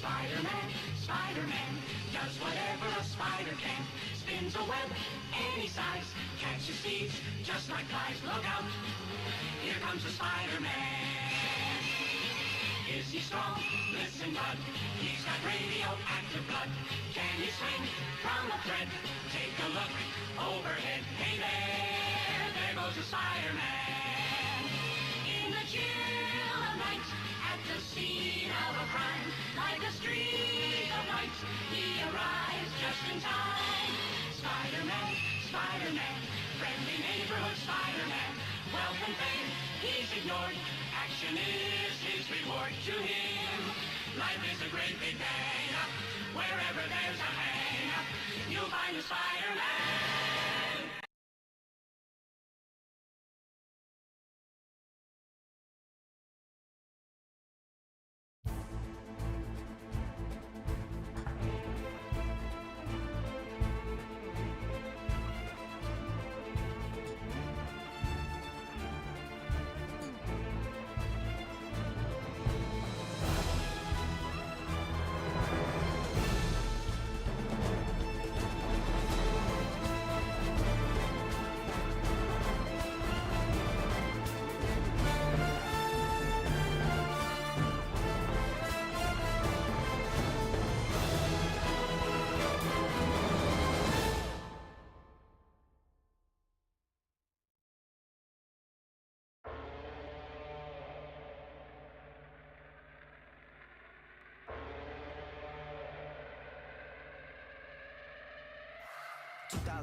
Spider-Man, Spider-Man, does whatever a spider can. Spins a web any size, catches thieves just like flies. Look out, here comes the Spider-Man. Is he strong? Listen, bud, he's got radioactive blood. Can he swing from a thread? Take a look overhead. Hey there goes the Spider-Man. In the chill of night, at the scene of a crime, like a streak of light, he arrives just in time. Spider-Man, Spider-Man, friendly neighborhood Spider-Man. Wealth and fame, he's ignored. Action is his reward to him. Life is a great big bang. Wherever there's a hang, you'll find a Spider-Man.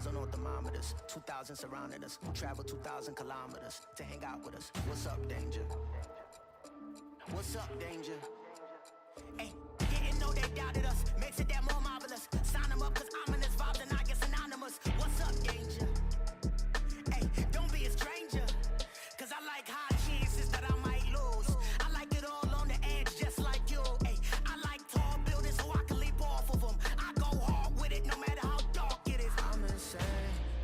On thermometers, 2,000 surrounding us. Travel 2,000 kilometers to hang out with us. What's up, danger? What's up, danger? Hey, didn't know they doubted us. Makes it that more marvelous. Sign them up, cause ominous vibes and I get synonymous. What's up, danger? Hey, don't be a stranger. Cause I like high chances that I might lose. I like it all on the edge, just like you. Hey, I like tall buildings so I can leap off of them. I go hard with it no matter how dark it is. I'm insane,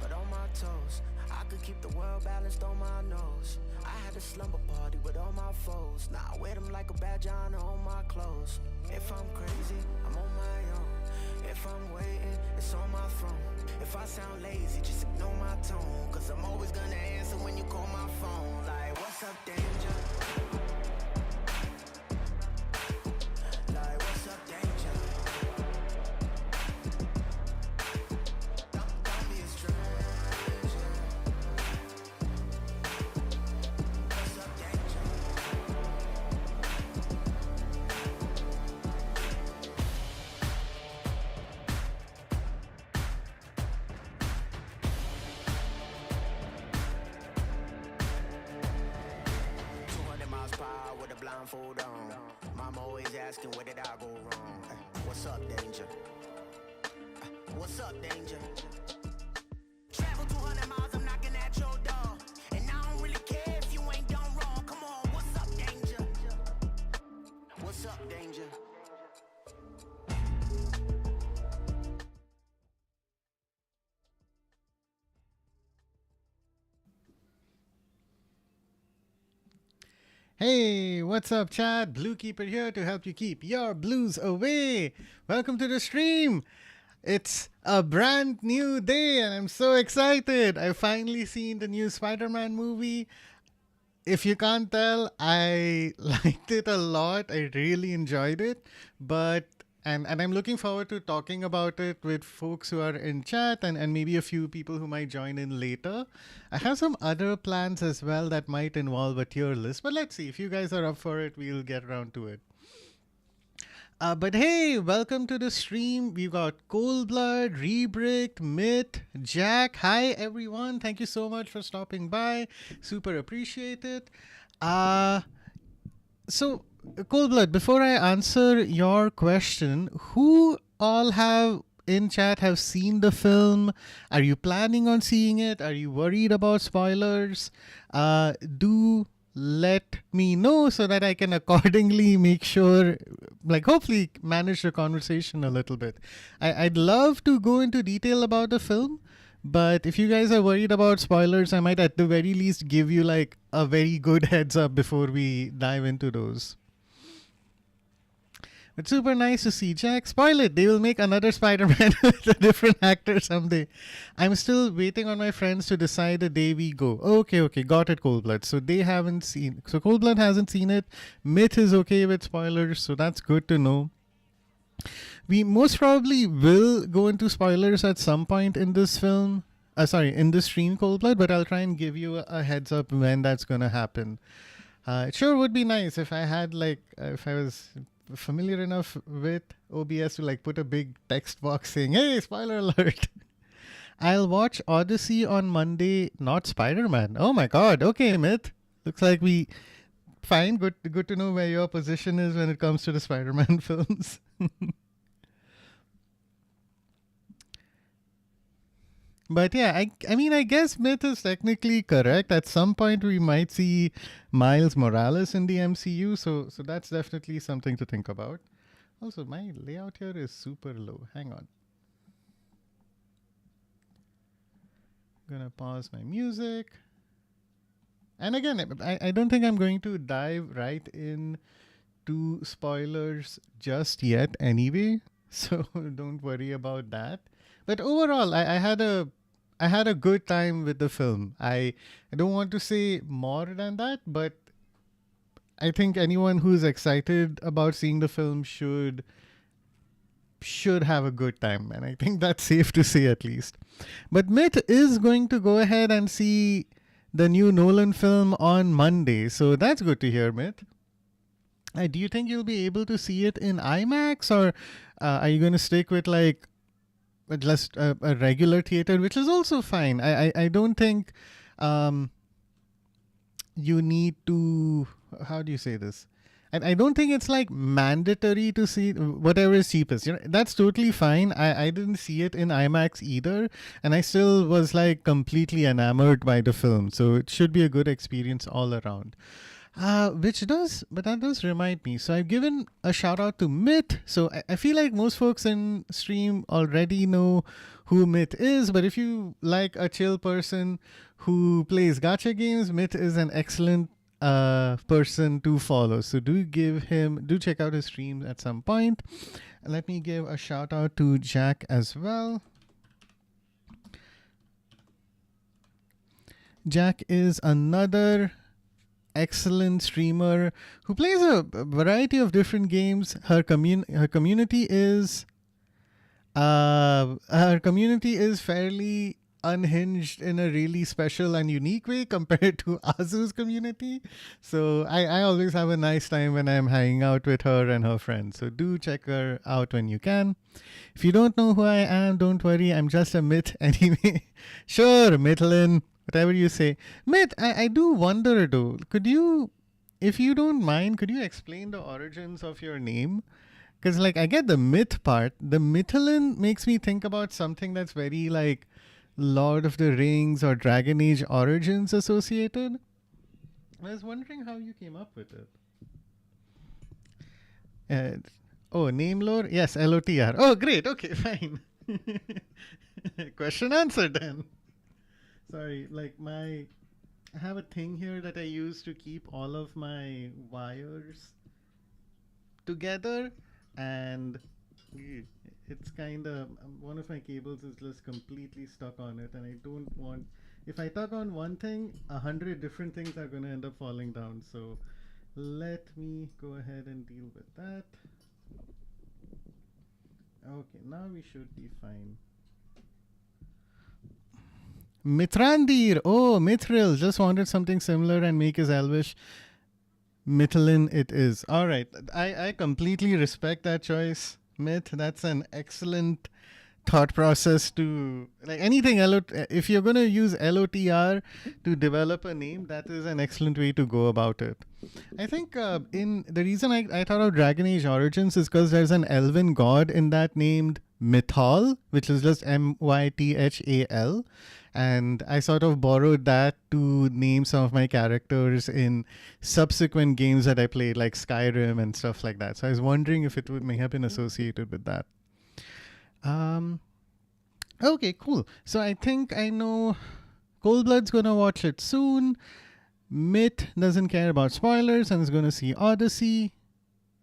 but on my toes. I could keep the world balanced on my nose. I had a slumber party with all my foes. Now I wear them like a badge of honor on my clothes. If I'm crazy, I'm on my own. If I'm waiting, it's on my throne. If I sound lazy, just ignore my tone. Cause I'm always gonna answer when you call my phone. Like, what's up, danger? Like, what's up, danger? Don't be a stranger. What's up, danger? 200 miles per hour with a blindfold on. Mama always asking where did I go wrong. What's up, danger? What's up, danger? Travel 200 miles, I'm knocking at your door. And I don't really care if you ain't done wrong. Come on, what's up, danger? What's up, danger? Hey, what's up, chat? Blue Keeper here to help you keep your blues away. Welcome to the stream. It's a brand new day and I'm so excited. I've finally seen the new Spider-Man movie. If you can't tell, I liked it a lot. I really enjoyed it. And I'm looking forward to talking about it with folks who are in chat and maybe a few people who might join in later. I have some other plans as well that might involve a tier list, but let's see. If you guys are up for it, we'll get around to it. But hey, welcome to the stream. We've got Cold Blood, Rebricked, Mitt, Jack. Hi, everyone. Thank you so much for stopping by. Super appreciate it. So, Cold Blood, before I answer your question, who all in chat have seen the film? Are you planning on seeing it? Are you worried about spoilers? Do let me know so that I can accordingly make sure, hopefully manage the conversation a little bit. I'd love to go into detail about the film, but if you guys are worried about spoilers, I might at the very least give you a very good heads up before we dive into those. But super nice to see. Jack, spoil it. They will make another Spider-Man with a different actor someday. I'm still waiting on my friends to decide the day we go. Okay, got it, Coldblood. So they haven't seen. So Coldblood hasn't seen it. Myth is okay with spoilers, so that's good to know. We most probably will go into spoilers at some point in this film. In this stream, Coldblood, but I'll try and give you a heads up when that's gonna happen. It sure would be nice if I had if I was familiar enough with OBS to put a big text box saying, "Hey, spoiler alert." I'll watch Odyssey on Monday, not Spider-Man. Oh my god. Okay, Myth. Looks like we fine. Good to know where your position is when it comes to the Spider-Man films. But yeah, I mean, I guess Myth is technically correct. At some point, we might see Miles Morales in the MCU, so that's definitely something to think about. Also, my layout here is super low. Hang on. Gonna pause my music. And again, I don't think I'm going to dive right in to spoilers just yet anyway, so don't worry about that. But overall, I had a good time with the film. I don't want to say more than that, but I think anyone who's excited about seeing the film should have a good time, and I think that's safe to say at least. But Myth is going to go ahead and see the new Nolan film on Monday, so that's good to hear, Myth. Do you think you'll be able to see it in IMAX, or are you going to stick with just a regular theater, which is also fine. I don't think you need to, how do you say this? I don't think it's mandatory to see whatever is cheapest. That's totally fine. I didn't see it in IMAX either, and I still was completely enamored by the film. So it should be a good experience all around. But that does remind me. So I've given a shout out to Myth. So I feel like most folks in stream already know who Myth is. But if you like a chill person who plays gacha games, Myth is an excellent person to follow. So do check out his streams at some point. Let me give a shout out to Jack as well. Jack is another excellent streamer who plays a variety of different games. Her community is fairly unhinged in a really special and unique way compared to Azu's community. So I always have a nice time when I'm hanging out with her and her friends. So do check her out when you can. If you don't know who I am, don't worry. I'm just a Myth anyway. Sure, Mythlin. Whatever you say. Myth, I do wonder though, if you don't mind, could you explain the origins of your name? Because I get the myth part. The Mythlin makes me think about something that's very Lord of the Rings or Dragon Age origins associated. I was wondering how you came up with it. Name lore? Yes, LOTR. Oh, great. Okay, fine. Question answered then. Sorry, I have a thing here that I use to keep all of my wires together, and it's kind of, one of my cables is just completely stuck on it, and I don't want, if I tug on one thing, 100 different things are going to end up falling down. So let me go ahead and deal with that. Okay, now we should be fine. Mithrandir. Oh, Mithril. Just wanted something similar and make his Elvish. Mythlin it is. All right. I completely respect that choice, Myth. That's an excellent thought process to, anything, if you're going to use LOTR to develop a name, that is an excellent way to go about it. I think the reason I thought of Dragon Age Origins is because there's an elven god in that named Mythal, which is just Mythal. And I sort of borrowed that to name some of my characters in subsequent games that I played, like Skyrim and stuff like that. So I was wondering if it may have been associated with that. Okay, cool. So I think I know Coldblood's going to watch it soon. Myth doesn't care about spoilers and is going to see Odyssey.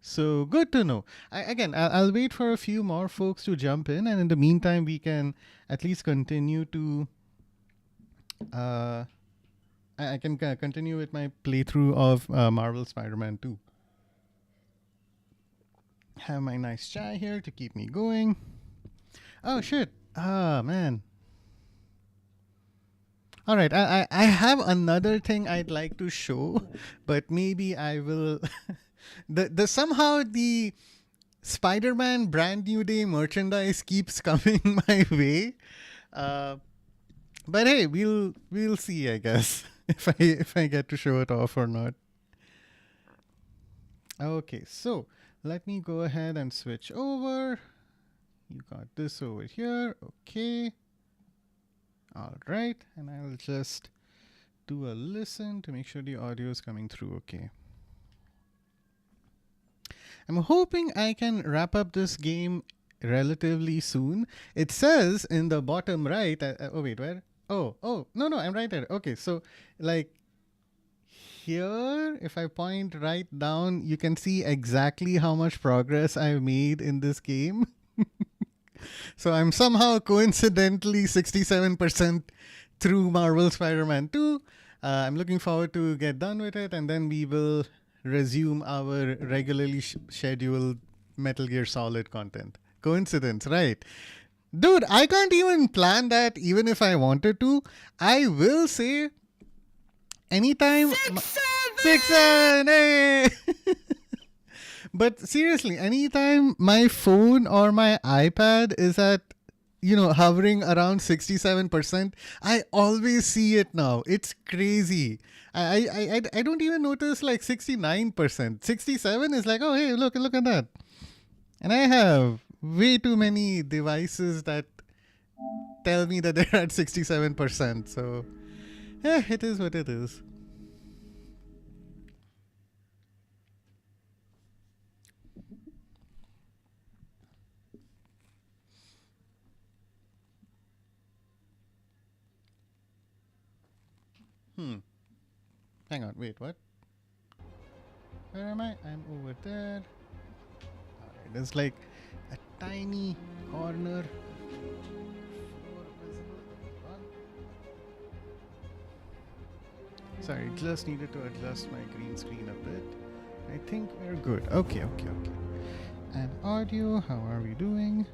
So good to know. I'll wait for a few more folks to jump in, and in the meantime, we can at least continue to. I can continue with my playthrough of Marvel Spider-Man 2. Have my nice chai here to keep me going. Oh shit! Ah man. All right, I have another thing I'd like to show, but maybe I will. the somehow the Spider-Man Brand New Day merchandise keeps coming my way, but hey, we'll see, I guess, if I get to show it off or not. Okay, so let me go ahead and switch over. You got this over here, okay. All right, and I'll just do a listen to make sure the audio is coming through okay. I'm hoping I can wrap up this game relatively soon. It says in the bottom right, oh wait, where? Oh, no, I'm right there. Okay, so like here, if I point right down, you can see exactly how much progress I've made in this game. So I'm somehow coincidentally 67% through Marvel Spider-Man 2. I'm looking forward to get done with it, and then we will resume our regularly scheduled Metal Gear Solid content. Coincidence, right? Dude, I can't even plan that even if I wanted to. I will say anytime... 6-7! Hey! But seriously, anytime my phone or my iPad is at, hovering around 67%, I always see it now. It's crazy. I don't even notice like 69%. 67 is like, oh, hey, look at that. And I have way too many devices that tell me that they're at 67%. So, it is what it is. Hang on, wait, what? Where am I? I'm over there. Alright, there's like a tiny corner. Sorry, just needed to adjust my green screen a bit. I think we're good. Okay. And audio, how are we doing?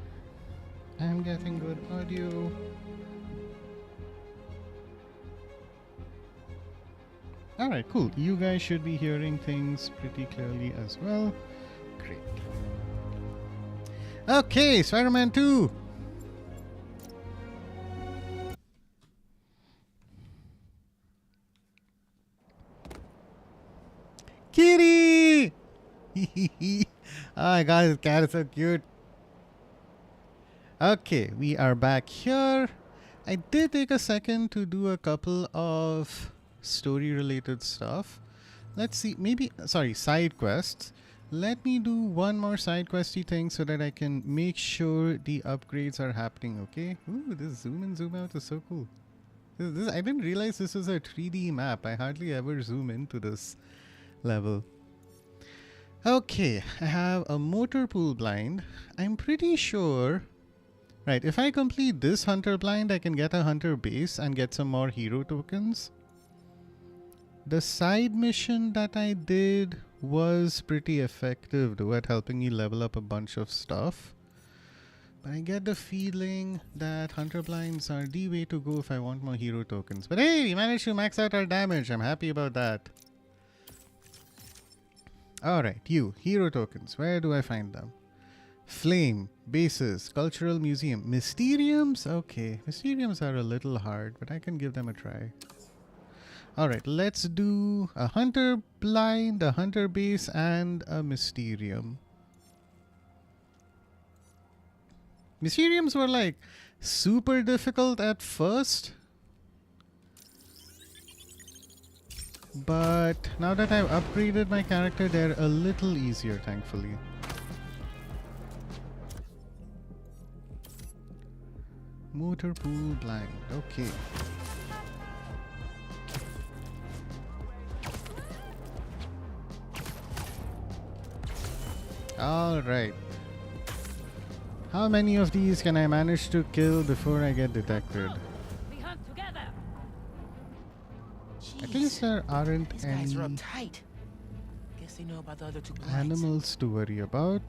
I'm getting good audio. Alright, cool. You guys should be hearing things pretty clearly as well. Great. Okay, Spider-Man 2. Kitty! Oh my god, this cat is so cute. Okay, we are back here. I did take a second to do a couple of story related stuff. Let's see, side quests. Let me do one more side questy thing so that I can make sure the upgrades are happening, okay? Ooh, this zoom in zoom out is so cool. I didn't realize this was a 3D map. I hardly ever zoom into this level. Okay, I have a motor pool blind. I'm pretty sure... Right, if I complete this hunter blind, I can get a hunter base and get some more hero tokens. The side mission that I did was pretty effective though at helping me level up a bunch of stuff. But I get the feeling that hunter blinds are the way to go if I want more hero tokens. But hey, we managed to max out our damage. I'm happy about that. Alright, hero tokens. Where do I find them? Flame, bases, cultural museum, Mysteriums? Okay, Mysteriums are a little hard, but I can give them a try. Alright, let's do a hunter blind, a hunter base, and a Mysterium. Mysteriums were like super difficult at first. But now that I've upgraded my character, they're a little easier, thankfully. Motor pool blind, okay. Alright. How many of these can I manage to kill before I get detected? We hunt together. At least there aren't These guys are any uptight. Guess they know about the other two blinds. animals to worry about.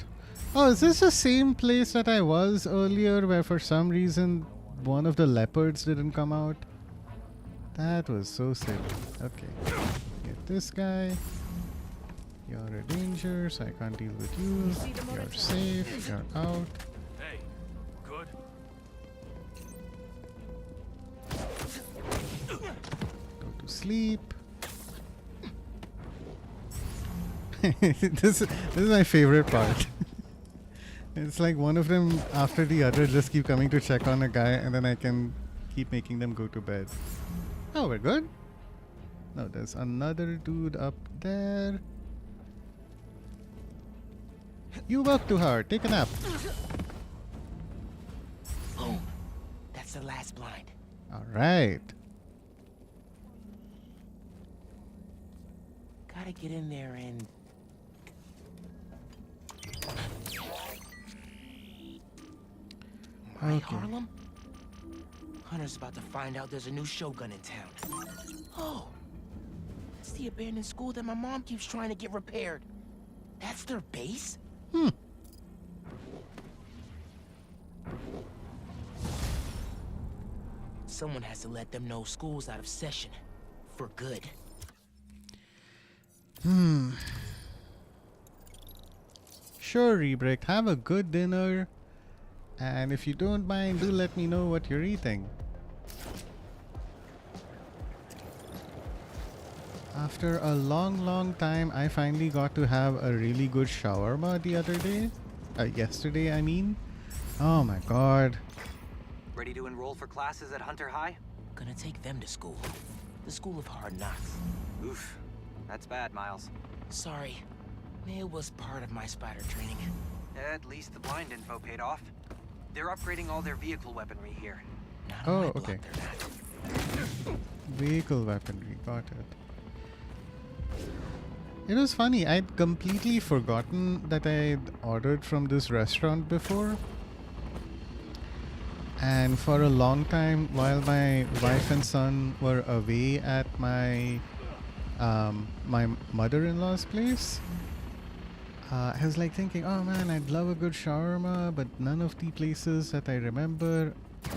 Oh, is this the same place that I was earlier where for some reason one of the leopards didn't come out? That was so silly. Okay. Get this guy. You're a danger, so I can't deal with you. You're safe. You're out. Hey, good? Go to sleep. This is my favorite part. It's like one of them after the other just keep coming to check on a guy, and then I can keep making them go to bed. Oh, we're good? No, there's another dude up there. You work too hard. Take a nap. Boom. That's the last blind. Alright. Gotta get in there and... Right, Okay. Harlem? Hunter's about to find out there's a new Shogun in town. Oh! It's the abandoned school that my mom keeps trying to get repaired. That's their base? Hmm. Someone has to let them know school's out of session. For good. Sure, Rebrick. Have a good dinner. And if you don't mind, do let me know what you're eating. After a long time, I finally got to have a really good shawarma the other day. Yesterday, I mean. Oh my god. Ready to enroll for classes at Hunter High? Gonna take them to school. The school of hard knocks. Oof. That's bad, Miles. Sorry. It was part of my spider training. At least the blind info paid off. They're upgrading all their vehicle weaponry here. Not Oh, on my block, okay. they're not. Vehicle weaponry. Got it. It was funny. I'd completely forgotten that I'd ordered from this restaurant before. And for a long time, while my wife and son were away at my my mother-in-law's place, I was like thinking, oh man, I'd love a good shawarma, but none of the places that I remember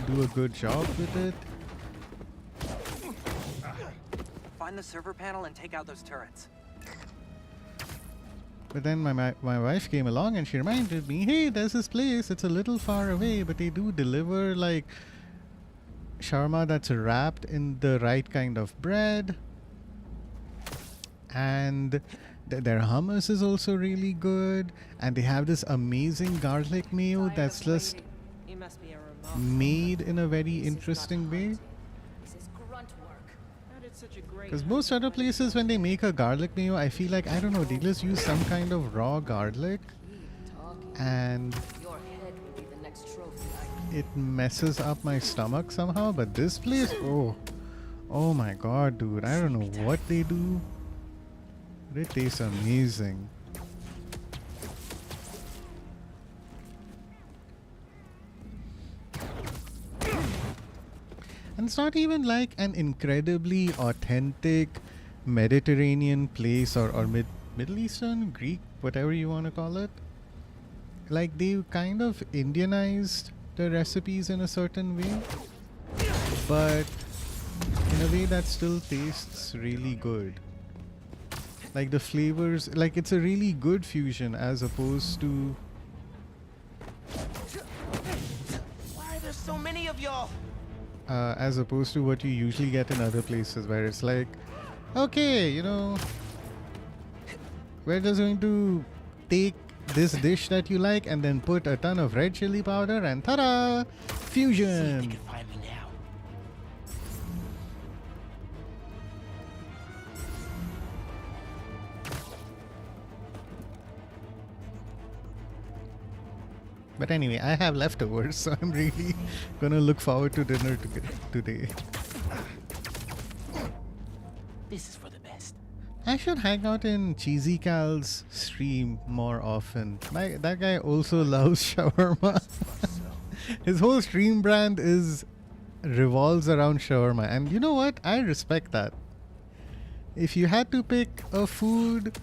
do a good job with it. Find the server panel and take out those turrets. But then my wife came along and she reminded me, hey, there's this place. It's a little far away, but they do deliver like shawarma that's wrapped in the right kind of bread. And their hummus is also really good. And they have this amazing garlic mayo that's just made in a very interesting way. This is grunt work. Because most other places, when they make a garlic mayo, I feel like, I don't know, they just use some kind of raw garlic and Your head will be the next trophy it messes up my stomach somehow. But this place, oh my god, dude, I don't know what they do, but it tastes amazing. And it's not even like an incredibly authentic Mediterranean place or Middle Eastern, Greek, whatever you want to call it. Like they kind of Indianized the recipes in a certain way, but in a way that still tastes really good. Like the flavors, like it's a really good fusion as opposed to... Why are there so many of y'all? as opposed to what you usually get in other places where it's like, okay, you know, we're just going to take this dish that you like and then put a ton of red chili powder and ta-da! See if they Fusion! can find me now. But anyway, I have leftovers, so I'm really gonna look forward to dinner today. This is for the best. I should hang out in Cheesy Cal's stream more often. That guy also loves shawarma. His whole stream brand revolves around shawarma, and you know what? I respect that. If you had to pick a food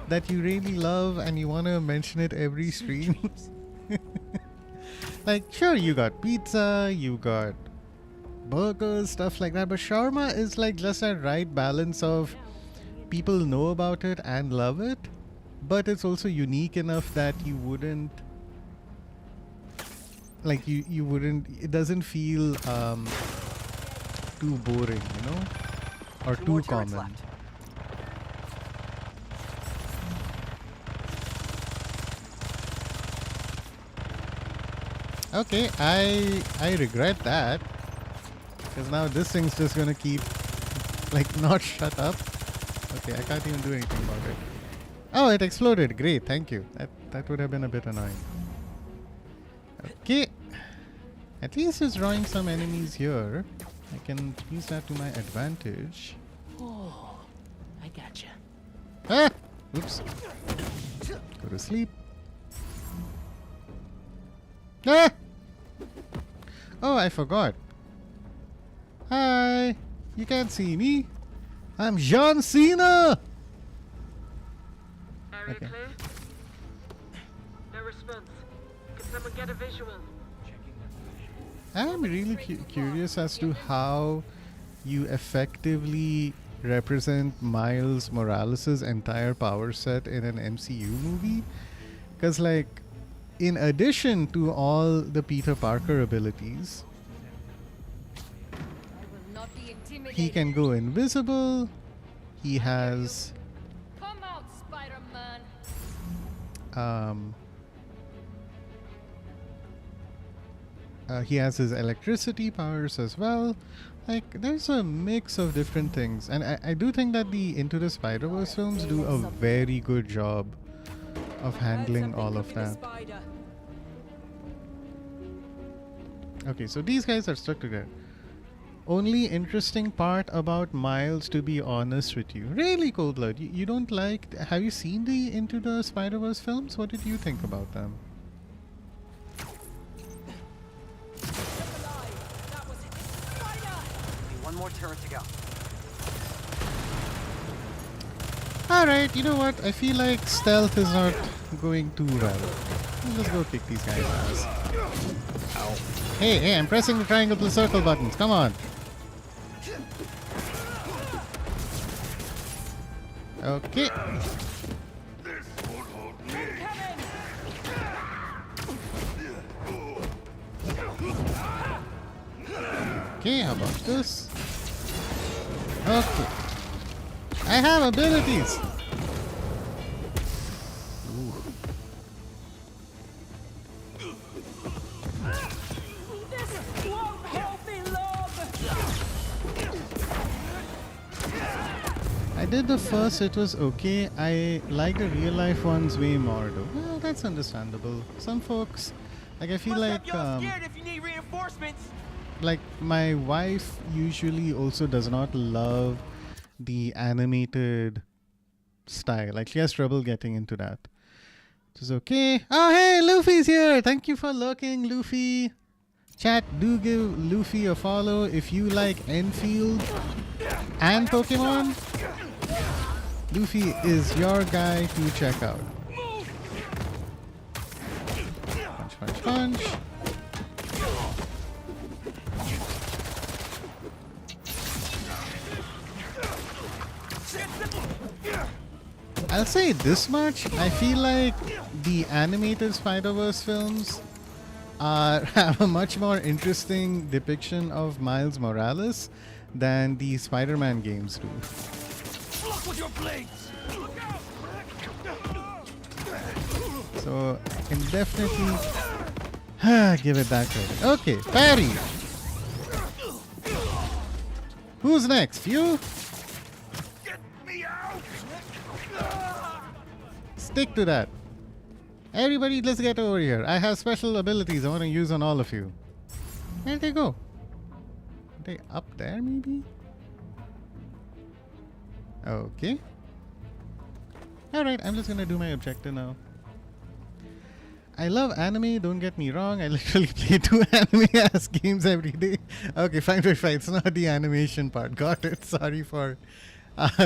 that you really love and you want to mention it every stream, like sure, you got pizza, you got burgers, stuff like that, but shawarma is like just that right balance of people know about it and love it, but it's also unique enough that you wouldn't like you wouldn't, it doesn't feel too boring, you know, or Two too more turrets common. left. Okay, I regret that, because now this thing's just gonna keep like not shut up. Okay, I can't even do anything about it. Oh, it exploded. Great, thank you. That would have been a bit annoying. Okay, at least it's drawing some enemies here. I can use that to my advantage. Oh, I gotcha. Ah! Oops. Go to sleep. Ah! Oh, I forgot. Hi! You can't see me. I'm John Cena! Area Okay. clear? No response. Can someone get a visual? I'm really curious as to how you effectively represent Miles Morales' entire power set in an MCU movie. Because, like, in addition to all the Peter Parker abilities, I will not be intimidated. he can go invisible. He has Come out, Spider-Man. He has his electricity powers as well. Like, there's a mix of different things. And I do think that the Into the Spider-Verse films do a very good job of handling all of that. Okay, so these guys are stuck together. Only interesting part about Miles, to be honest with you. Really, Coldblood, you don't like... Have you seen the Into the Spider-Verse films? What did you think about them? Only one more turret to go. Alright, you know what? I feel like stealth is not going too well. Let's go kick these guys' ass. Hey, I'm pressing the triangle plus circle buttons. Come on. Okay. Okay, how about this? Okay. I have abilities. Ooh. I did the first, it was okay. I like the real life ones way more though. Well, that's understandable. Some folks, like I feel like if you need reinforcements. like my wife usually also does not love the animated style. Like she has trouble getting into that. Which is okay. Oh hey, Luffy's here! Thank you for lurking, Luffy. Chat, do give Luffy a follow if you like Enfield and Pokemon. Luffy is your guy to check out. Punch, punch, punch. I'll say this much. I feel like the animated Spider-Verse films have a much more interesting depiction of Miles Morales than the Spider-Man games do. With your blades. So I can definitely give it that credit. Okay, parry. Who's next? You? Get me out. Stick to that. Everybody, let's get over here. I have special abilities I want to use on all of you. Where'd they go? Are they up there, maybe? Okay. Alright, I'm just gonna do my objective now. I love anime, don't get me wrong. I literally play 2 anime-ass games every day. Okay, fine. It's not the animation part. Got it. Sorry for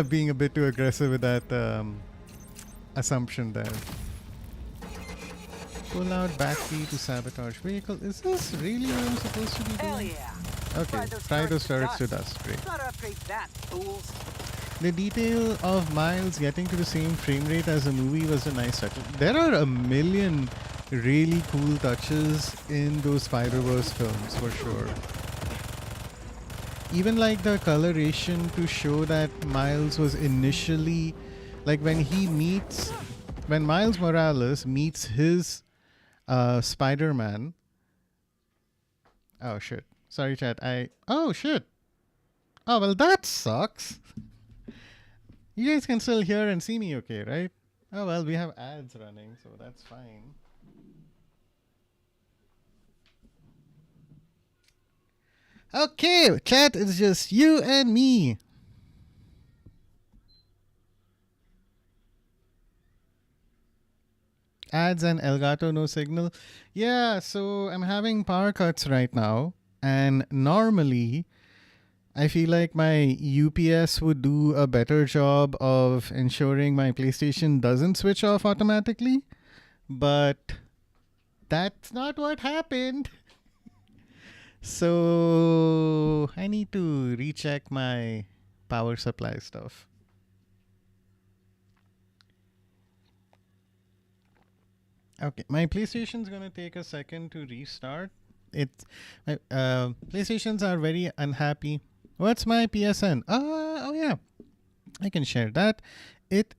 being a bit too aggressive with that assumption there. Pull out back key to sabotage vehicle. Is this really what I'm supposed to be doing? Hell yeah. Okay, fry those turrets to dust. Great. Gotta upgrade that, fools. The detail of Miles getting to the same frame rate as the movie was a nice touch. There are a million really cool touches in those Spider-Verse films for sure. Even like the coloration to show that Miles was initially, like when Miles Morales meets his Spider-Man. Oh shit. Sorry chat, oh shit. Oh well, that sucks. You guys can still hear and see me okay, right? Oh well, we have ads running, so that's fine. Okay, chat, it's just you and me. Ads and Elgato no signal. Yeah, so I'm having power cuts right now, and normally I feel like my UPS would do a better job of ensuring my PlayStation doesn't switch off automatically, but that's not what happened. So I need to recheck my power supply stuff. Okay, my PlayStation's gonna take a second to restart. PlayStations are very unhappy. What's my PSN? Oh yeah, I can share that. It's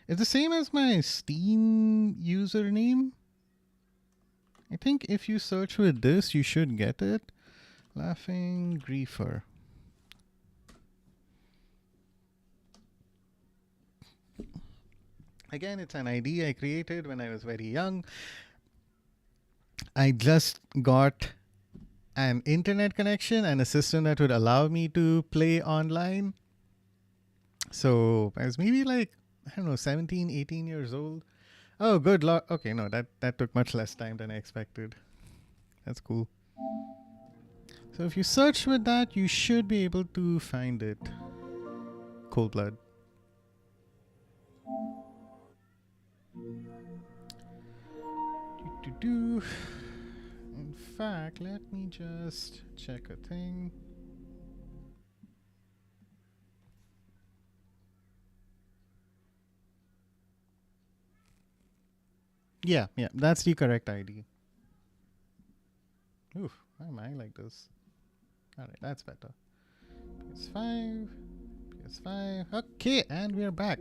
the same as my Steam username. I think if you search with this, you should get it. Laughing Griefer. Again, it's an ID I created when I was very young. I just got an internet connection and a system that would allow me to play online. So I was maybe like, I don't know, 17, 18 years old. Oh, good luck. Okay, no, that took much less time than I expected. That's cool. So if you search with that, you should be able to find it. Cold Blood. In fact, let me just check a thing. Yeah, that's the correct ID. Oof, why am I like this? Alright, that's better. PS5. Okay, and we're back.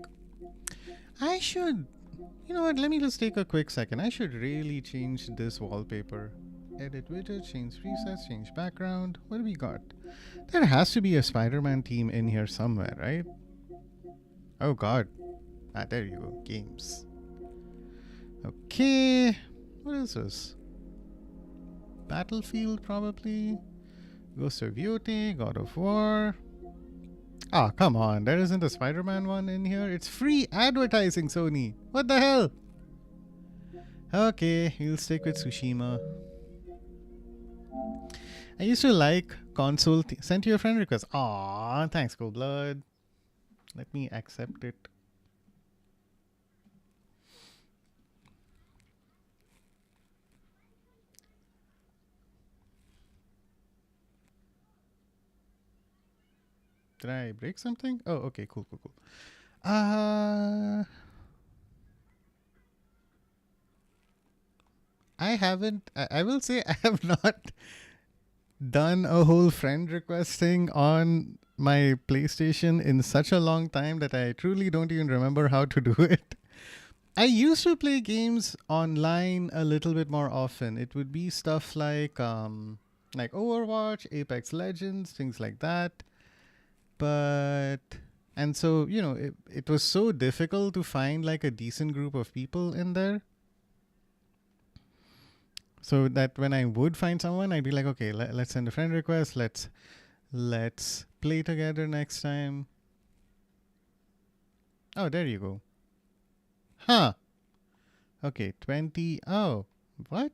You know what, let me just take a quick second. I should really change this wallpaper. Edit widget, change presets, change background. What do we got? There has to be a Spider-Man theme in here somewhere, right? Oh god. There you go. Games. Okay. What is this? Battlefield, probably. Ghost of Yoti, God of War. Ah, come on. There isn't a Spider-Man one in here. It's free advertising, Sony. What the hell? Okay, we'll stick with Tsushima. I used to like console. Sent you a friend request. Aw, thanks, Cold Blood. Let me accept it. Did I break something? Oh, okay, cool. I will say I have not done a whole friend request thing on my PlayStation in such a long time that I truly don't even remember how to do it. I used to play games online a little bit more often. It would be stuff like Overwatch, Apex Legends, things like that. And so, you know, it was so difficult to find like a decent group of people in there. So that when I would find someone, I'd be like, okay, let's send a friend request. Let's play together next time. Oh, there you go. Huh. Okay, 20. Oh, what?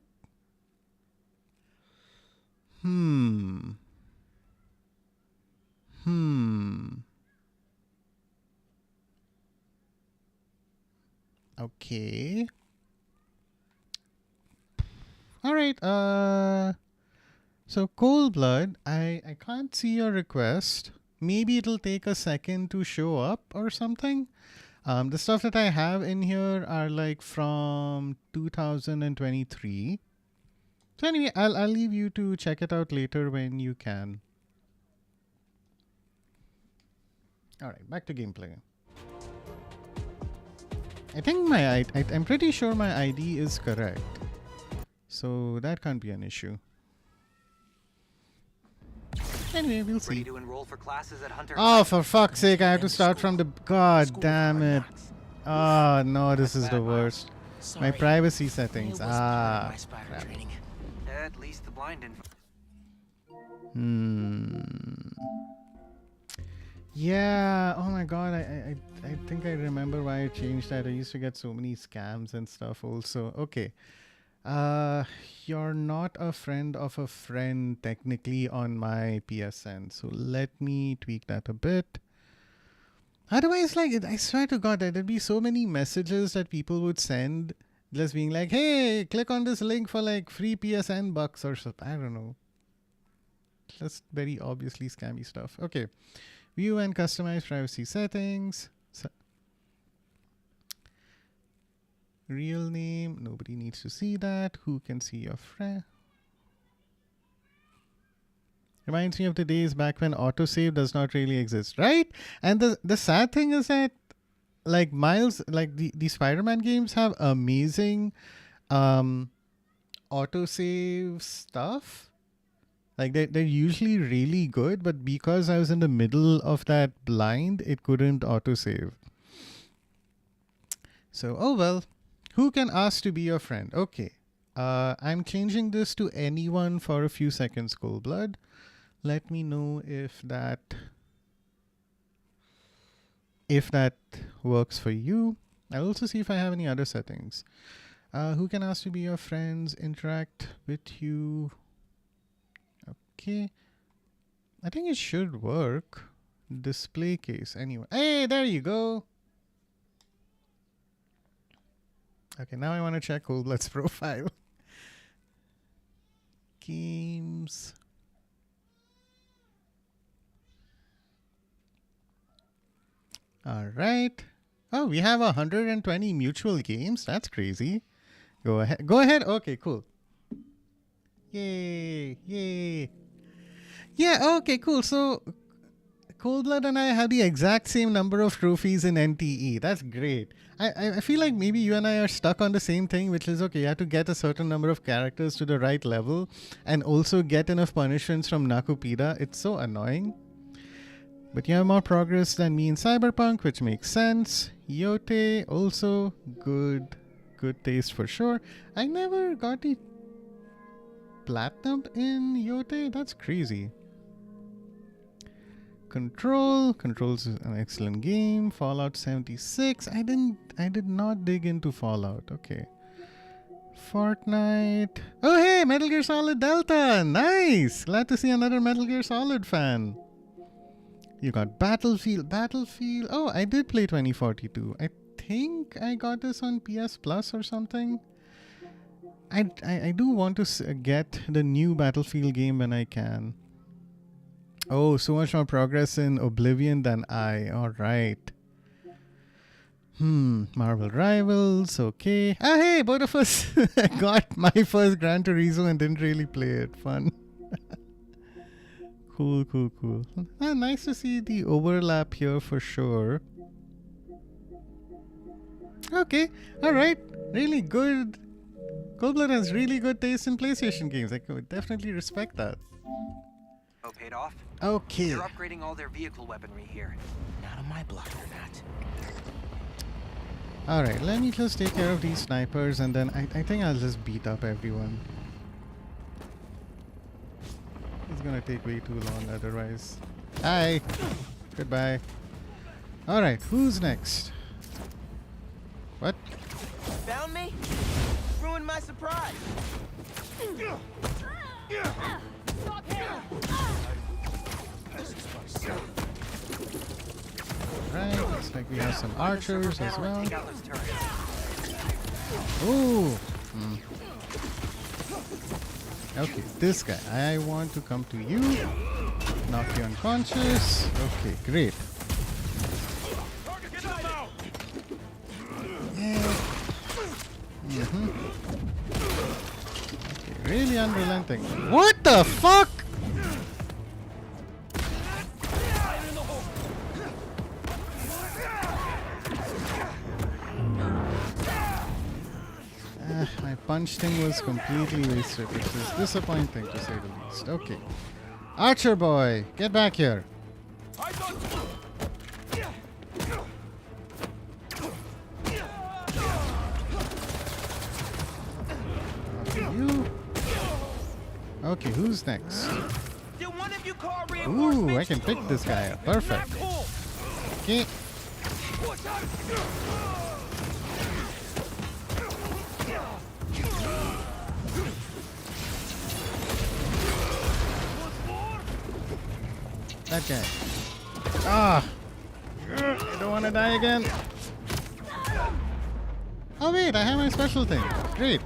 Hmm. Okay. All right. So Cold Blood, I can't see your request. Maybe it'll take a second to show up or something. The stuff that I have in here are like from 2023. So anyway, I'll leave you to check it out later when you can. All right, back to gameplay. I think I'm pretty sure my ID is correct. So that can't be an issue. Anyway, we'll Ready see. to enroll for classes at Hunter Oh, High? for fuck's sake, I have to start from the... God damn it. Oh, no, this is the worst. My Sorry. privacy It settings. was part of Ah. my spider Crap. training. At least the blind info. Yeah. Oh my god. I think I remember why I changed that. I used to get so many scams and stuff also. Okay. You're not a friend of a friend technically on my PSN. So let me tweak that a bit. Otherwise, like, I swear to God, there'd be so many messages that people would send just being like, hey, click on this link for like free PSN bucks or something. I don't know. Just very obviously scammy stuff. Okay. View and customize privacy settings. Real name. Nobody needs to see that. Who can see your friend? Reminds me of the days back when autosave does not really exist, right? And the sad thing is that like Miles, like the Spider-Man games have amazing autosave stuff. Like they're usually really good, but because I was in the middle of that blind, it couldn't autosave. So, oh well. Who can ask to be your friend? Okay. I'm changing this to anyone for a few seconds, Cold Blood. Let me know if that works for you. I'll also see if I have any other settings. Who can ask to be your friends, interact with you? Okay. I think it should work. Display case. Anyway. Hey, there you go. Okay, now I want to check Cold Blood's profile. Games. All right. Oh, we have 120 mutual games. That's crazy. Go ahead. Go ahead. Okay, cool. Yay. Yay. Yeah, okay, cool. So Cold Blood and I have the exact same number of trophies in NTE. That's great. I feel like maybe you and I are stuck on the same thing, which is, okay, you have to get a certain number of characters to the right level and also get enough punishments from Nakupida. It's so annoying. But you have more progress than me in Cyberpunk, which makes sense. Yote, also good taste for sure. I never got the platinum in Yote. That's crazy. Control's an excellent game. Fallout 76. I did not dig into Fallout. Okay. Fortnite. Oh hey, Metal Gear Solid Delta. Nice. Glad to see another Metal Gear Solid fan. You got Battlefield. Oh, I did play 2042. I think I got this on PS Plus or something. I do want to get the new Battlefield game when I can. Oh, so much more progress in Oblivion than I. All right. Marvel Rivals. Okay. Ah, hey, both of us got my first Gran Turismo and didn't really play it. Fun. Cool. Ah, nice to see the overlap here for sure. Okay. All right. Really good. Cold Blood has really good taste in PlayStation games. I could definitely respect that. Oh, paid off? Okay. They're upgrading all their vehicle weaponry here. Not on my block, they're not. Alright, let me just take care of these snipers and then I think I'll just beat up everyone. It's gonna take way too long otherwise. Hi! Goodbye. Alright, who's next? What? Found me? Ruined my surprise. Right, looks like we have some archers as well. Take out those turrets. Ooh. Okay, this guy. I want to come to you. Knock you unconscious. Okay, great. Yeah. Okay, really unrelenting. What the fuck? My punch thing was completely wasted, which is disappointing to say the least. Okay. Archer boy, get back here. Okay, you. Okay, who's next? Did one of you call Ooh, reinforcements? I can pick this guy up. Perfect. Not cool. Okay. That guy. Ah! I don't want to die again. Oh wait, I have my special thing. Great.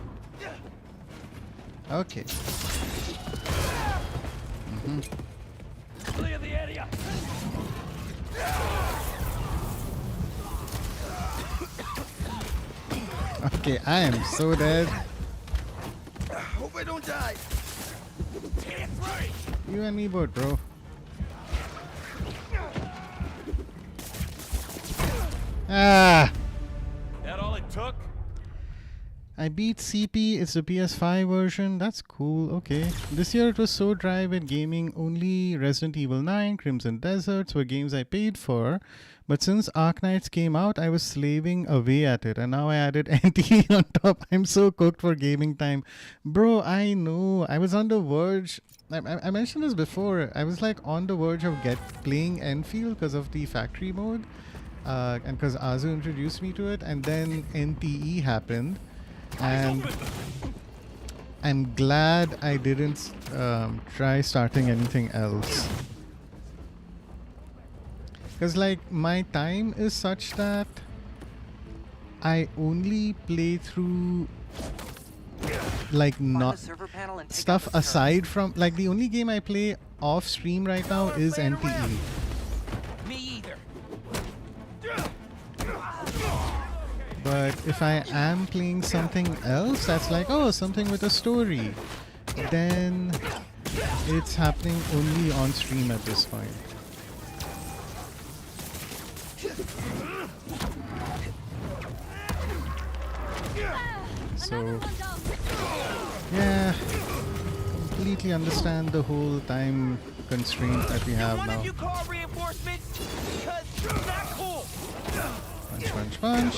Okay. Clear the area. Okay, I am so dead. Hope I don't die. You and me both, bro. Ah! That all it took? I beat CP, it's the PS5 version. That's cool, okay. This year it was so dry with gaming. Only Resident Evil 9, Crimson Deserts were games I paid for. But since Arknights came out, I was slaving away at it. And now I added NTE on top. I'm so cooked for gaming time. Bro, I know. I was on the verge. I mentioned this before. I was like on the verge of playing Enfield because of the factory mode. And because Azu introduced me to it. And then NTE happened. And I'm glad I didn't try starting anything else. Because like my time is such that I only play through like Find not the server panel and take out stuff those turrets. aside from like the only game I play off stream right now is Playing NTE. around. Me either. But if I am playing something else that's like, oh, something with a story, then it's happening only on stream at this point. So, yeah, completely understand the whole time constraint that we have One now. of you call reinforcements? Because not cool. Punch, punch, punch.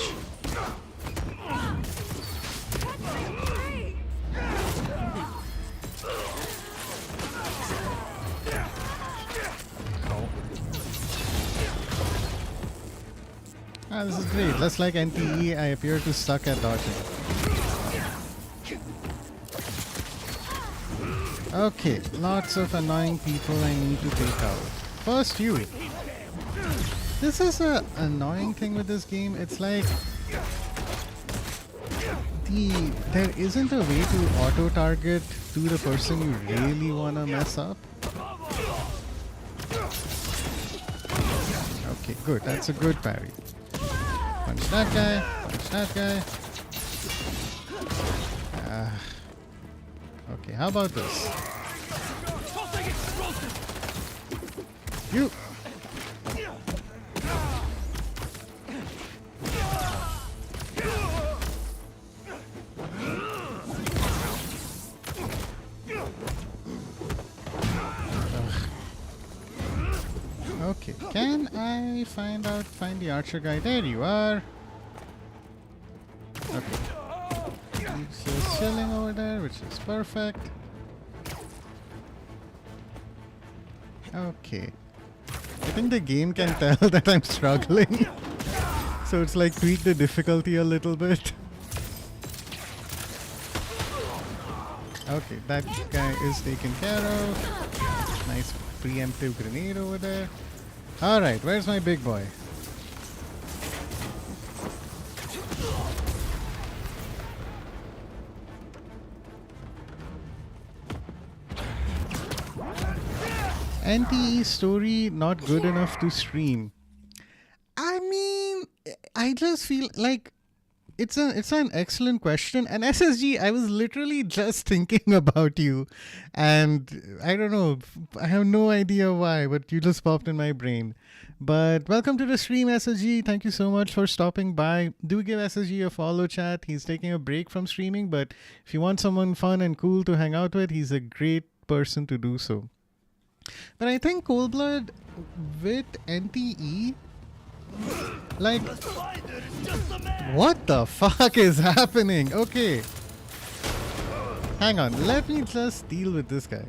Ah, this is great. Just like NTE, I appear to suck at dodging. Okay, lots of annoying people I need to take out. First you. This is a annoying thing with this game. It's like there isn't a way to auto target to the person you really wanna mess up. Okay, good. That's a good parry. Punch that guy. Punch that guy. Okay, how about this? You. Okay, can I find the archer guy? There you are. Okay. He's just chilling over there, which is perfect. Okay. I think the game can tell that I'm struggling. So So it's like tweak the difficulty a little bit. Okay, that guy is taken care of. Nice preemptive grenade over there. Alright, where's my big boy? NTE story not good enough to stream. I mean, I just feel like it's an excellent question. And SSG, I was literally just thinking about you, and I don't know, I have no idea why, but you just popped in my brain. But welcome to the stream, SSG. Thank you so much for stopping by. Do give SSG a follow, chat. He's taking a break from streaming, but if you want someone fun and cool to hang out with, he's a great person to do so. But I think Cold Blood with NTE, like, what the fuck is happening? Okay, hang on, let me just deal with this guy.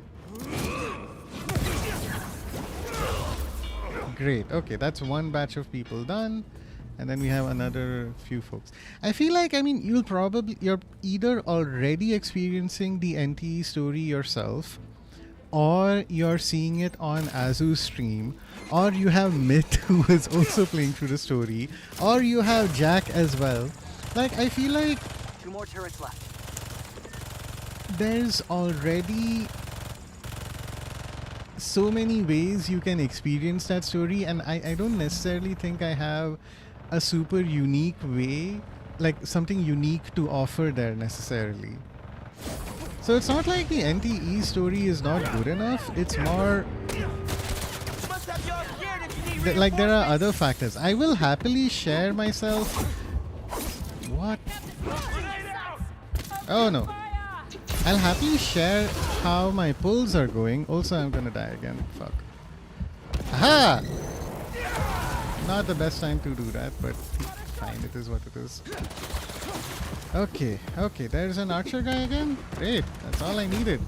Great, okay, that's one batch of people done. And then we have another few folks. I feel like, I mean, you're either already experiencing the NTE story yourself, or you're seeing it on Azu's stream, or you have Myth who is also playing through the story, or you have Jack as well. Like, I feel like 2 more turrets left. there's already so many ways you can experience that story, and I don't necessarily think I have a super unique way, like something unique to offer there necessarily. So it's not like the NTE story is not good enough, it's more like there are other factors. I will happily share myself. What? Oh no. I'll happily share how my pulls are going. Also, I'm gonna die again. Fuck. Aha! Not the best time to do that, but fine, it is what it is. Okay, okay, there's an archer guy again. Great, that's all I needed.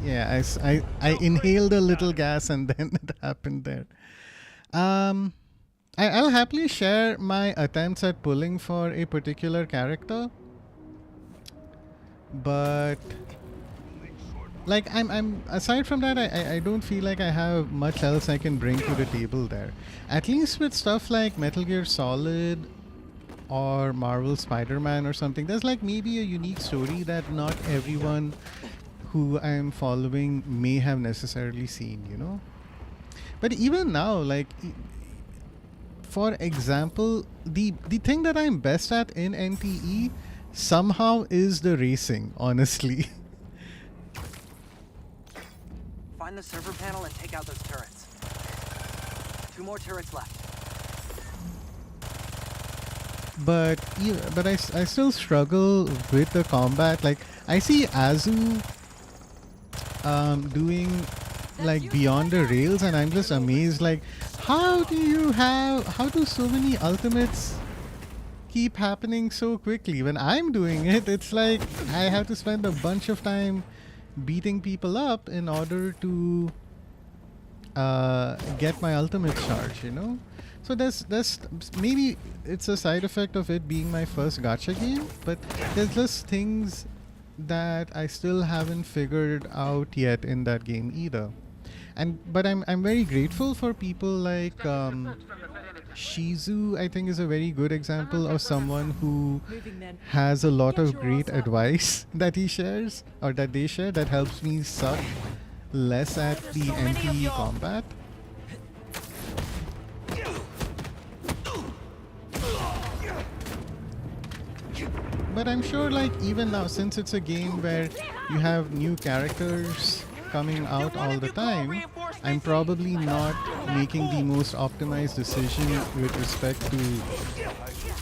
Yeah, I inhaled a little gas and then it happened there. I'll happily share my attempts at pulling for a particular character, but like I'm aside from that, I don't feel like I have much else I can bring to the table there. At least with stuff like Metal Gear Solid or Marvel Spider-Man or something, there's like maybe a unique story that not everyone who I'm following may have necessarily seen, you know. But even now, like, for example, the thing that I'm best at in NTE somehow is the racing, honestly. Find the server panel and take out those turrets. 2 more turrets left. But I still struggle with the combat. Like, I see Azu doing like beyond the rails, and I'm just amazed, like, how do so many ultimates keep happening so quickly? When I'm doing it, it's like I have to spend a bunch of time beating people up in order to get my ultimate charge, you know. So there's maybe it's a side effect of it being my first gacha game, but there's just things that I still haven't figured out yet in that game either. But I'm very grateful for people like Shizu. I think is a very good example of someone who has a lot of great advice that he shares, or that they share, that helps me suck less at the NTE combat. But I'm sure, like, even now, since it's a game where you have new characters coming out all the time, I'm probably not making the most optimized decision with respect to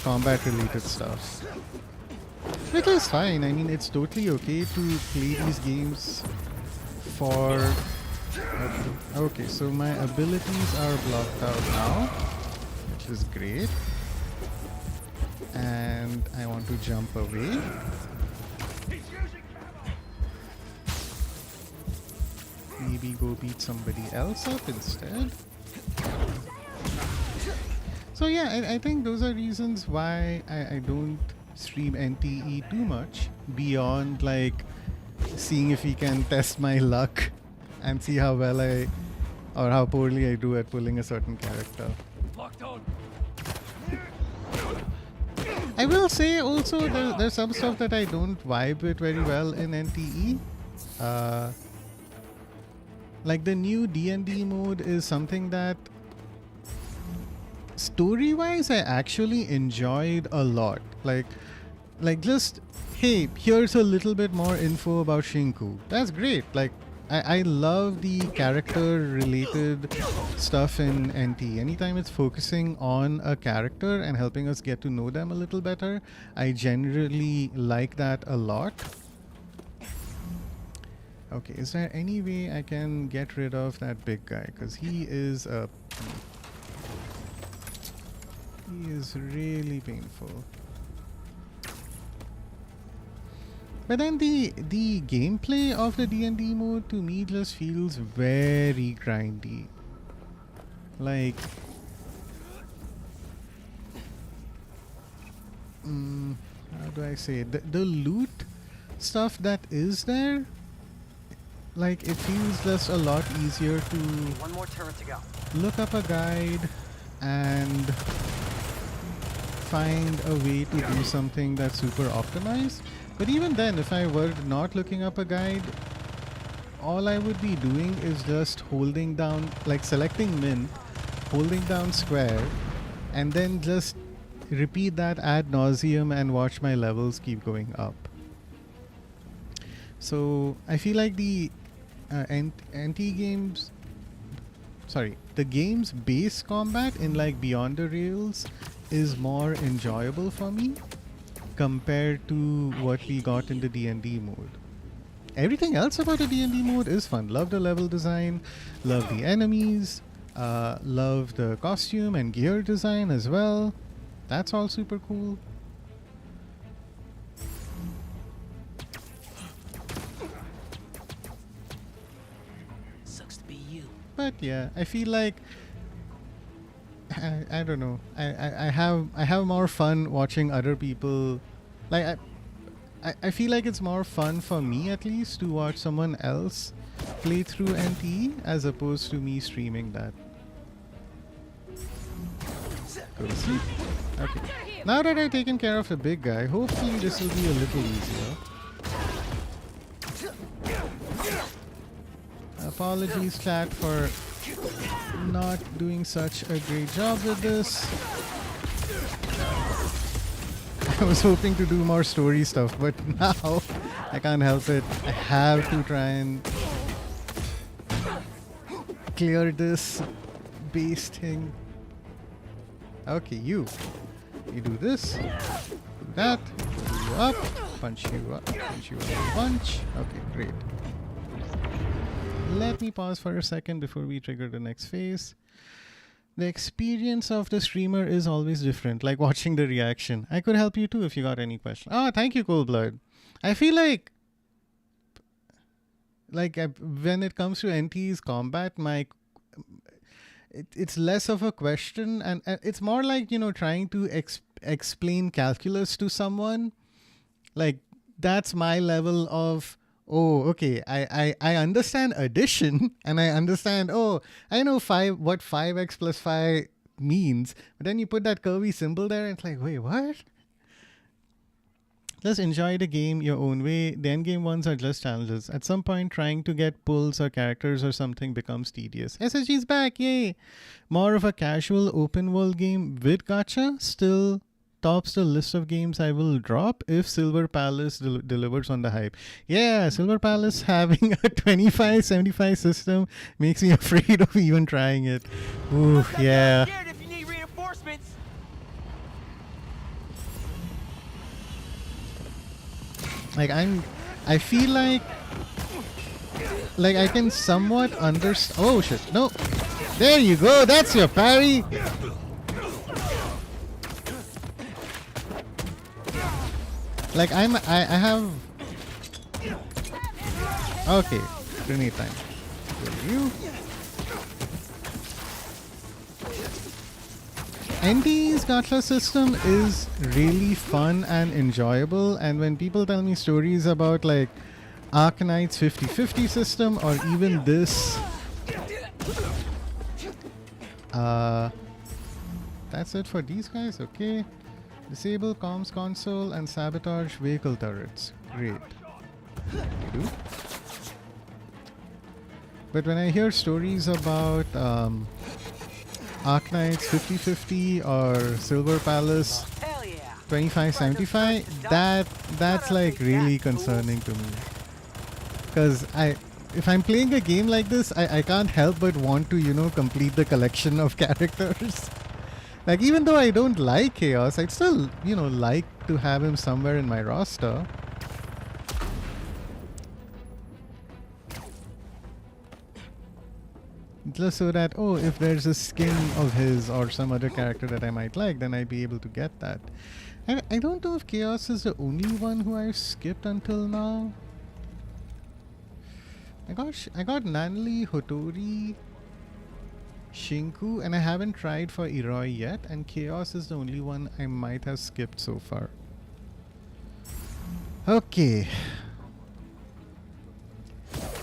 combat related stuff. Which is fine. I mean, it's totally okay to play these games for... Okay, so my abilities are blocked out now, which is great. And I want to jump away. Maybe go beat somebody else up instead. So So yeah, I think those are reasons why I don't stream NTE too much beyond like seeing if we can test my luck and see how well I or how poorly I do at pulling a certain character. Locked on. I will say also there's some stuff that I don't vibe with very well in NTE. Like the new D&D mode is something that story-wise I actually enjoyed a lot. Like just, hey, here's a little bit more info about Shinku. That's great. Like I love the character-related stuff in NT. Anytime it's focusing on a character and helping us get to know them a little better, I generally like that a lot. Okay, is there any way I can get rid of that big guy? Because he is a... He is really painful. But then the gameplay of the D&D mode to me just feels very grindy. Like... how do I say it? The loot stuff that is there, like it feels just a lot easier to One more turret to go. look up a guide and find a way to do something that's super optimized. But even then, if I were not looking up a guide, all I would be doing is just holding down, like selecting min, holding down square, and then just repeat that ad nauseum and watch my levels keep going up. So I feel like the the game's base combat in like Beyond the Rails is more enjoyable for me compared to what we got in the D&D mode. Everything else about the D&D mode is fun. Love the level design, love the enemies, love the costume and gear design as well. That's all super cool. Sucks to be you. But yeah, I feel like I don't know. I have more fun watching other people. Like I feel like it's more fun for me at least to watch someone else play through NT as opposed to me streaming that. Go to sleep. Okay. Now that I've taken care of the big guy, hopefully this will be a little easier. Apologies, chat, for not doing such a great job with this. I was hoping to do more story stuff, but now I can't help it. I have to try and clear this base thing. Okay, you do this, do that, pull you up, punch you up, punch you up a bunch. Okay, great. Let me pause for a second before we trigger the next phase. The experience of the streamer is always different, like watching the reaction. I could help you too if you got any questions. Oh, thank you, Coldblood. I feel like when it comes to NT's combat, it's less of a question, and it's more like, you know, trying to explain calculus to someone. Like, that's my level of, oh, okay, I understand addition, and I understand, oh, I know what 5x plus 5 means, but then you put that curvy symbol there, and it's like, wait, what? Just enjoy the game your own way. The endgame ones are just challenges. At some point, trying to get pulls or characters or something becomes tedious. SSG's back, yay! More of a casual open world game with gacha still tops the list of games I will drop if Silver Palace delivers on the hype. Yeah, Silver Palace having a 25-75 system makes me afraid of even trying it. Ooh, yeah. If you need reinforcements. Like I feel like I can somewhat understand. Oh shit! No, there you go. That's your parry. Like I have. Okay, grenade time. You. NTE's gacha system is really fun and enjoyable, and when people tell me stories about like Arknight's 50-50 system or even this, that's it for these guys. Okay, disable comms console and sabotage vehicle turrets. Great. Do. But when I hear stories about Arknight's 50-50 or Silver Palace Hell yeah. 25-75, that's like really concerning to me. Because if I'm playing a game like this, I can't help but want to, you know, complete the collection of characters. Like, even though I don't like Chaos, I'd still, you know, like to have him somewhere in my roster. Just so that, oh, if there's a skin of his or some other character that I might like, then I'd be able to get that. And I don't know if Chaos is the only one who I've skipped until now. I got Nanli, Hotori, Shinku, and I haven't tried for Iroi yet, and Chaos is the only one I might have skipped so far. Okay.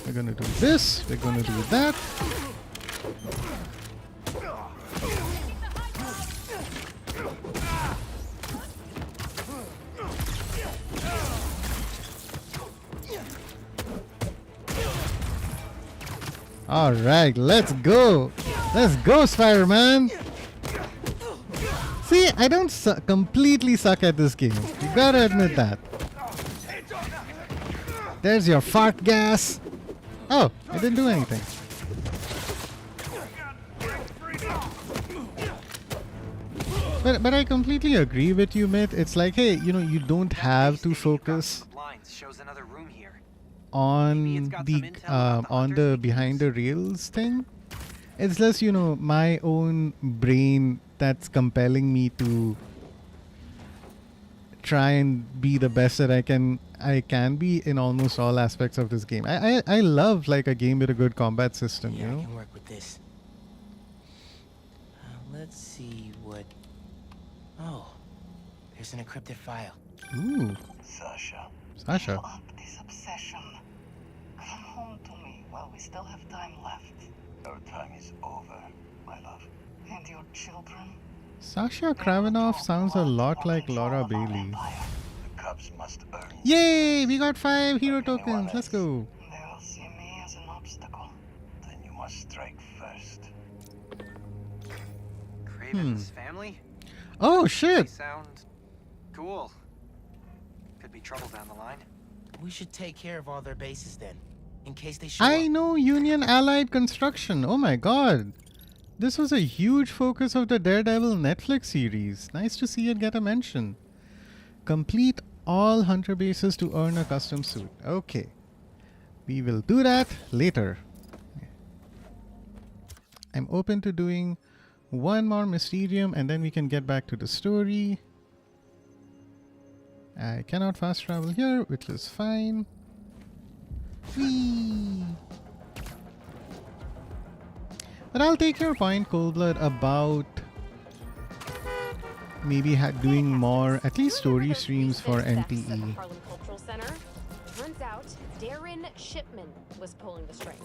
We're gonna do this, we're gonna do that. Alright, let's go! Let's go, Spider-Man! See, I don't completely suck at this game. You gotta admit that. There's your fart gas! Oh, I didn't do anything. But I completely agree with you, Mitt. It's like, hey, you know, you don't have to focus Blinds shows another room here. on the behind the rails thing. It's just, you know, my own brain that's compelling me to try and be the best that I can be in almost all aspects of this game. I love like a game with a good combat system, Yeah, you I know. can work with this. Let's see what... Oh, there's an encrypted file. Ooh, Sasha, Sasha. give up this obsession. Come home to me while we still have time left. Our time is over, my love. And your children? Sasha Kravinoff sounds a lot like Laura Bailey. The Cubs must earn. Yay! We got 5 hero tokens. Let's go. They will see me as an obstacle. Then you must strike first. Craven's family? Oh They shit! sound cool. Could be trouble down the line. We should take care of all their bases then, in case they show I up. know Union Allied Construction. Oh my god. This was a huge focus of the Daredevil Netflix series. Nice to see it get a mention. Complete all hunter bases to earn a custom suit. Okay. We will do that later. I'm open to doing one more Mysterium and then we can get back to the story. I cannot fast travel here, which is fine. Whee! But I'll take your point, Coldblood, about maybe doing more, at least story streams for NTE. Harlem Cultural Center. Turns out Darren Shipman was pulling the strings.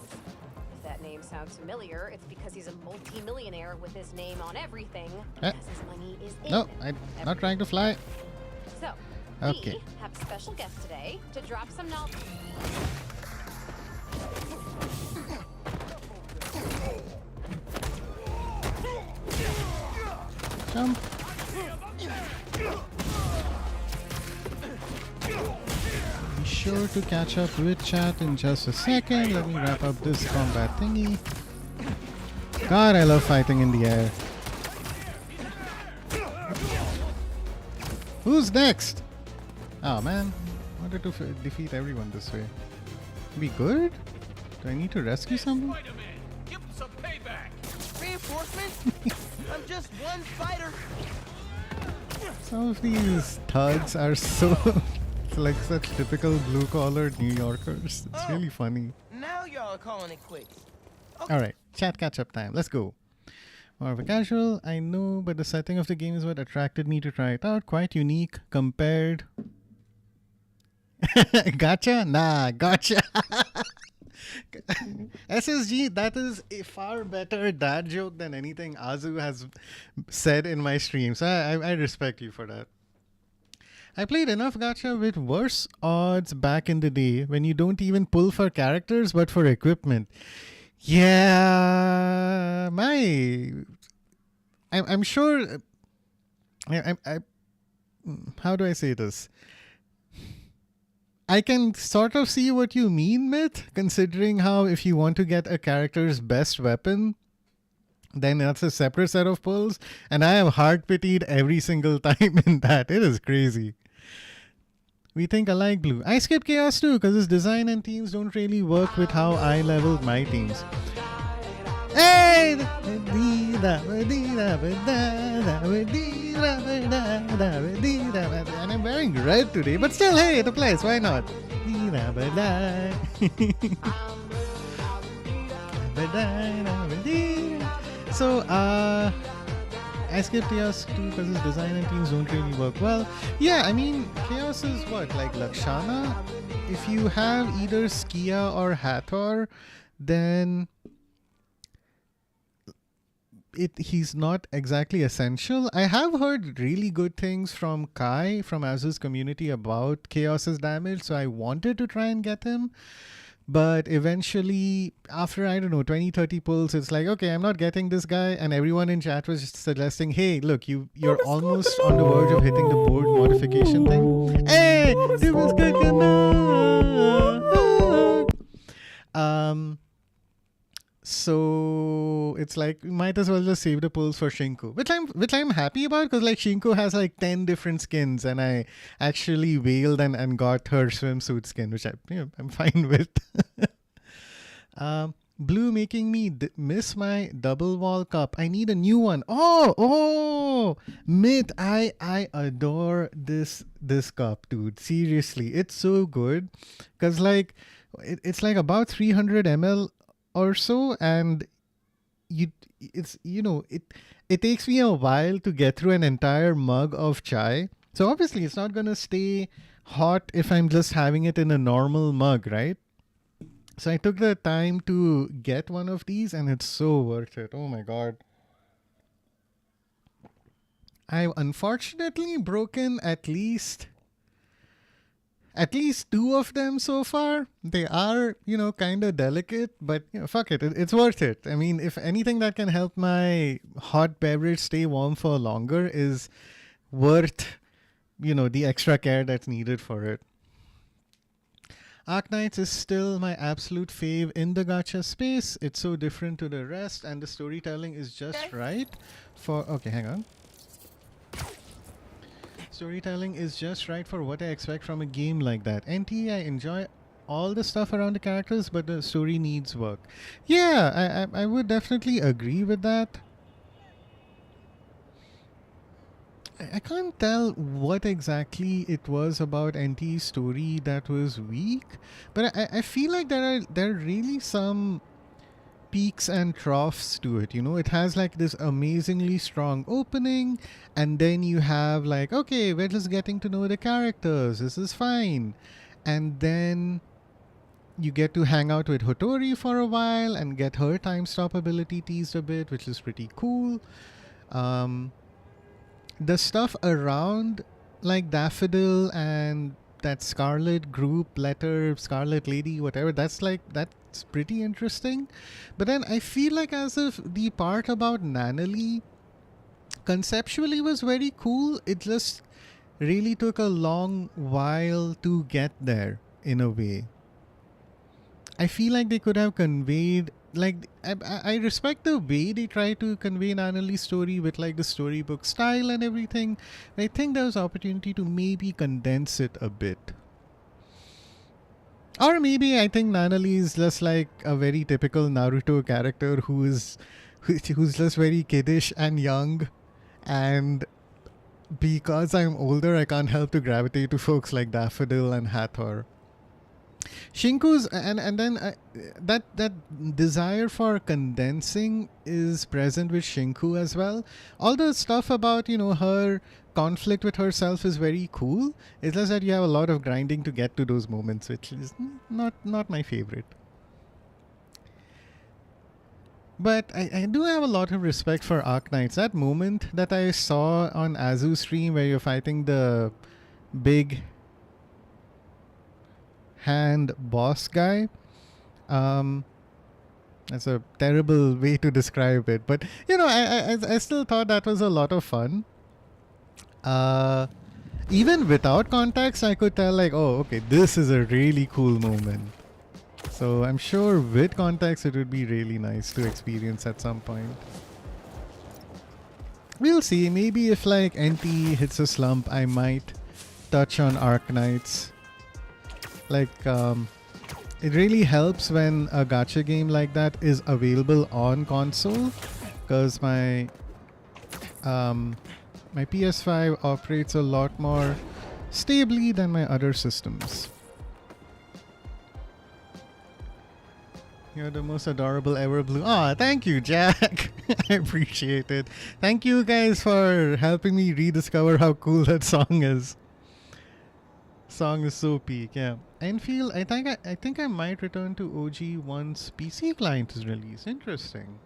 If that name sounds familiar, it's because he's a multi-millionaire with his name on everything. Eh. As his money is in. No, I'm not trying to fly. So, Okay. we have a special guest today to drop some knowledge. Jump. Be sure to catch up with chat in just a second. Let me wrap up this combat thingy. God, I love fighting in the air. Who's next? Oh man, wanted to defeat everyone this way. Be good? Do I need to rescue someone? Spider-Man, give him some payback. Reinforcements? I'm just one fighter. Some of these thugs are so it's like such typical blue-collar New Yorkers. It's really funny. Now y'all are calling it quits. All right, chat catch-up time. Let's go. More of a casual, I know, but the setting of the game is what attracted me to try it out. Quite unique compared. Gotcha? Nah, gotcha. SSG, that is a far better dad joke than anything Azu has said in my stream. So I respect you for that. I played enough gacha with worse odds back in the day when you don't even pull for characters but for equipment. Yeah, I'm sure. How do I say this? I can sort of see what you mean, Myth, considering how if you want to get a character's best weapon, then that's a separate set of pulls. And I have heart pitied every single time in that. It is crazy. We think alike, Blue. I skipped Chaos too because his design and teams don't really work with how I leveled my teams. Hey! And I'm wearing red today, but still, hey, it applies. Why not? So, I skipped Chaos too because his design and teams don't really work well. Yeah, I mean, Chaos is what? Like Lakshana? If you have either Skia or Hathor, then he's not exactly essential. I have heard really good things from Kai from Azu's community about Chaos's damage, so I wanted to try and get him. But eventually, after, I don't know, 20-30 pulls, it's like, okay, I'm not getting this guy. And everyone in chat was just suggesting, hey, look, you're almost on the verge of hitting the board modification thing. Hey, it was good to know. So it's like we might as well just save the pulls for Shinku, which I'm happy about because like Shinku has like 10 different skins, and I actually wailed and got her swimsuit skin, which I'm fine with. Blue making me miss my double wall cup. I need a new one. Oh, Myth, I adore this cup, dude. Seriously, it's so good because like it's like about 300 ml or so, and it takes me a while to get through an entire mug of chai. So obviously it's not gonna stay hot if I'm just having it in a normal mug, right? So I took the time to get one of these, and it's so worth it. Oh my god. I've unfortunately broken at least 2 of them so far. They are, kind of delicate, but fuck it. It's worth it. I mean, if anything that can help my hot beverage stay warm for longer is worth, the extra care that's needed for it. Arknights is still my absolute fave in the gacha space. It's so different to the rest, and the storytelling is just right for... Okay, hang on. Storytelling is just right for what I expect from a game like that. NT, I enjoy all the stuff around the characters, but the story needs work. Yeah, I would definitely agree with that. I can't tell what exactly it was about NT's story that was weak, but I feel like there are really some peaks and troughs to it. It has like this amazingly strong opening, and then you have like, okay, we're just getting to know the characters, this is fine, and then you get to hang out with Hotori for a while and get her time stop ability teased a bit, which is pretty cool. The stuff around like Daffodil and that Scarlet group, Letter, Scarlet Lady, whatever, that's pretty interesting. But then I feel like as if the part about Nanalee conceptually was very cool, it just really took a long while to get there in a way. I feel like they could have conveyed, like, I respect the way they try to convey Nanalee's story with like the storybook style and everything. I think there was opportunity to maybe condense it a bit. Or maybe I think Nanalee is just like a very typical Naruto character who's just very kiddish and young, and because I'm older I can't help to gravitate to folks like Daffodil and Hathor. Shinku's and then that desire for condensing is present with Shinku as well. All the stuff about her conflict with herself is very cool. It's just that you have a lot of grinding to get to those moments, which is not my favorite. But I do have a lot of respect for Arknights. That moment that I saw on Azu's stream where you're fighting the big hand boss guy. That's a terrible way to describe it. But, I still thought that was a lot of fun. Even without context, I could tell like, oh, okay, this is a really cool moment. So I'm sure with context, it would be really nice to experience at some point. We'll see. Maybe if like NT hits a slump, I might touch on Arknights. Like, it really helps when a gacha game like that is available on console, because my PS5 operates a lot more stably than my other systems. You're the most adorable ever, Blue. Aw, thank you, Jack. I appreciate it. Thank you guys for helping me rediscover how cool that song is. Song is so peak, yeah. Enfield, I think I might return to OG once PC client is released. Interesting.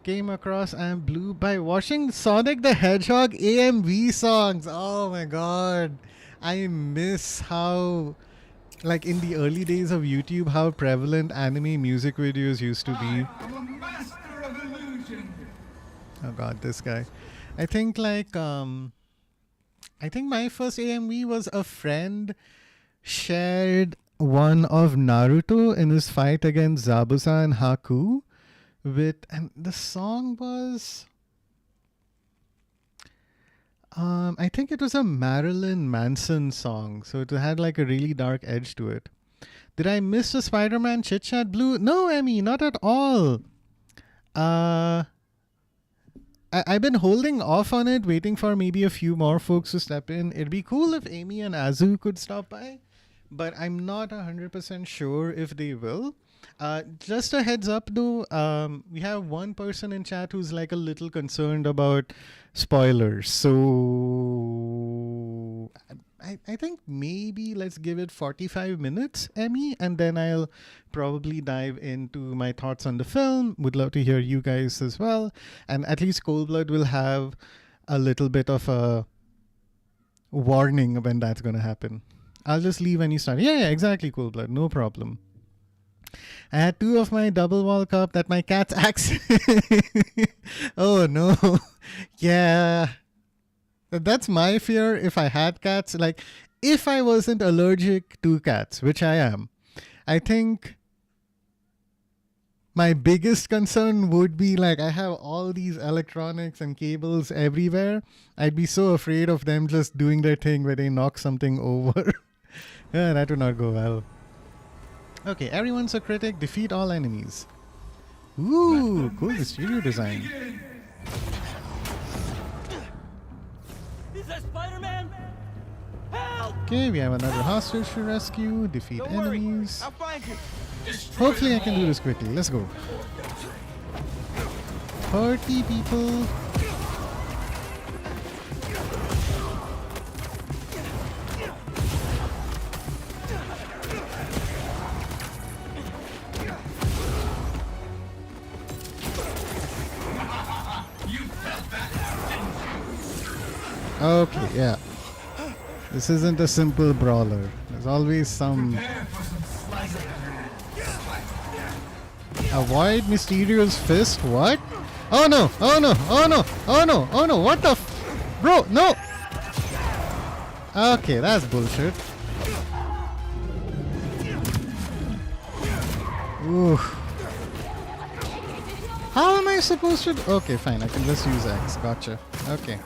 Came across I'm Blue by watching Sonic the Hedgehog AMV songs. Oh my god. I miss how, like in the early days of YouTube, how prevalent anime music videos used to be. I'm a master of illusion. Oh god, this guy. I think like I think my first AMV was a friend shared one of Naruto in his fight against Zabuza and Haku and the song was I think it was a Marilyn Manson song, so it had like a really dark edge to it. Did I miss the Spider-Man chit chat, Blue? No, Emmy, not at all. I've been holding off on it, waiting for maybe a few more folks to step in. It'd be cool if Amy and Azu could stop by, but I'm not 100% sure if they will. Just a heads up though, we have one person in chat who's like a little concerned about spoilers. So I think maybe let's give it 45 minutes, Emmy, and then I'll probably dive into my thoughts on the film. Would love to hear you guys as well. And at least Cold Blood will have a little bit of a warning when that's going to happen. I'll just leave when you start. Yeah, exactly, Cold Blood. No problem. I had 2 of my double wall cup that my cat's axe. Oh no. Yeah. That's my fear if I had cats. Like, if I wasn't allergic to cats, which I am, I think my biggest concern would be like, I have all these electronics and cables everywhere. I'd be so afraid of them just doing their thing where they knock something over. Yeah, that would not go well. Okay, everyone's a critic. Defeat all enemies. Ooh, cool, the studio design. Is that Spider-Man? Help! Okay, we have another hostage to rescue. Defeat Don't worry, enemies. I'll find you. Hopefully I can do this quickly. Let's go. Party people. Okay, yeah. This isn't a simple brawler. There's always some... Avoid Mysterio's fist? What? Oh no! Oh no! Oh no! Oh no! Oh no! What the Bro, no! Okay, that's bullshit. Ooh. How am I supposed to... Okay, fine. I can just use X. Gotcha. Okay.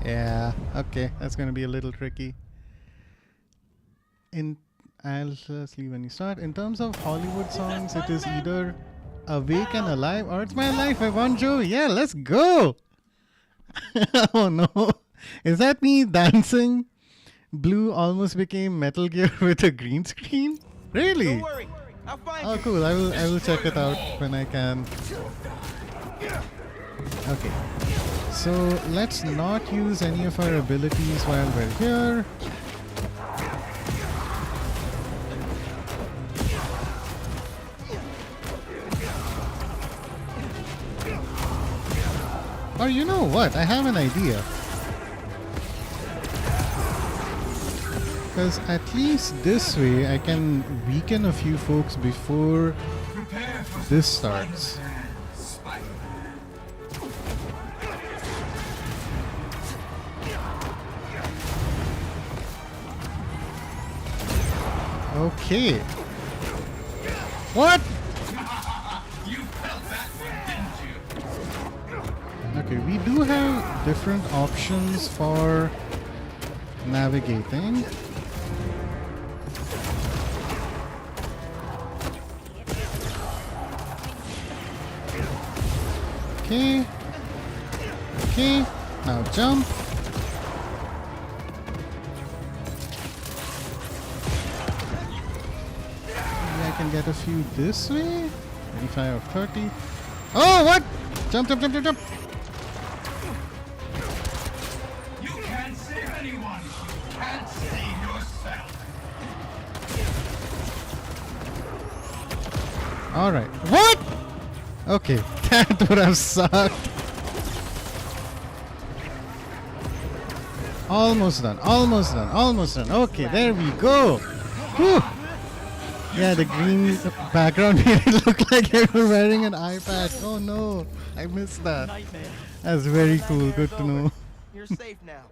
Yeah, okay, that's gonna be a little tricky. in I'll see when you start. In terms of Hollywood songs, it is either Awake and Alive or It's My Life by Bon Jovi. Yeah, let's go. Oh no. Is that me dancing? Blue almost became Metal Gear with a green screen? Really? Don't worry, I'll find Oh you. cool. I will check it out when I can. Okay. So let's not use any of our abilities while we're here. Or you know what? I have an idea. Because at least this way I can weaken a few folks before Prepare for this starts. Spider-Man. Okay. What? You felt that one, didn't you? Okay, we do have different options for navigating. Okay. Okay. Now jump. Maybe I can get a few this way. 25 or 30. Oh, what? Jump, jump, jump, jump, jump. You can't save anyone. You can't save yourself. Alright. What? Okay, that would have sucked. Almost done, almost done, almost done. Okay, there we go. Whew. Yeah, the green background made it look like they were wearing an eye patch. Oh no, I missed that. Nightmare. That's very cool, Nightmare good is to over. know. You're safe now.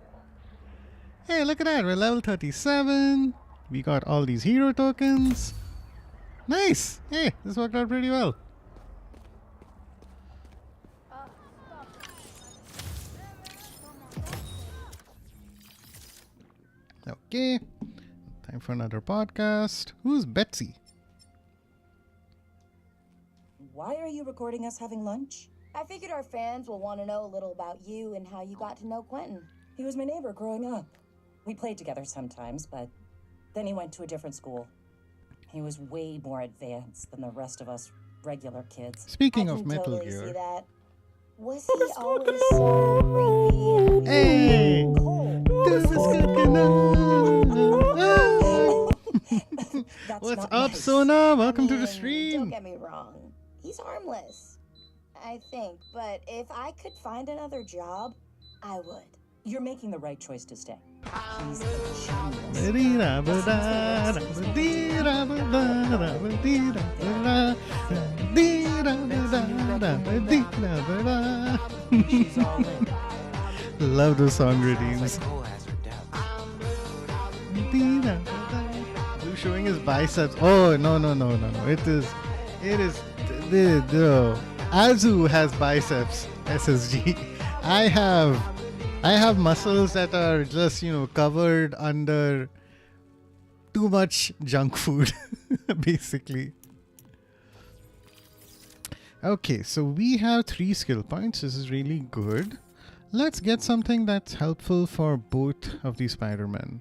Hey, look at that, we're level 37. We got all these hero tokens. Nice. Hey, this worked out pretty well. Okay, time for another podcast. Who's Betsy? Why are you recording us having lunch? I figured our fans will want to know a little about you and how you got to know Quentin. He was my neighbor growing up. We played together sometimes, but then he went to a different school. He was way more advanced than the rest of us regular kids. Speaking I of can Metal totally see Gear. that. Was he always so creepy and Hey! cold? This is cooking up. That's What's not up, nice. Sona? Welcome to the Don't stream. get me wrong. He's harmless. I think. But if I could find another job, I would. You're making the right choice to stay. He's a She's all in. Love the song Sounds redeems. like Cole has her doubts. Blue showing his biceps. Oh no. It is the Azu has biceps. SSG. I have muscles that are just covered under too much junk food, basically. Okay, so we have 3 skill points. This is really good. Let's get something that's helpful for both of these Spider-Men.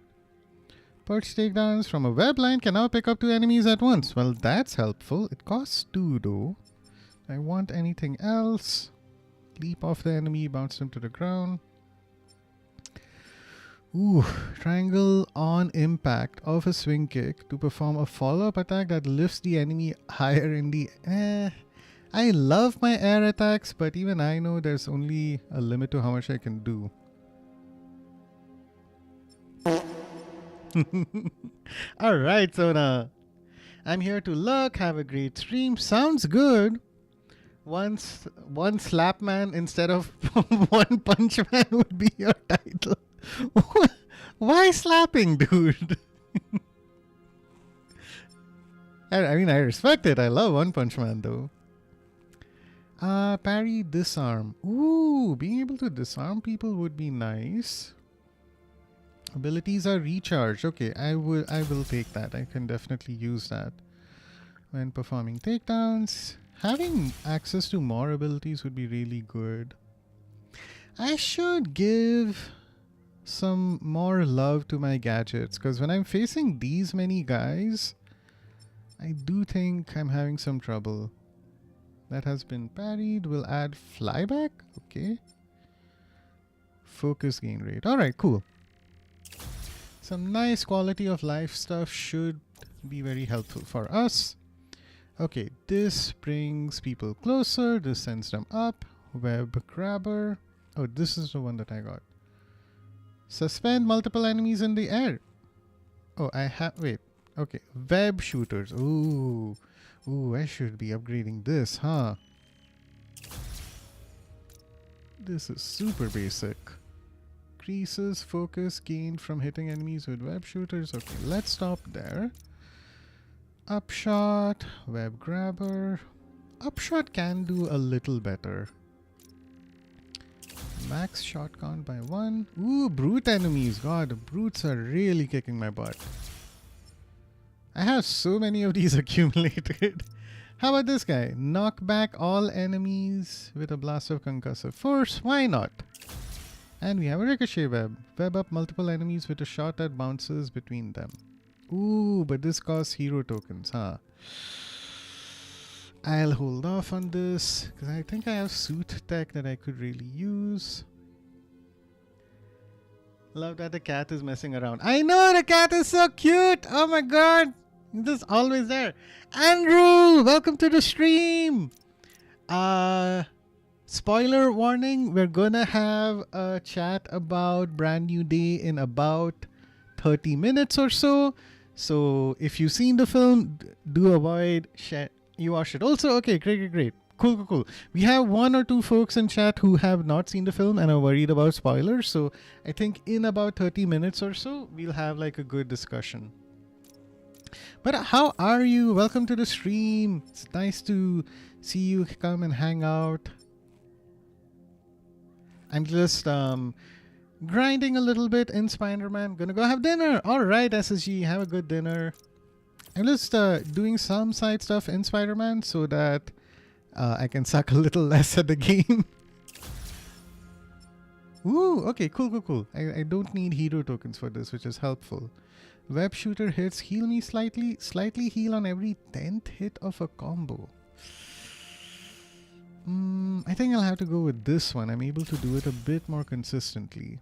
Perch takedowns from a web line can now pick up 2 enemies at once. Well, that's helpful. It costs 2 though. I want anything else. Leap off the enemy, bounce them to the ground. Ooh, triangle on impact of a swing kick to perform a follow-up attack that lifts the enemy higher in the air. I love my air attacks, but even I know there's only a limit to how much I can do. Alright, Sona. I'm here to look, have a great stream. Sounds good. One slap man instead of one punch man would be your title. Why slapping, dude? I mean, I respect it. I love One Punch Man, though. Parry, disarm. Ooh, being able to disarm people would be nice. Abilities are recharged. Okay, I will take that. I can definitely use that when performing takedowns. Having access to more abilities would be really good. I should give some more love to my gadgets, because when I'm facing these many guys, I do think I'm having some trouble. That has been parried. We'll add flyback. Okay. Focus gain rate. Alright, cool. Some nice quality of life stuff should be very helpful for us. Okay, this brings people closer. This sends them up. Web grabber. Oh, this is the one that I got. Suspend multiple enemies in the air. Oh, I have... Wait. Okay. Web shooters. Ooh. Ooh, I should be upgrading this, huh? This is super basic. Increases focus gained from hitting enemies with web shooters. Okay, let's stop there. Upshot, web grabber. Upshot can do a little better. Max shot count by 1. Ooh, brute enemies. God, the brutes are really kicking my butt. I have so many of these accumulated. How about this guy? Knock back all enemies with a blast of concussive force. Why not? And we have a ricochet web. Web up multiple enemies with a shot that bounces between them. Ooh, but this costs hero tokens, huh? I'll hold off on this, because I think I have suit tech that I could really use. Love that the cat is messing around. I know, the cat is so cute! Oh my god! He's just always there. Andrew! Welcome to the stream! Spoiler warning, we're gonna have a chat about Brand New Day in about 30 minutes or so. So if you've seen the film, do avoid you watched it also. Okay, great. Cool. We have 1 or 2 folks in chat who have not seen the film and are worried about spoilers. So I think in about 30 minutes or so, we'll have like a good discussion. But how are you? Welcome to the stream. It's nice to see you come and hang out. I'm just grinding a little bit in Spider-Man. Gonna go have dinner. Alright, SSG, have a good dinner. I'm just doing some side stuff in Spider-Man so that I can suck a little less at the game. Ooh, okay, cool. I don't need hero tokens for this, which is helpful. Web shooter hits heal me slightly heal on every 10th hit of a combo. I think I'll have to go with this one. I'm able to do it a bit more consistently.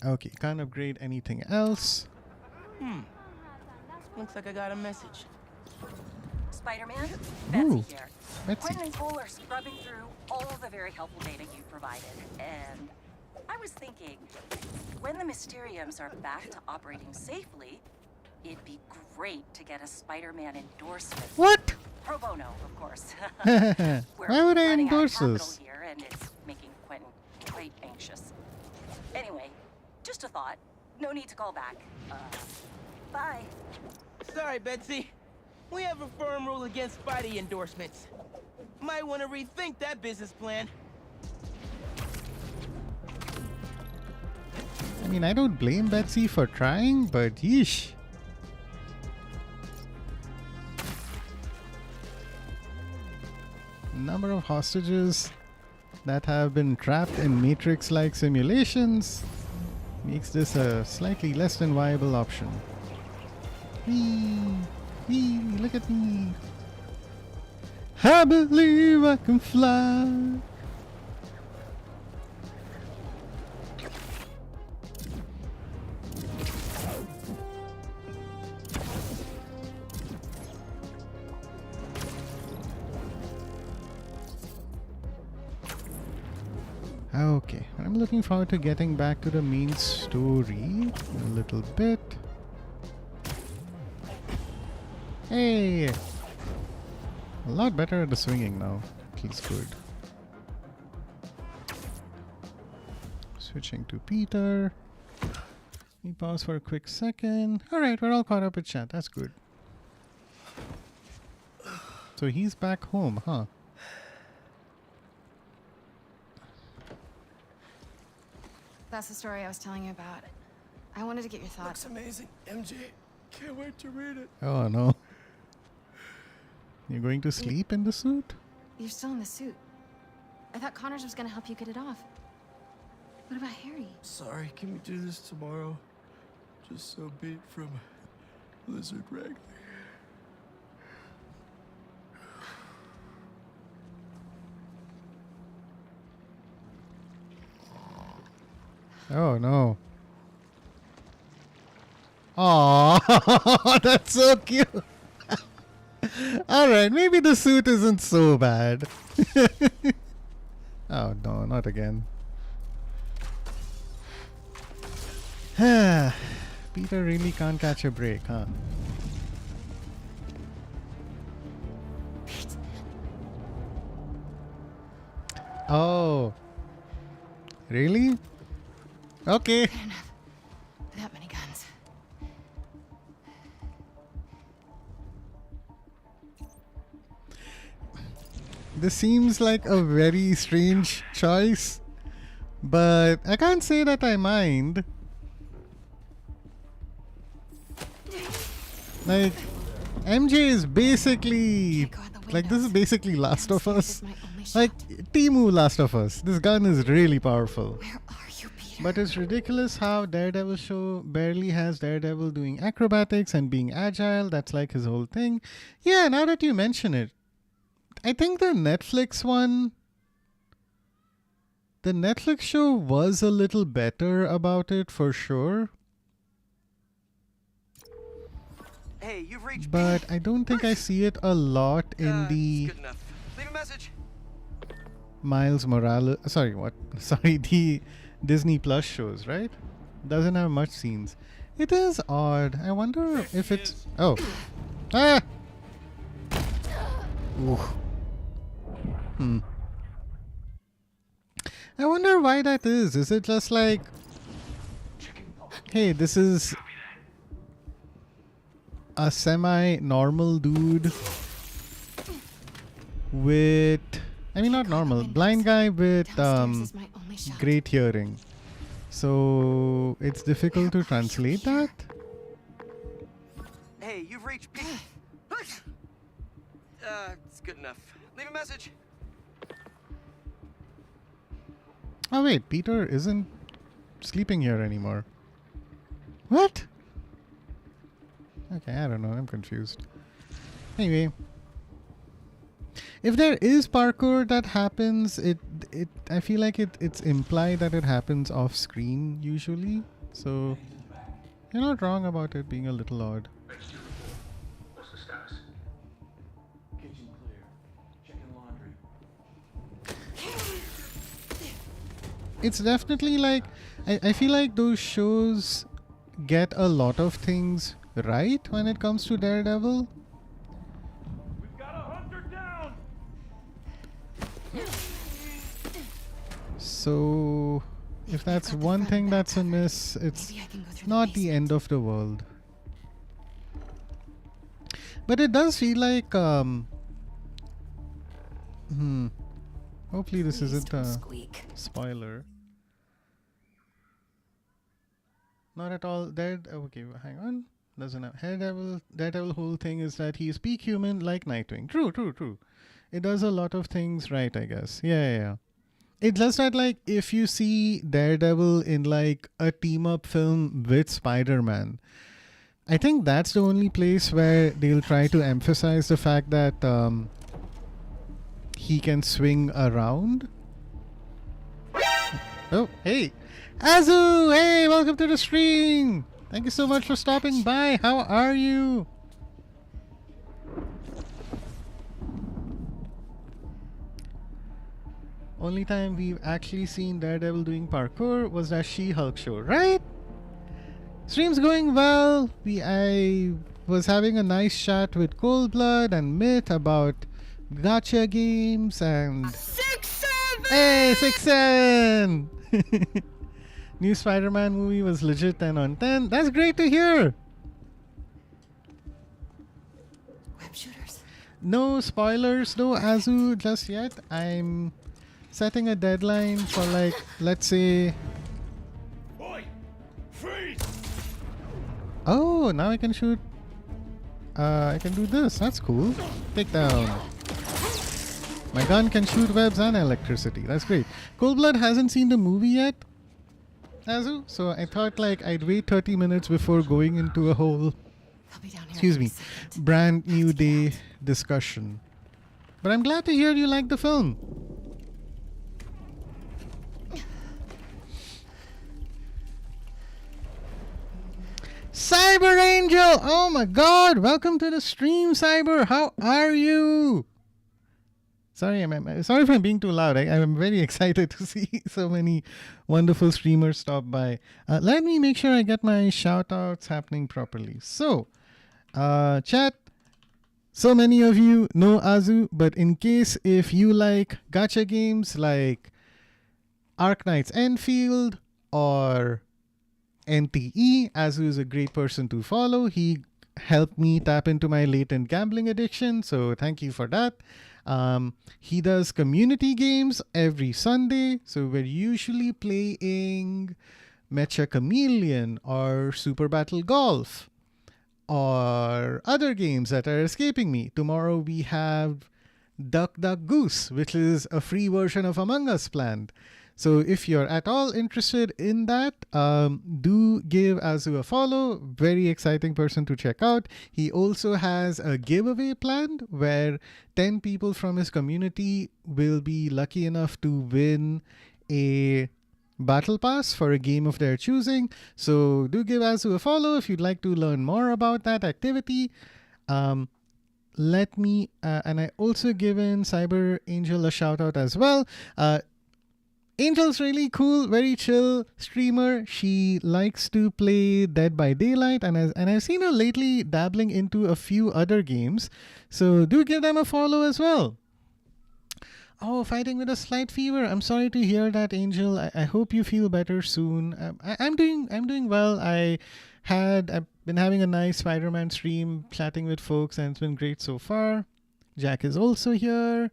Okay, can't upgrade anything else. Looks like I got a message. Spider-Man, Ooh, Betsy here. Betsy. Quinn and Cole are scrubbing through all of the very helpful data you provided, and I was thinking, when the Mysteriums are back to operating safely, it'd be great to get a Spider-Man endorsement. What? Pro bono, of course. Why would I endorse this? Here, and it's making Quentin quite anxious. Anyway, just a thought. No need to call back. Bye. Sorry, Betsy. We have a firm rule against Spidey endorsements. Might want to rethink that business plan. I mean, I don't blame Betsy for trying, but yeesh. Number of hostages that have been trapped in Matrix-like simulations makes this a slightly less than viable option. Whee, look at me. I believe I can fly. Okay, I'm looking forward to getting back to the main story a little bit. Hey! A lot better at the swinging now. Feels good. Switching to Peter. Let me pause for a quick second. Alright, we're all caught up with chat. That's good. So he's back home, huh? That's the story I was telling you about. I wanted to get your thoughts. Looks amazing. MJ, can't wait to read it. Oh no. You're going to sleep in the suit? You're still in the suit. I thought Connors was gonna help you get it off. What about Harry? Sorry, can we do this tomorrow? Just so beat from Lizard Wrangler. Oh no. Aww, that's so cute. Alright, maybe the suit isn't so bad. Oh no, not again. Peter really can't catch a break, huh? Oh. Really? Okay. Good enough. That many guns. This seems like a very strange choice, but I can't say that I mind. Like, MJ is basically like, this is basically Last of Us. Like Timu Last of Us. This gun is really powerful. But it's ridiculous how Daredevil show barely has Daredevil doing acrobatics and being agile. That's like his whole thing. Yeah, now that you mention it, I think the Netflix show was a little better about it for sure. Hey, you've reached. But I don't think I see it a lot in the Good enough. Leave a message. Miles Morales. Sorry, what? Sorry, the Disney Plus shows, right? Doesn't have much scenes. It is odd. I wonder if it's. Oh. Ah! Ooh. I wonder why that is. Is it just like, hey, this is a semi-normal dude with, I mean not normal, blind guy with great hearing. So it's difficult to translate that. Hey, you've reached. It's good enough. Leave a message. Oh wait, Peter isn't sleeping here anymore. What? Okay, I don't know. I'm confused. Anyway, if there is parkour that happens, I feel like it's implied that it happens off screen usually. So you're not wrong about it being a little odd. What's the status? Kitchen clear. Checking laundry. It's definitely like, I feel like those shows get a lot of things right when it comes to Daredevil. We've got a hunter down. So if that's one thing that's amiss, it's not the end of the world. But it does feel like hopefully this isn't a spoiler. Not at all. Okay, hang on. Doesn't have Daredevil whole thing is that he's peak human like Nightwing. True. It does a lot of things right, I guess. Yeah. It's just that, like, if you see Daredevil in like a team up film with Spider-Man, I think that's the only place where they'll try to emphasize the fact that he can swing around. Oh, hey. Azu! Hey, welcome to the stream! Thank you so much for stopping by. How are you? Only time we've actually seen Daredevil doing parkour was that She-Hulk show, right? Stream's going well. I was having a nice chat with Coldblood and Myth about gacha games and 6-7! Hey, 6-7! New Spider-Man movie was legit 10 on 10. That's great to hear. Web shooters. No spoilers though, Azu, just yet. I'm setting a deadline for, like, let's say Oh, now I can shoot. I can do this. That's cool. Take down. My gun can shoot webs and electricity. That's great. Cold Blood hasn't seen the movie yet, Azu. So I thought like I'd wait 30 minutes before going into a whole, excuse me, brand new day discussion. But I'm glad to hear you like the film. Cyber Angel! Oh my god! Welcome to the stream, Cyber! How are you? Sorry if I'm being too loud. I'm very excited to see so many wonderful streamers stop by. Let me make sure I get my shout-outs happening properly. So, chat, so many of you know Azu, but in case if you like gacha games like Arknight's Enfield or NTE, Azu is a great person to follow. He helped me tap into my latent gambling addiction, so thank you for that. He does community games every Sunday, so we're usually playing Mecha Chameleon or Super Battle Golf or other games that are escaping me. Tomorrow we have Duck Duck Goose, which is a free version of Among Us planned. So if you're at all interested in that, do give Azu a follow. Very exciting person to check out. He also has a giveaway planned where 10 people from his community will be lucky enough to win a battle pass for a game of their choosing. So do give Azu a follow if you'd like to learn more about that activity. Let me, and I also given Cyber Angel a shout out as well. Angel's really cool, very chill streamer. She likes to play Dead by Daylight, and I've seen her lately dabbling into a few other games. So do give them a follow as well. Oh, fighting with a slight fever. I'm sorry to hear that, Angel. I hope you feel better soon. I'm doing well. I've been having a nice Spider-Man stream, chatting with folks, and it's been great so far. Jack is also here.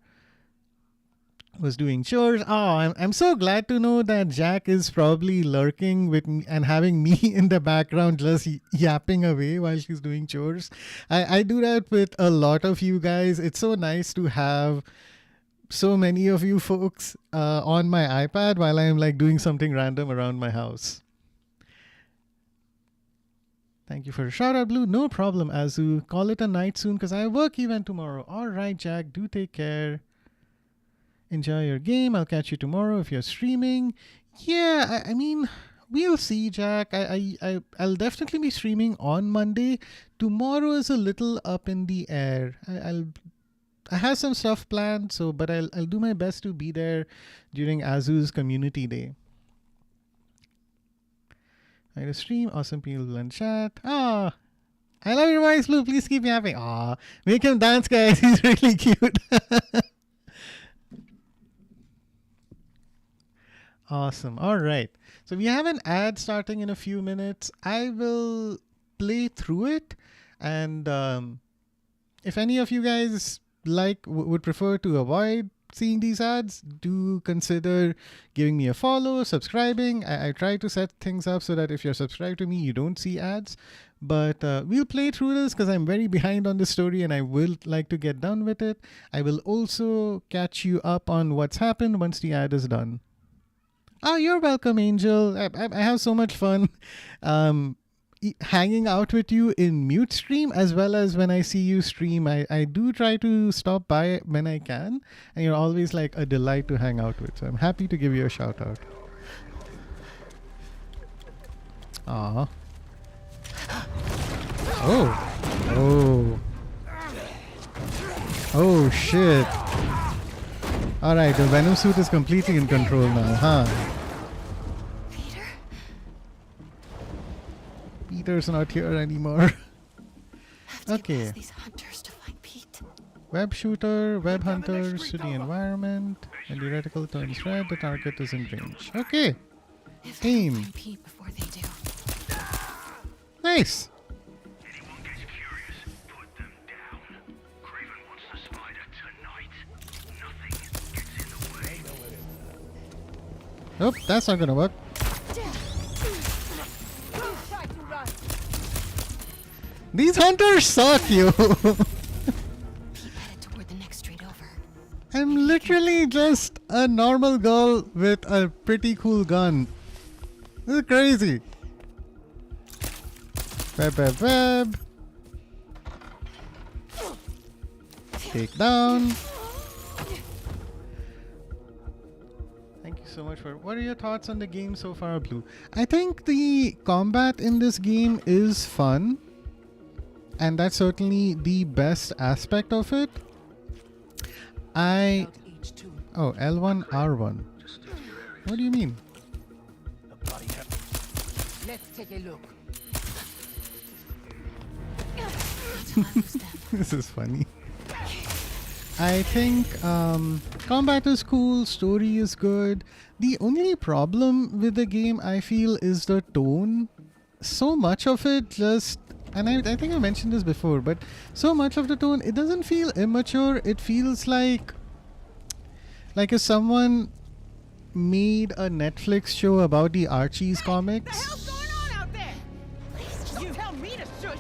Was doing chores. Oh, I'm so glad to know that Jack is probably lurking with me and having me in the background just yapping away while she's doing chores. I do that with a lot of you guys. It's so nice to have so many of you folks on my iPad while I'm like doing something random around my house. Thank you for the shout out, Blue. No problem, Azu. Call it a night soon because I have work event tomorrow. All right, Jack. Do take care. Enjoy your game. I'll catch you tomorrow if you're streaming. Yeah, I mean, we'll see, Jack. I'll definitely be streaming on Monday. Tomorrow is a little up in the air. I have some stuff planned, but I'll do my best to be there during Azu's community day. I had a stream. Awesome people in chat. Ah, I love your voice, Blue. Please keep yapping. Ah, make him dance, guys. He's really cute. Awesome. All right. So we have an ad starting in a few minutes. I will play through it. And if any of you guys would prefer to avoid seeing these ads, do consider giving me a follow, subscribing. I try to set things up so that if you're subscribed to me, you don't see ads. But we'll play through this because I'm very behind on the story and I will like to get done with it. I will also catch you up on what's happened once the ad is done. Oh, you're welcome, Angel. I have so much fun hanging out with you in mute stream as well as when I see you stream. I do try to stop by when I can, and you're always like a delight to hang out with. So I'm happy to give you a shout out. Aw. Oh. Oh, shit. Alright, the Venom suit is completely in control now, huh? Peter's not here anymore. Okay. Web shooter, web hunters to the environment, and the reticle turns red, the target is in range. Okay. Aim. Nice. Nope, that's not gonna work. These hunters suck, yo. Toward the next street over. I'm literally just a normal girl with a pretty cool gun. This is crazy. Web. Take down. Thank you so much for... What are your thoughts on the game so far, Blue? I think the combat in this game is fun. And that's certainly the best aspect of it. Oh, L1, R1. What do you mean? Let's take a look. This is funny. I think combat is cool, story is good. The only problem with the game, I feel, is the tone. So much of it just... And I think I mentioned this before, but so much of the tone, it doesn't feel immature. It feels like if someone made a Netflix show about the Archie's comics. What the hell's going on out there? Please, you tell me to shush.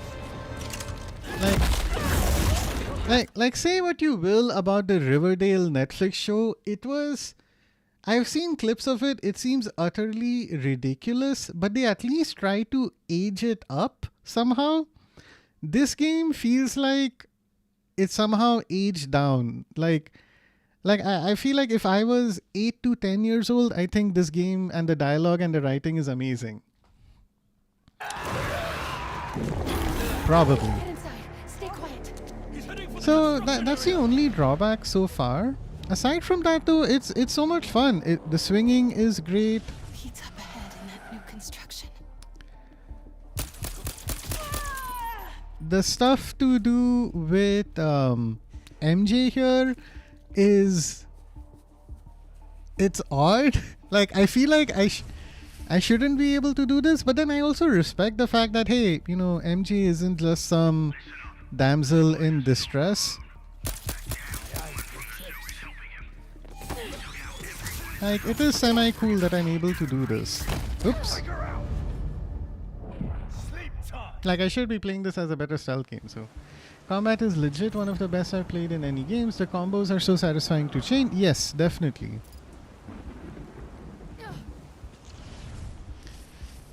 Like say what you will about the Riverdale Netflix show, it was... I've seen clips of it. It seems utterly ridiculous, but they at least try to age it up somehow. This game feels like it's somehow aged down. Like I feel like if I was 8 to 10 years old, I think this game and the dialogue and the writing is amazing. Probably. Get inside. Stay quiet. So that's the only drawback so far. Aside from that, though, it's so much fun. The swinging is great. Heats up ahead in that new construction. The stuff to do with MJ here is... It's odd. Like, I feel like I shouldn't be able to do this, but then I also respect the fact that, hey, you know, MJ isn't just some damsel in distress. Like, it is semi-cool that I'm able to do this. Oops. Like, I should be playing this as a better stealth game, so... Combat is legit one of the best I've played in any games. The combos are so satisfying to chain. Yes, definitely.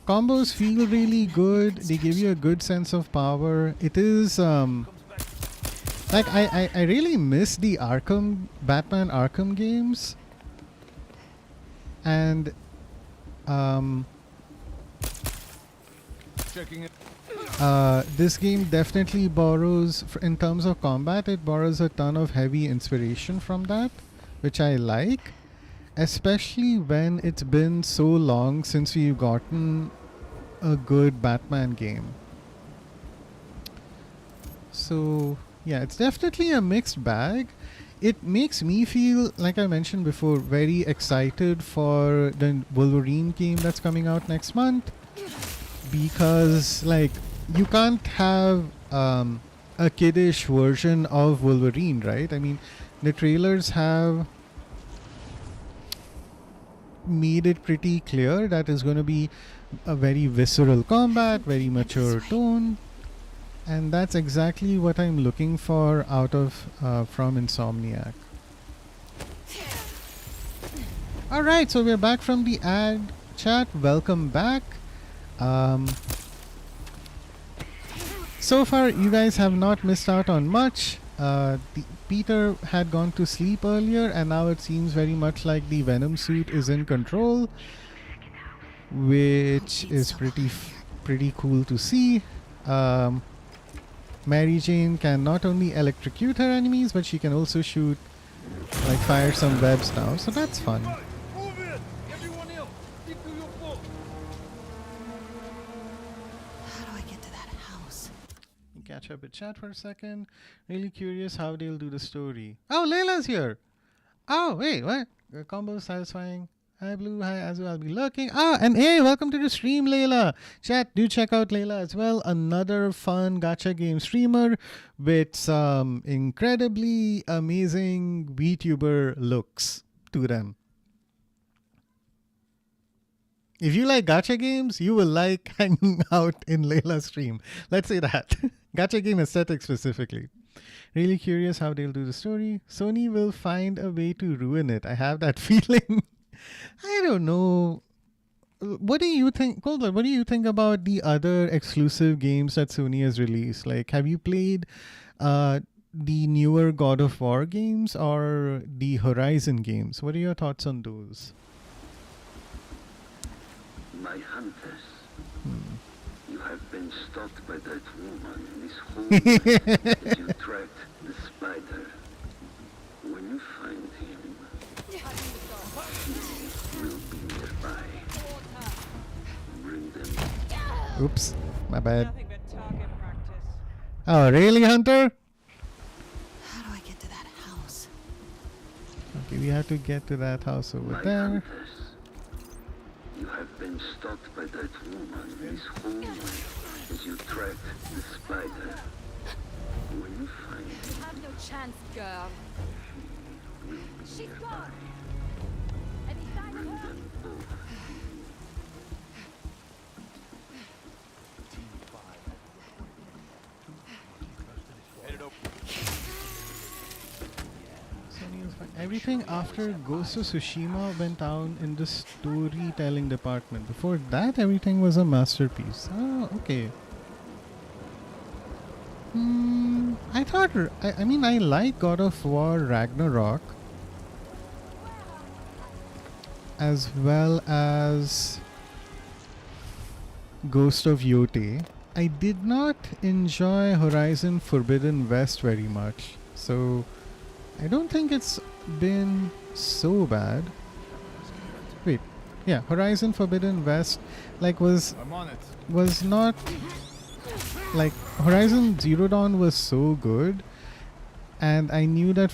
Combos feel really good. They give you a good sense of power. It is, like, I really miss the Batman Arkham games. And Checking it. This game definitely borrows, in terms of combat, it borrows a ton of heavy inspiration from that, which I like, especially when it's been so long since we've gotten a good Batman game. So yeah, it's definitely a mixed bag. It makes me feel, like I mentioned before, very excited for the Wolverine game that's coming out next month, because like you can't have a kiddish version of Wolverine, right? I mean, the trailers have made it pretty clear that it's going to be a very visceral combat, very mature tone, and that's exactly what I'm looking for out of from Insomniac. Alright, so we're back from the ad chat. Welcome back. So far, you guys have not missed out on much. Peter had gone to sleep earlier, and now it seems very much like the Venom suit is in control, which is pretty cool to see. Mary Jane can not only electrocute her enemies, but she can also shoot, like fire some webs now, so that's fun. Catch up with chat for a second. Really curious how they'll do the story. Oh, Layla's here. Oh, wait, what? The combo is satisfying. Hi, Blue. Hi, Azu. I'll be lurking. Ah, and hey, welcome to the stream, Layla. Chat, do check out Layla as well. Another fun gacha game streamer with some incredibly amazing VTuber looks to them. If you like gacha games, you will like hanging out in Layla's stream. Let's say that. Gacha game aesthetic specifically. Really curious how they'll do the story. Sony will find a way to ruin it. I have that feeling. I don't know. What do you think, Goldberg? What do you think about the other exclusive games that Sony has released? Like, have you played the newer God of War games or the Horizon games? What are your thoughts on those? My hunters, you have been stalked by that woman this whole night as you tracked the spider. When you find him, he will be nearby. Bring them. Oops, my bad. Oh, really, Hunter? How do I get to that house? Okay, we have to get to that house over My there. hunters, you have been stalked by that woman this whole night as you tracked the spider. When you find him, You have no chance, girl. She's gone. Any sign of her? Everything after Ghost of Tsushima went down in the storytelling department. Before that, everything was a masterpiece. Oh, okay. I thought, I mean, I like God of War Ragnarok as well as Ghost of Yote. I did not enjoy Horizon Forbidden West very much, so I don't think it's been so bad. Wait, yeah, Horizon Forbidden West was not like Horizon Zero Dawn was so good, and I knew that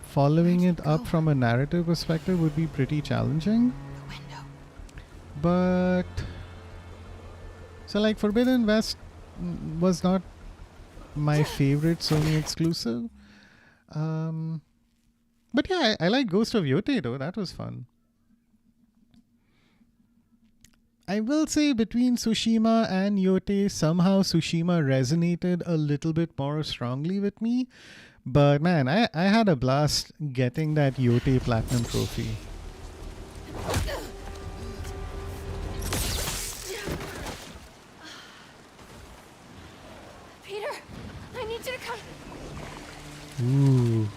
following it up from a narrative perspective would be pretty challenging. But so like Forbidden West was not my favorite Sony exclusive. But yeah, I like Ghost of Yote though. That was fun. I will say between Tsushima and Yote, somehow Tsushima resonated a little bit more strongly with me. But man, I had a blast getting that Yote Platinum Trophy. Peter, I need you to come. Ooh.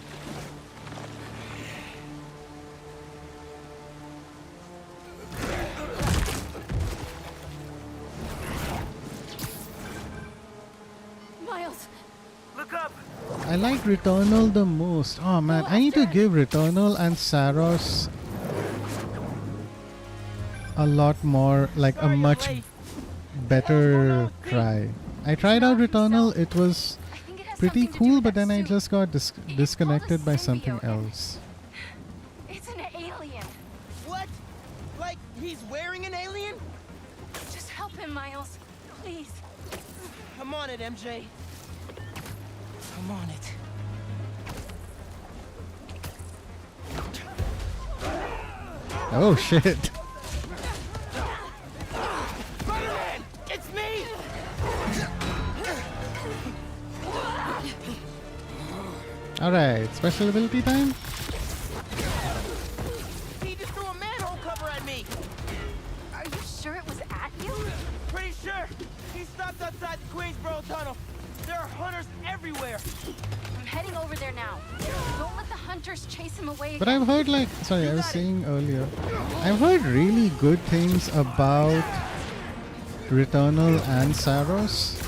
Miles, look up. I like Returnal the most. Oh man, I need to give Returnal and Saros a lot more, like a much better try. I tried out Returnal, it was pretty cool, but then I just got disconnected by something else. it's an alien. What? Like he's wearing an alien? Just help him, Miles. Please. I'm on it, MJ. I'm on it. Oh shit. Spider-Man! It's me! Alright, special ability time? He just threw a manhole cover at me! Are you sure it was at you? Pretty sure! He stopped outside the Queensboro Tunnel! There are hunters everywhere! I'm heading over there now. Don't let the hunters chase him away But again. I've heard sorry, I was saying earlier, I've heard really good things about Returnal and Saros.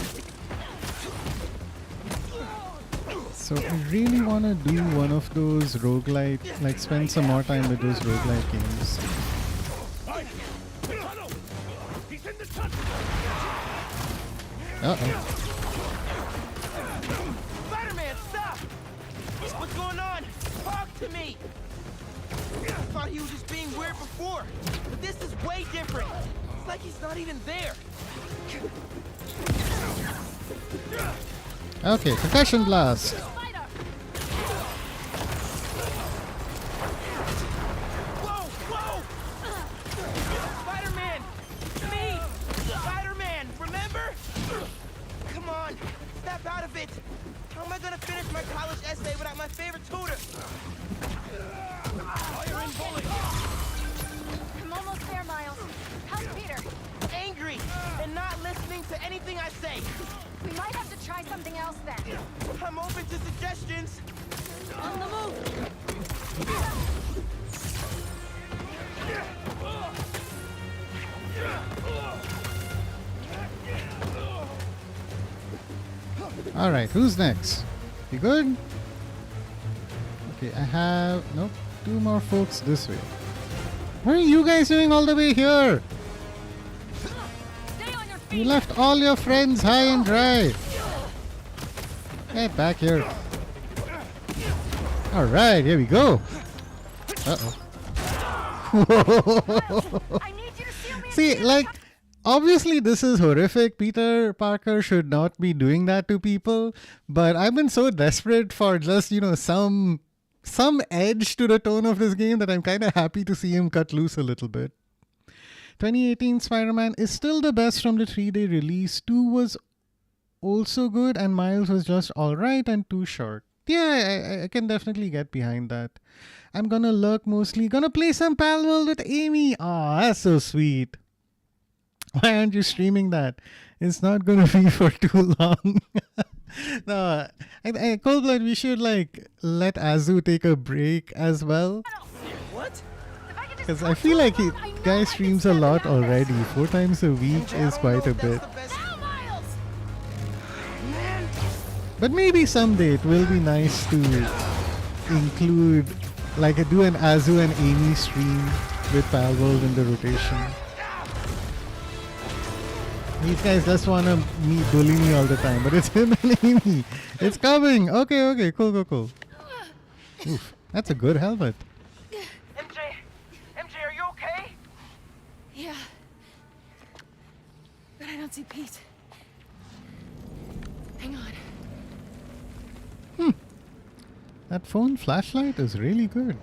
So I really want to do one of those roguelite, like spend some more time with those roguelite games. Uh-oh. Spider-Man, stop! What's going on? Talk to me! I thought he was just being weird before, but this is way different. It's like he's not even there. Okay, concussion blast. Whoa, whoa! Spider-Man, it! How am I gonna finish my college essay without my favorite tutor? Fire in bullet! I'm almost there, Miles. How's Peter? Angry and not listening to anything I say. We might have to try something else then. I'm open to suggestions. On the move! Alright, who's next? You good? Okay, I have... Nope. 2 more folks this way. What are you guys doing all the way here? You left all your friends high and dry. Get back here. Alright, here we go. Uh-oh. See, like, obviously this is horrific. Peter Parker should not be doing that to people. But I've been so desperate for just, you know, some edge to the tone of this game that I'm kind of happy to see him cut loose a little bit. 2018 Spider-Man is still the best from the 3-day release. 2 was also good and Miles was just alright and too short. Yeah, I can definitely get behind that. I'm gonna lurk mostly. Gonna play some Palworld with Amy. Aw, that's so sweet. Why aren't you streaming that? It's not gonna be for too long. No, Coldblood, we should like let Azu take a break as well. What? Because I feel like guy streams a lot already. 4 times a week is quite a bit. But maybe someday it will be nice to include, like, do an Azu and Amy stream with Palworld in the rotation. These guys just want to bully me all the time, but it's him and Amy. It's coming. Okay, cool. Oof, that's a good helmet. MJ, are you okay? Yeah. But I don't see Pete. Hang on. That phone flashlight is really good.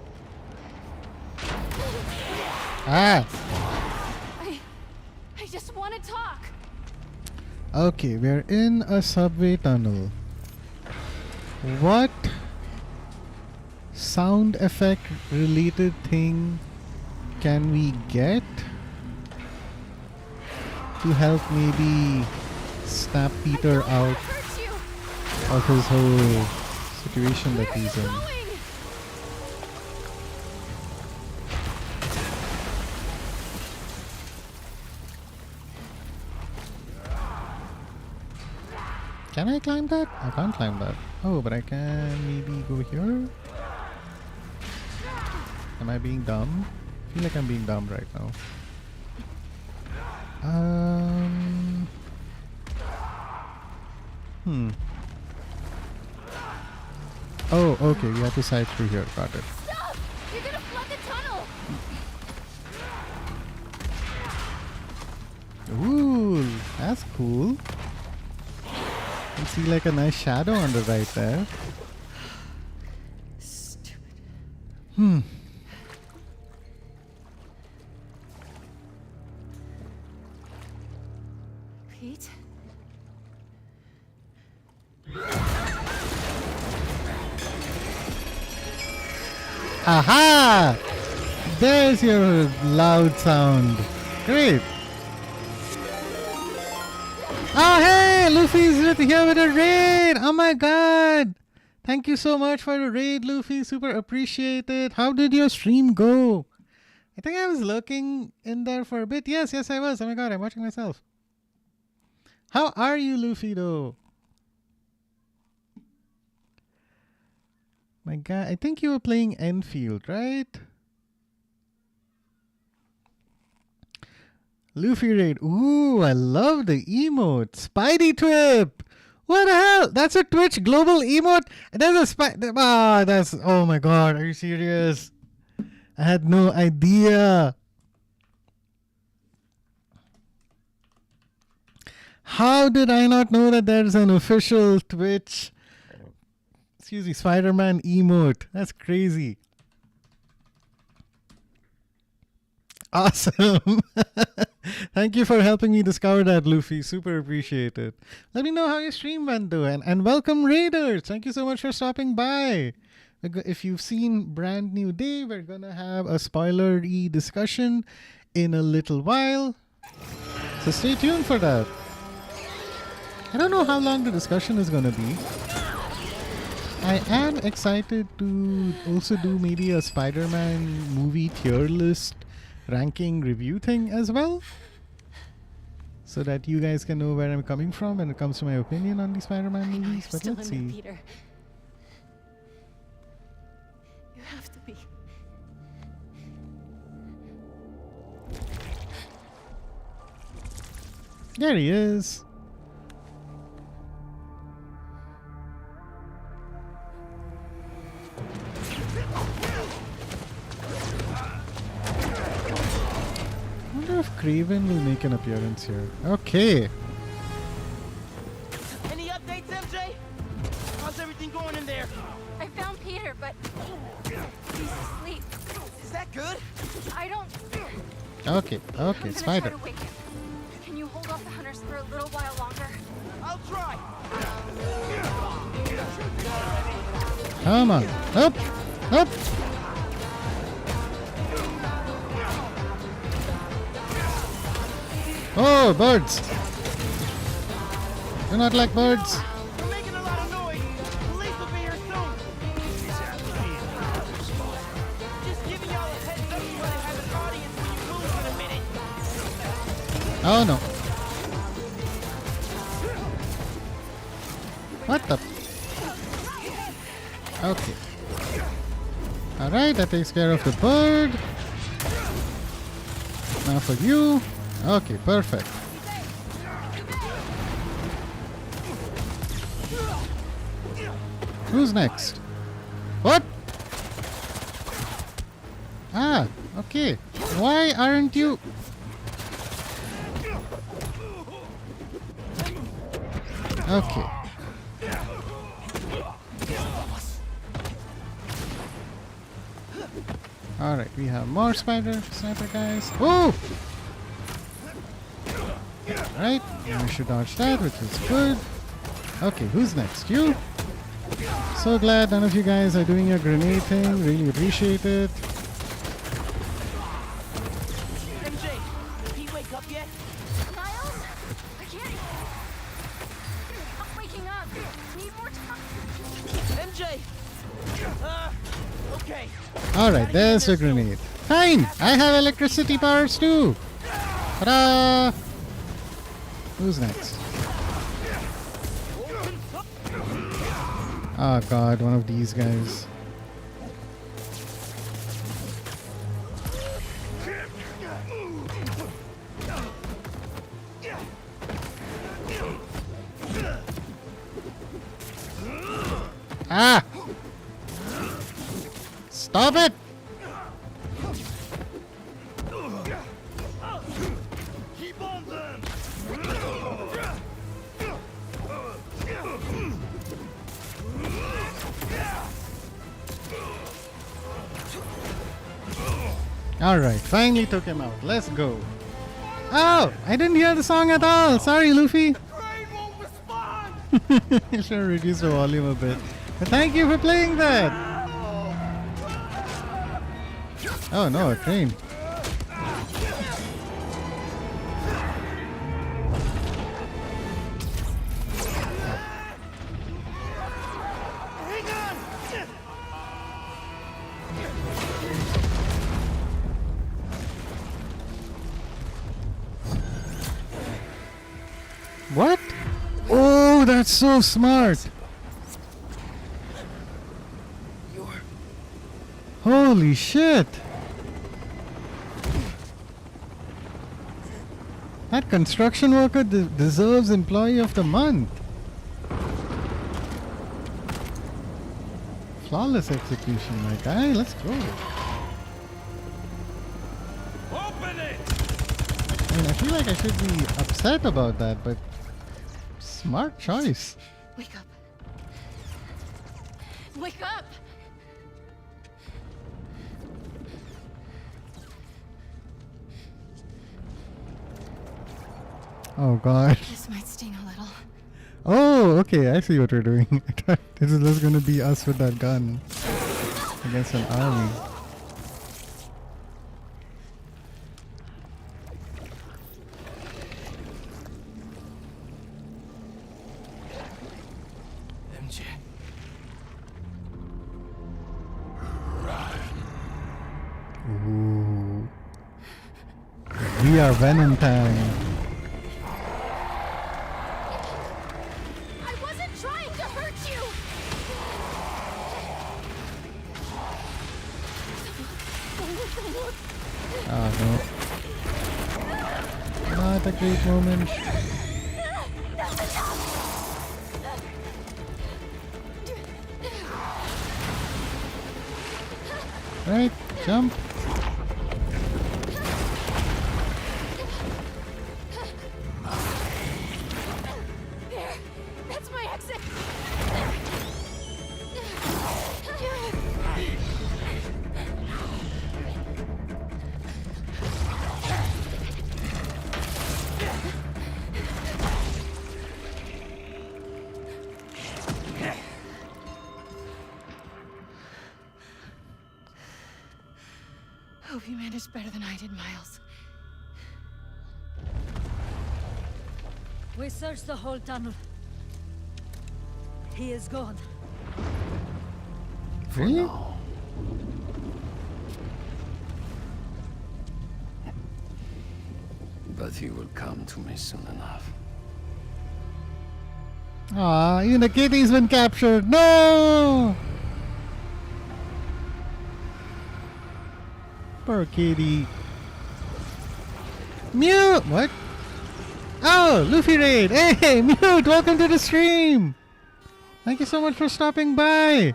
Ah! I just want to talk. Okay, we're in a subway tunnel. What sound effect related thing can we get to help maybe snap Peter out of his whole situation that he's in? Can I climb that? I can't climb that. Oh, but I can maybe go here? Am I being dumb? I feel like I'm being dumb right now. Oh, okay, we have to side through here. Got it. Stop! You're gonna flood the tunnel. Ooh, that's cool. You see like a nice shadow on the right there. Stupid. Pete? Aha! There's your loud sound. Great. Oh, hey! Luffy's here with a raid! Oh my god! Thank you so much for the raid, Luffy. Super appreciate it. How did your stream go? I think I was lurking in there for a bit. Yes, I was. Oh my god, I'm watching myself. How are you, Luffy, though? My god, I think you were playing Enfield, right? Luffy raid. Ooh, I love the emote. Spidey Twip. What the hell? That's a Twitch global emote. There's a that's. Oh my god. Are you serious? I had no idea. How did I not know that there's an official Twitch? Excuse me, Spider-Man emote. That's crazy. Awesome. Thank you for helping me discover that, Luffy. Super appreciate it. Let me know how your stream went, though. And welcome, Raiders. Thank you so much for stopping by. If you've seen Brand New Day, we're going to have a spoiler-y discussion in a little while. So stay tuned for that. I don't know how long the discussion is going to be. I am excited to also do maybe a Spider-Man movie tier list ranking review thing as well, so that you guys can know where I'm coming from when it comes to my opinion on the Spider-Man movies. But let's see. Peter. You have to be. There he is. I wonder if Kraven will make an appearance here. Okay. Any updates, MJ? How's everything going in there? I found Peter, but he's asleep. Is that good? I don't. Okay, I'm gonna Spider. try to wake him. Can you hold off the hunters for a little while longer? I'll try. Come on. Up! Up! Oh, birds! Do not like birds. We're making a lot of noise. Police will be here soon. Just giving y'all a heads up. You're gonna have an audience when you move in a minute. Oh no. What the? Okay. Alright, that takes care of the bird. Now for you. Okay, perfect. Who's next? What? Ah, okay. Why aren't you? Okay. Alright, we have more sniper guys. Oh! Alright, we should dodge that, which is good. Okay, who's next? You? So glad none of you guys are doing your grenade thing. Really appreciate it. MJ, did he wake up yet? Miles? I can't. I'm waking up. Need more time. MJ! Okay. Alright, there's a grenade. Fine! I have electricity powers too! Ta-da! Who's next? Oh god, one of these guys. Ah! Stop it! Keep on them! Alright, finally took him out. Let's go. Oh! I didn't hear the song at all! Sorry, Luffy! I should reduce the volume a bit. But thank you for playing that! Oh no, a train. What? Oh, that's so smart! Holy shit! That construction worker deserves Employee of the Month. Flawless execution, my guy. Let's go. Open it! I mean, I feel like I should be upset about that, but smart choice. Wake up. Wake up! Oh god. This might sting a little. Oh, okay, I see what we're doing. I thought this is just gonna be us with that gun against an army. MJ. Ooh. We are Venom time. I wasn't trying to hurt you! Ah, no. Not a great moment. Right, jump. There! That's my exit! Hope you managed better than I did, Miles. We searched the whole tunnel. He is gone. Really? But he will come to me soon enough. Ah, even the kitty's been captured. No! Poor kitty. Mute! What? Oh, Luffy Raid! Hey, Mute! Welcome to the stream! Thank you so much for stopping by!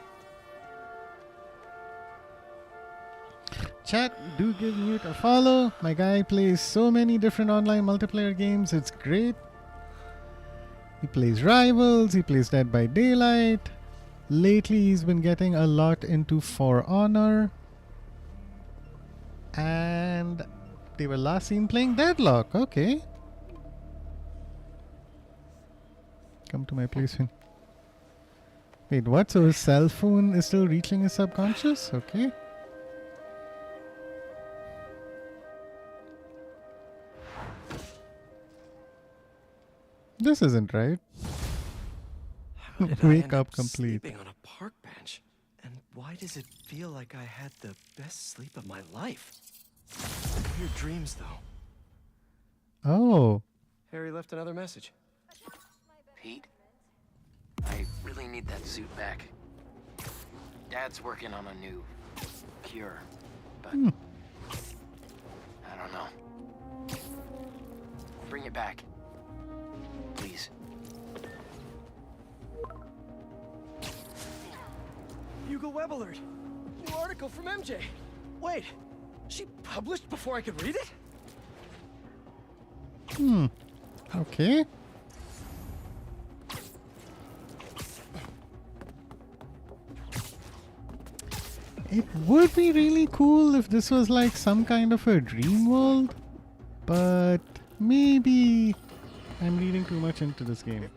Chat, do give Mute a follow. My guy plays so many different online multiplayer games. It's great. He plays Rivals, he plays Dead by Daylight. Lately he's been getting a lot into For Honor. And they were last seen playing Deadlock. Okay. Come to my place. Wait, what? So his cell phone is still reaching his subconscious? Okay. This isn't right. How did I Wake end up complete. Sleeping on a park bench? And why does it feel like I had the best sleep of my life? Weird dreams, though. Oh. Harry left another message. Pete, I really need that suit back. Dad's working on a new cure, but I don't know. Bring it back. Please. Hugo Web alert! New article from MJ! Wait, she published before I could read it? Okay. It would be really cool if this was like some kind of a dream world, but maybe I'm reading too much into this game.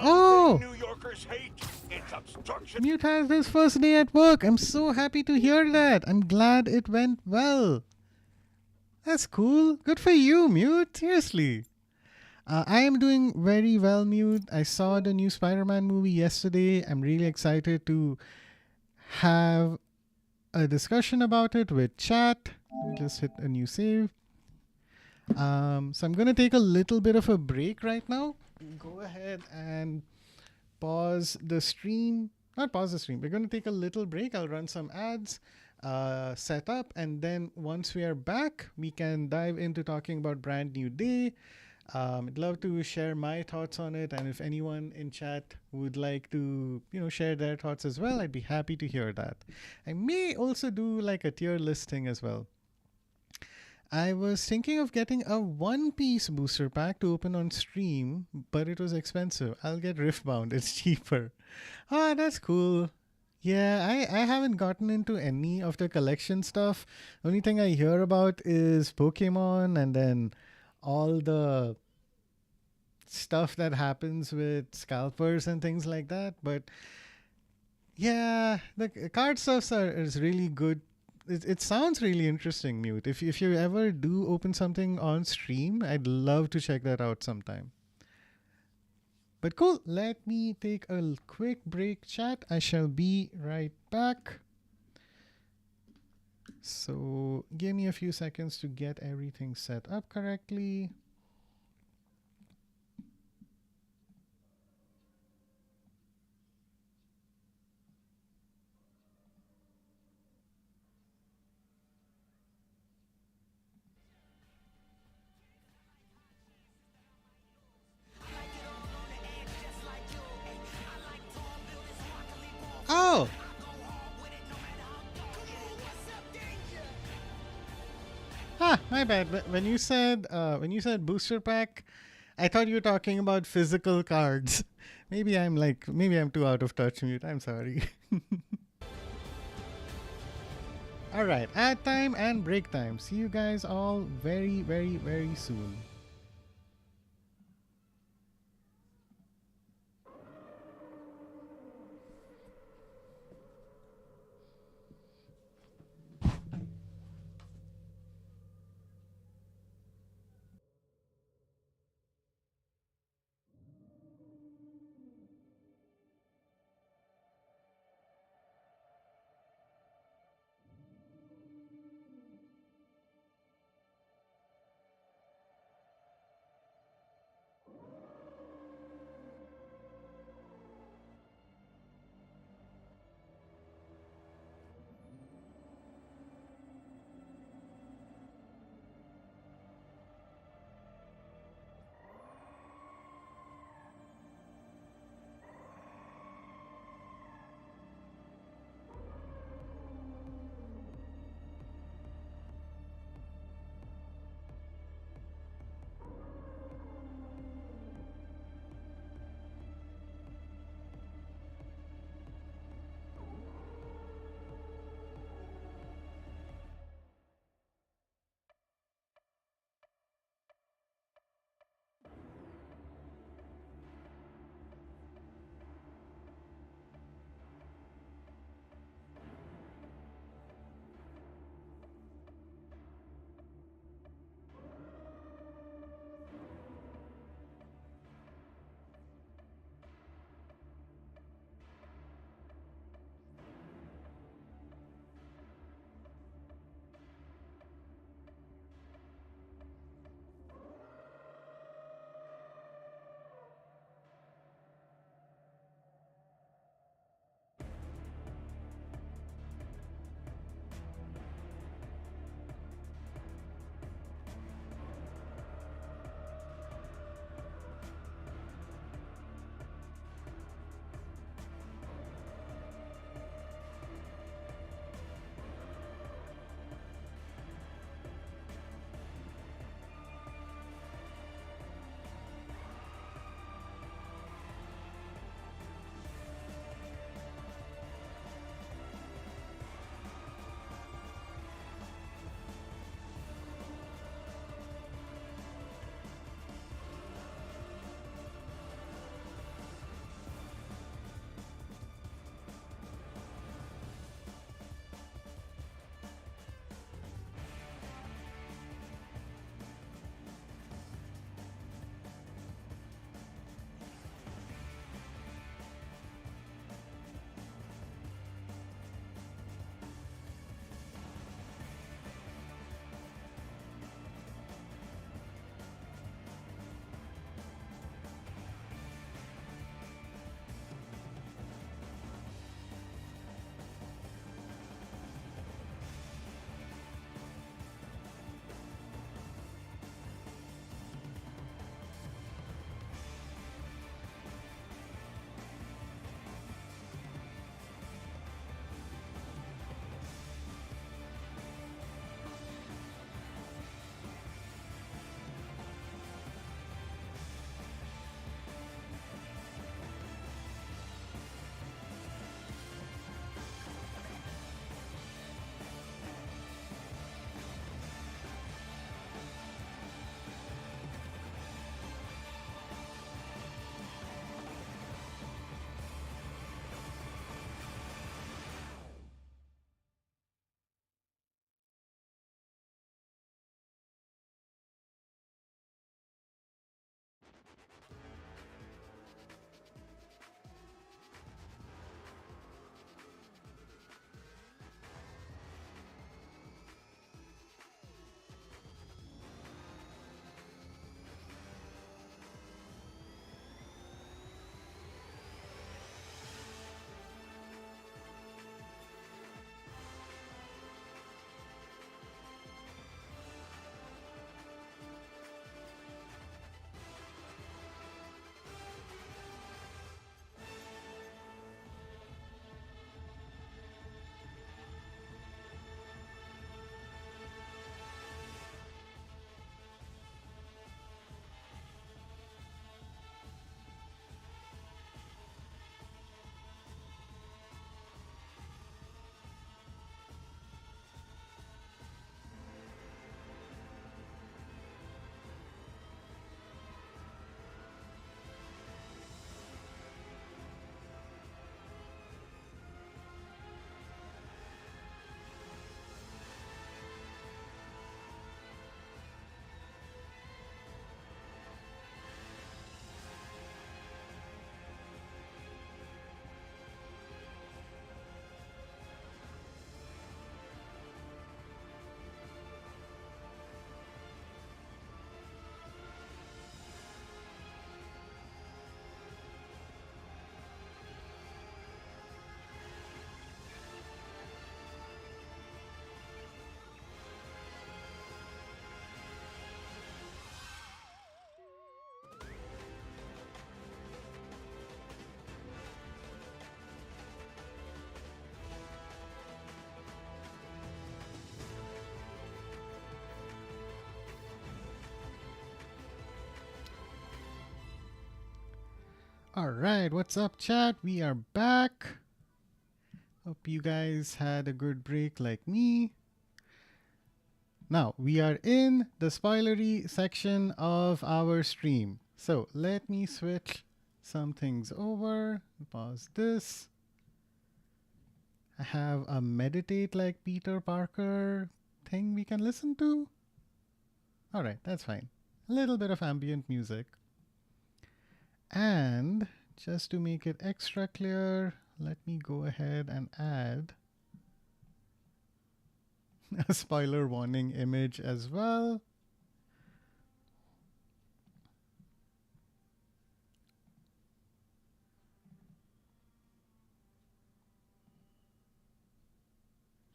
Oh! New Yorkers hate, it's obstruction. Mute has his first day at work. I'm so happy to hear that. I'm glad it went well. That's cool. Good for you, Mute. Seriously. I am doing very well, Mute. I saw the new Spider-Man movie yesterday. I'm really excited to have a discussion about it with chat. Let me just hit a new save. So I'm going to take a little bit of a break right now. Go ahead and pause the stream. Not pause the stream. We're going to take a little break. I'll run some ads, set up, and then once we are back, we can dive into talking about Brand New Day. I'd love to share my thoughts on it, and if anyone in chat would like to, share their thoughts as well, I'd be happy to hear that. I may also do like a tier listing as well. I was thinking of getting a one-piece booster pack to open on stream, but it was expensive. I'll get Riftbound. It's cheaper. Ah, that's cool. Yeah, I haven't gotten into any of the collection stuff. Only thing I hear about is Pokemon and then all the stuff that happens with scalpers and things like that. But yeah, the card stuff is really good. It sounds really interesting, Mute. If you ever do open something on stream, I'd love to check that out sometime. But cool, let me take a quick break, chat. I shall be right back. So give me a few seconds to get everything set up correctly. Oh! Ah, my bad. When you said booster pack, I thought you were talking about physical cards. Maybe I'm too out of touch, Mute. I'm sorry. All right, ad time and break time. See you guys all very, very, very soon. Alright, what's up, chat? We are back. Hope you guys had a good break like me. Now, we are in the spoilery section of our stream. So, let me switch some things over. Pause this. I have a meditate like Peter Parker thing we can listen to. Alright, that's fine. A little bit of ambient music. And just to make it extra clear, let me go ahead and add a spoiler warning image as well.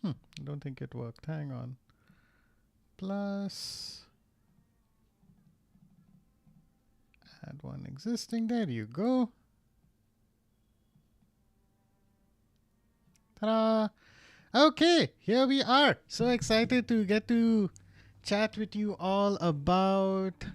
I don't think it worked. Hang on. Plus add one existing. There you go. Ta-da! Okay, here we are. So excited to get to chat with you all about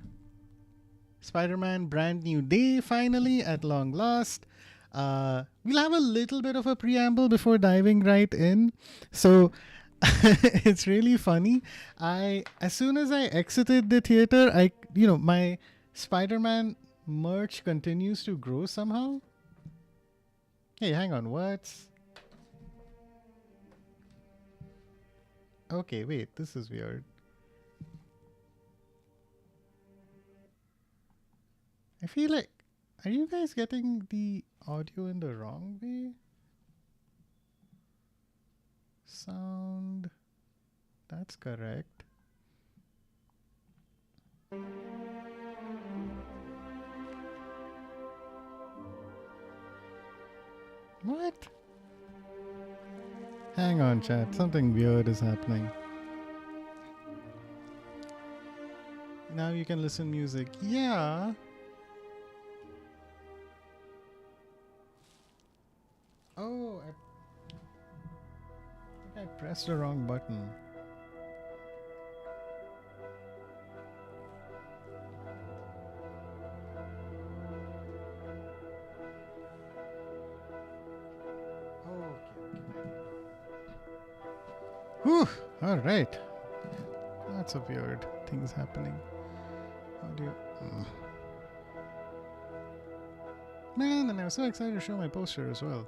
Spider-Man Brand New Day finally at long last. We'll have a little bit of a preamble before diving right in. So it's really funny. As soon as I exited the theater, my Spider-Man merch continues to grow somehow. Hey, hang on, what? Okay, wait, this is weird. I feel like, are you guys getting the audio in the wrong way? Sound, that's correct. What? Hang on, chat. Something weird is happening. Now you can listen music. Yeah. Oh, I think I pressed the wrong button. Whew, all right. Lots of weird things happening. How do you... Man, and I was so excited to show my poster as well.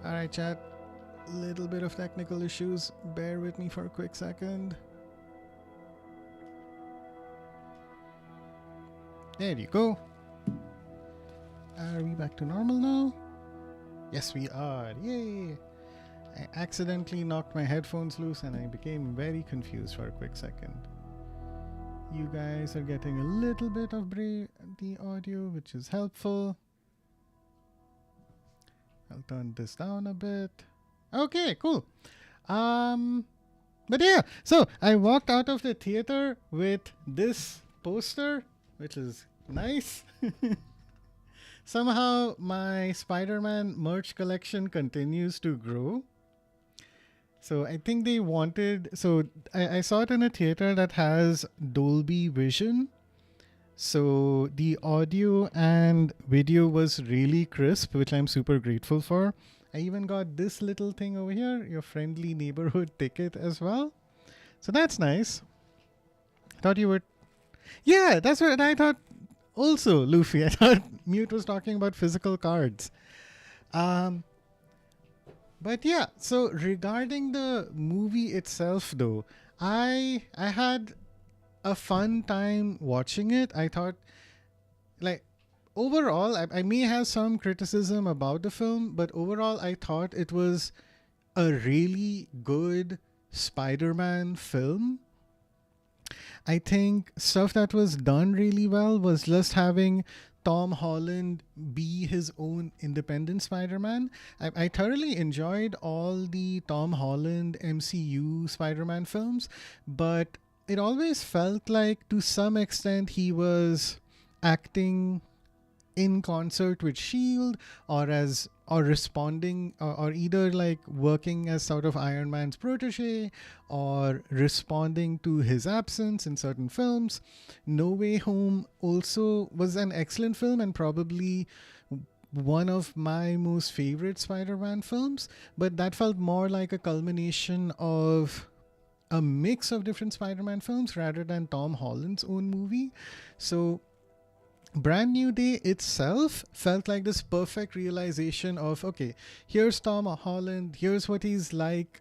Alright, chat. Little bit of technical issues. Bear with me for a quick second. There you go. Are we back to normal now? Yes, we are. Yay! I accidentally knocked my headphones loose and I became very confused for a quick second. You guys are getting a little bit of the audio, which is helpful. I'll turn this down a bit. Okay, cool. But yeah, so I walked out of the theater with this poster, which is nice. Somehow my Spider-Man merch collection continues to grow. So I think they wanted, so I saw it in a theater that has Dolby Vision. So the audio and video was really crisp, which I'm super grateful for. I even got this little thing over here, your friendly neighborhood ticket as well. So that's nice. Thought you would. Yeah, that's what I thought also, Luffy. I thought Mute was talking about physical cards. But yeah, so regarding the movie itself though, I had a fun time watching it. I thought, like, overall, I may have some criticism about the film, but overall, I thought it was a really good Spider-Man film. I think stuff that was done really well was just having Tom Holland be his own independent Spider-Man. I thoroughly enjoyed all the Tom Holland MCU Spider-Man films, but it always felt like to some extent he was acting in concert with Shield, or responding, or either like working as sort of Iron Man's protege or responding to his absence in certain films. No Way Home also was an excellent film and probably one of my most favorite Spider-Man films, but that felt more like a culmination of a mix of different Spider-Man films rather than Tom Holland's own movie. So Brand New Day itself felt like this perfect realization of, okay, here's Tom Holland, here's what he's like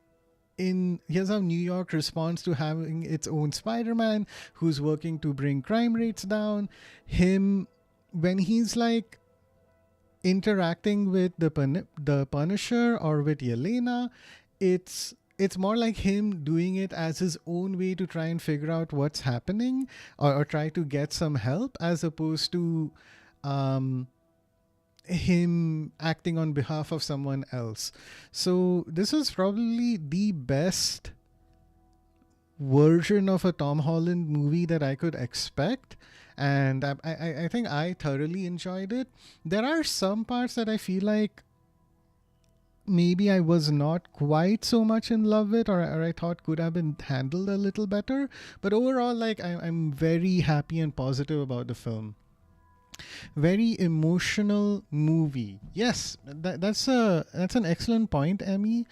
here's how New York responds to having its own Spider-Man who's working to bring crime rates down. Him, when he's like interacting with the Punisher or with Yelena, it's more like him doing it as his own way to try and figure out what's happening, or try to get some help, as opposed to him acting on behalf of someone else. So this is probably the best version of a Tom Holland movie that I could expect, and I think I thoroughly enjoyed it. There are some parts that I feel like maybe I was not quite so much in love with, or I thought could have been handled a little better, but overall, like, I'm very happy and positive about the film. Very emotional movie. Yes, that's an excellent point, Emmy.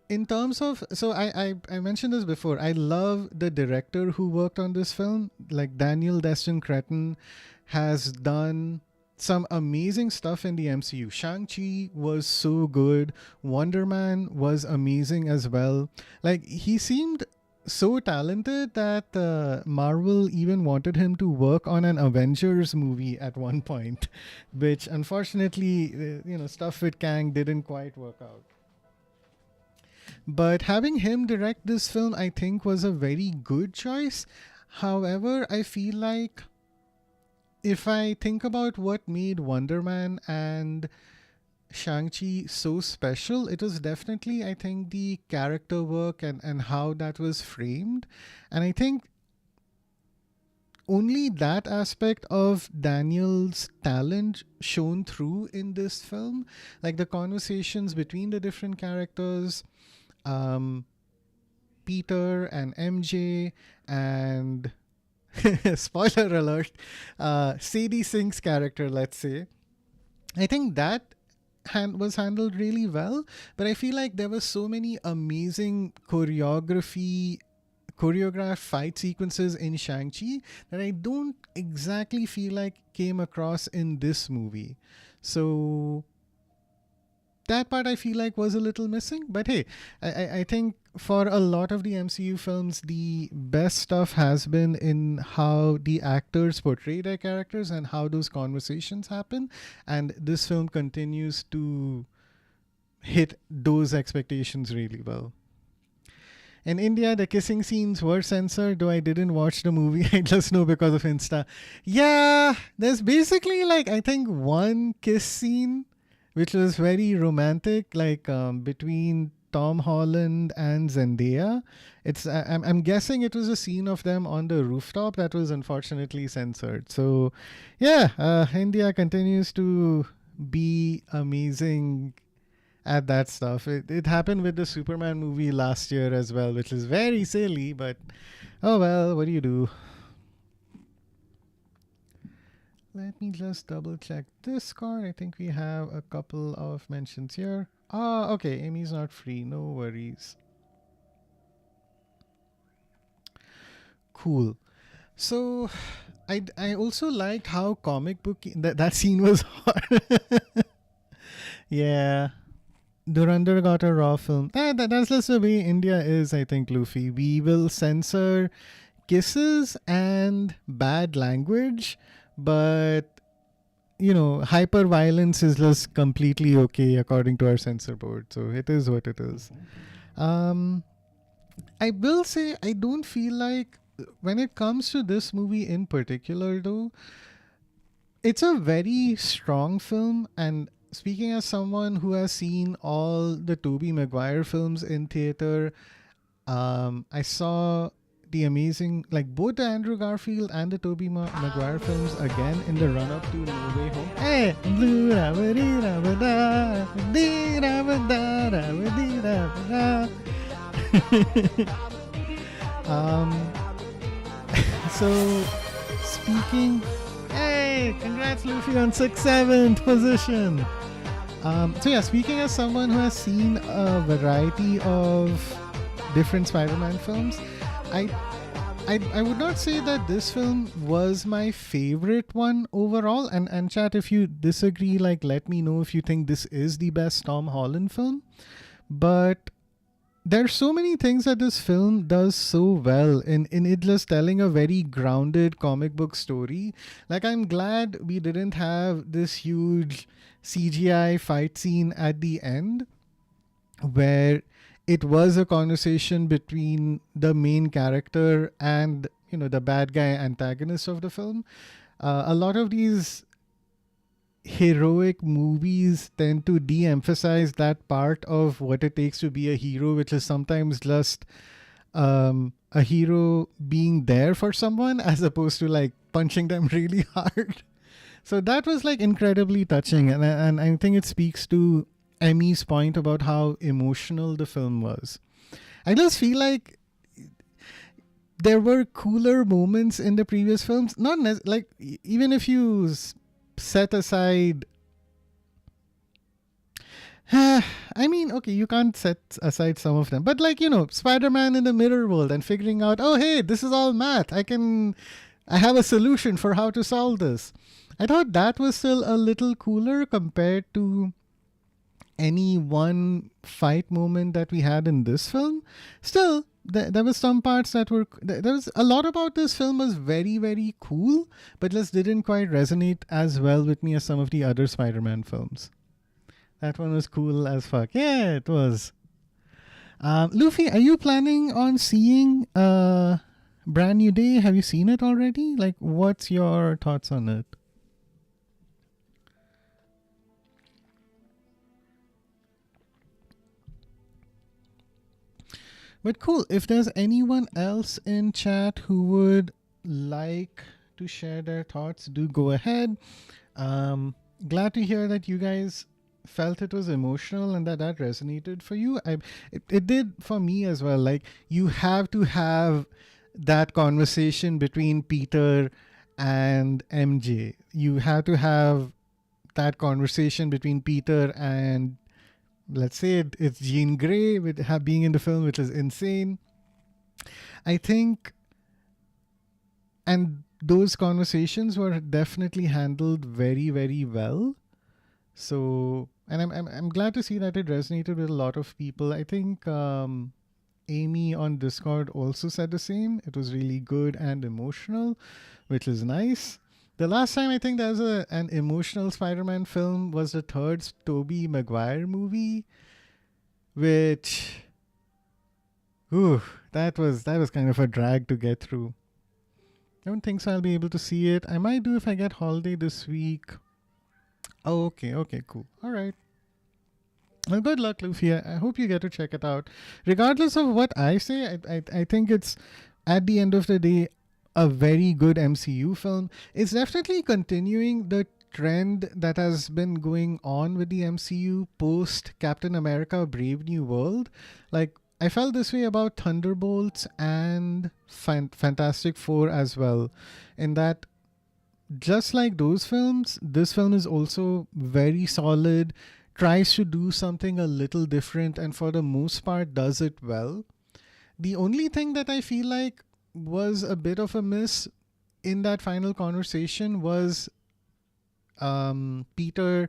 In terms of, so I mentioned this before, I love the director who worked on this film. Like, Daniel Destin Cretton has done some amazing stuff in the MCU. Shang-Chi was so good. Wonder Man was amazing as well. Like, he seemed so talented that Marvel even wanted him to work on an Avengers movie at one point, which unfortunately, stuff with Kang didn't quite work out. But having him direct this film, I think, was a very good choice. However, I feel like if I think about what made Wonder Man and Shang-Chi so special, it was definitely, I think, the character work and how that was framed. And I think only that aspect of Daniel's talent shone through in this film. Like, the conversations between the different characters, Peter and MJ, and spoiler alert, Sadie Sink's character, let's say. I think that was handled really well, but I feel like there were so many amazing choreographed fight sequences in Shang-Chi that I don't exactly feel like came across in this movie. So that part I feel like was a little missing. But hey, I think for a lot of the MCU films, the best stuff has been in how the actors portray their characters and how those conversations happen. And this film continues to hit those expectations really well. In India, the kissing scenes were censored, though I didn't watch the movie. I just know because of Insta. Yeah, there's basically, like, I think one kiss scene which was very romantic, like between Tom Holland and Zendaya. I'm guessing it was a scene of them on the rooftop that was unfortunately censored. So yeah, India continues to be amazing at that stuff. It happened with the Superman movie last year as well, which is very silly, but oh well, what do you do? Let me just double check Discord. I think we have a couple of mentions here. Ah, okay, Amy's not free, no worries. Cool. So I also liked how comic book that scene was hard. Yeah. Dhurandhar got a raw film. That's just the way India is, I think, Luffy. We will censor kisses and bad language, but hyper violence is just completely okay according to our censor board. So it is what it is. I will say I don't feel like, when it comes to this movie in particular though, it's a very strong film. And speaking as someone who has seen all the Tobey Maguire films in theater, I saw the amazing, like both the Andrew Garfield and the Tobey Maguire films again in the run-up to No Way Home. Hey! Blue da-ba-dee-da-ba-da, dee-da-ba-da-da-ba-dee-da-ba-da. So, speaking... Hey! Congrats, Luffy, on 7th position! So yeah, speaking as someone who has seen a variety of different Spider-Man films, I would not say that this film was my favorite one overall. And chat, if you disagree, like let me know if you think this is the best Tom Holland film. But there's so many things that this film does so well in it just telling a very grounded comic book story. Like, I'm glad we didn't have this huge CGI fight scene at the end where it was a conversation between the main character and, you know, the bad guy antagonist of the film. A lot of these heroic movies tend to de-emphasize that part of what it takes to be a hero, which is sometimes just a hero being there for someone as opposed to like punching them really hard. So that was like incredibly touching, and I think it speaks to Emmy's point about how emotional the film was. I just feel like there were cooler moments in the previous films. Not like, even if you set aside... I mean, okay, you can't set aside some of them. But like, you know, Spider-Man in the mirror world and figuring out, oh, hey, this is all math. I have a solution for how to solve this. I thought that was still a little cooler compared to any one fight moment that we had in this film. Still, there was some parts that were... There was a lot about this film was very, very cool, but just didn't quite resonate as well with me as some of the other Spider-Man films. That one was cool as fuck. Yeah, it was. Luffy, are you planning on seeing Brand New Day? Have you seen it already? Like, what's your thoughts on it? But cool, if there's anyone else in chat who would like to share their thoughts, do go ahead. Glad to hear that you guys felt it was emotional and that resonated for you. It did for me as well. Like, you have to have that conversation between Peter and MJ. You have to have that conversation between Peter and, let's say it's Jean Grey with being in the film, which is insane. I think, and those conversations were definitely handled very, very well. So, and I'm glad to see that it resonated with a lot of people. I think Amy on Discord also said the same. It was really good and emotional, which is nice. The last time I think there was an emotional Spider-Man film was the third Tobey Maguire movie, which, that was kind of a drag to get through. I don't think so I'll be able to see it. I might do if I get holiday this week. Oh, okay, cool. All right. Well, good luck, Luffy. I hope you get to check it out. Regardless of what I say, I think it's, at the end of the day, a very good MCU film. It's definitely continuing the trend that has been going on with the MCU post Captain America Brave New World. Like, I felt this way about Thunderbolts and Fantastic Four as well, in that just like those films, this film is also very solid, tries to do something a little different, and for the most part does it well. The only thing that I feel like was a bit of a miss in that final conversation was Peter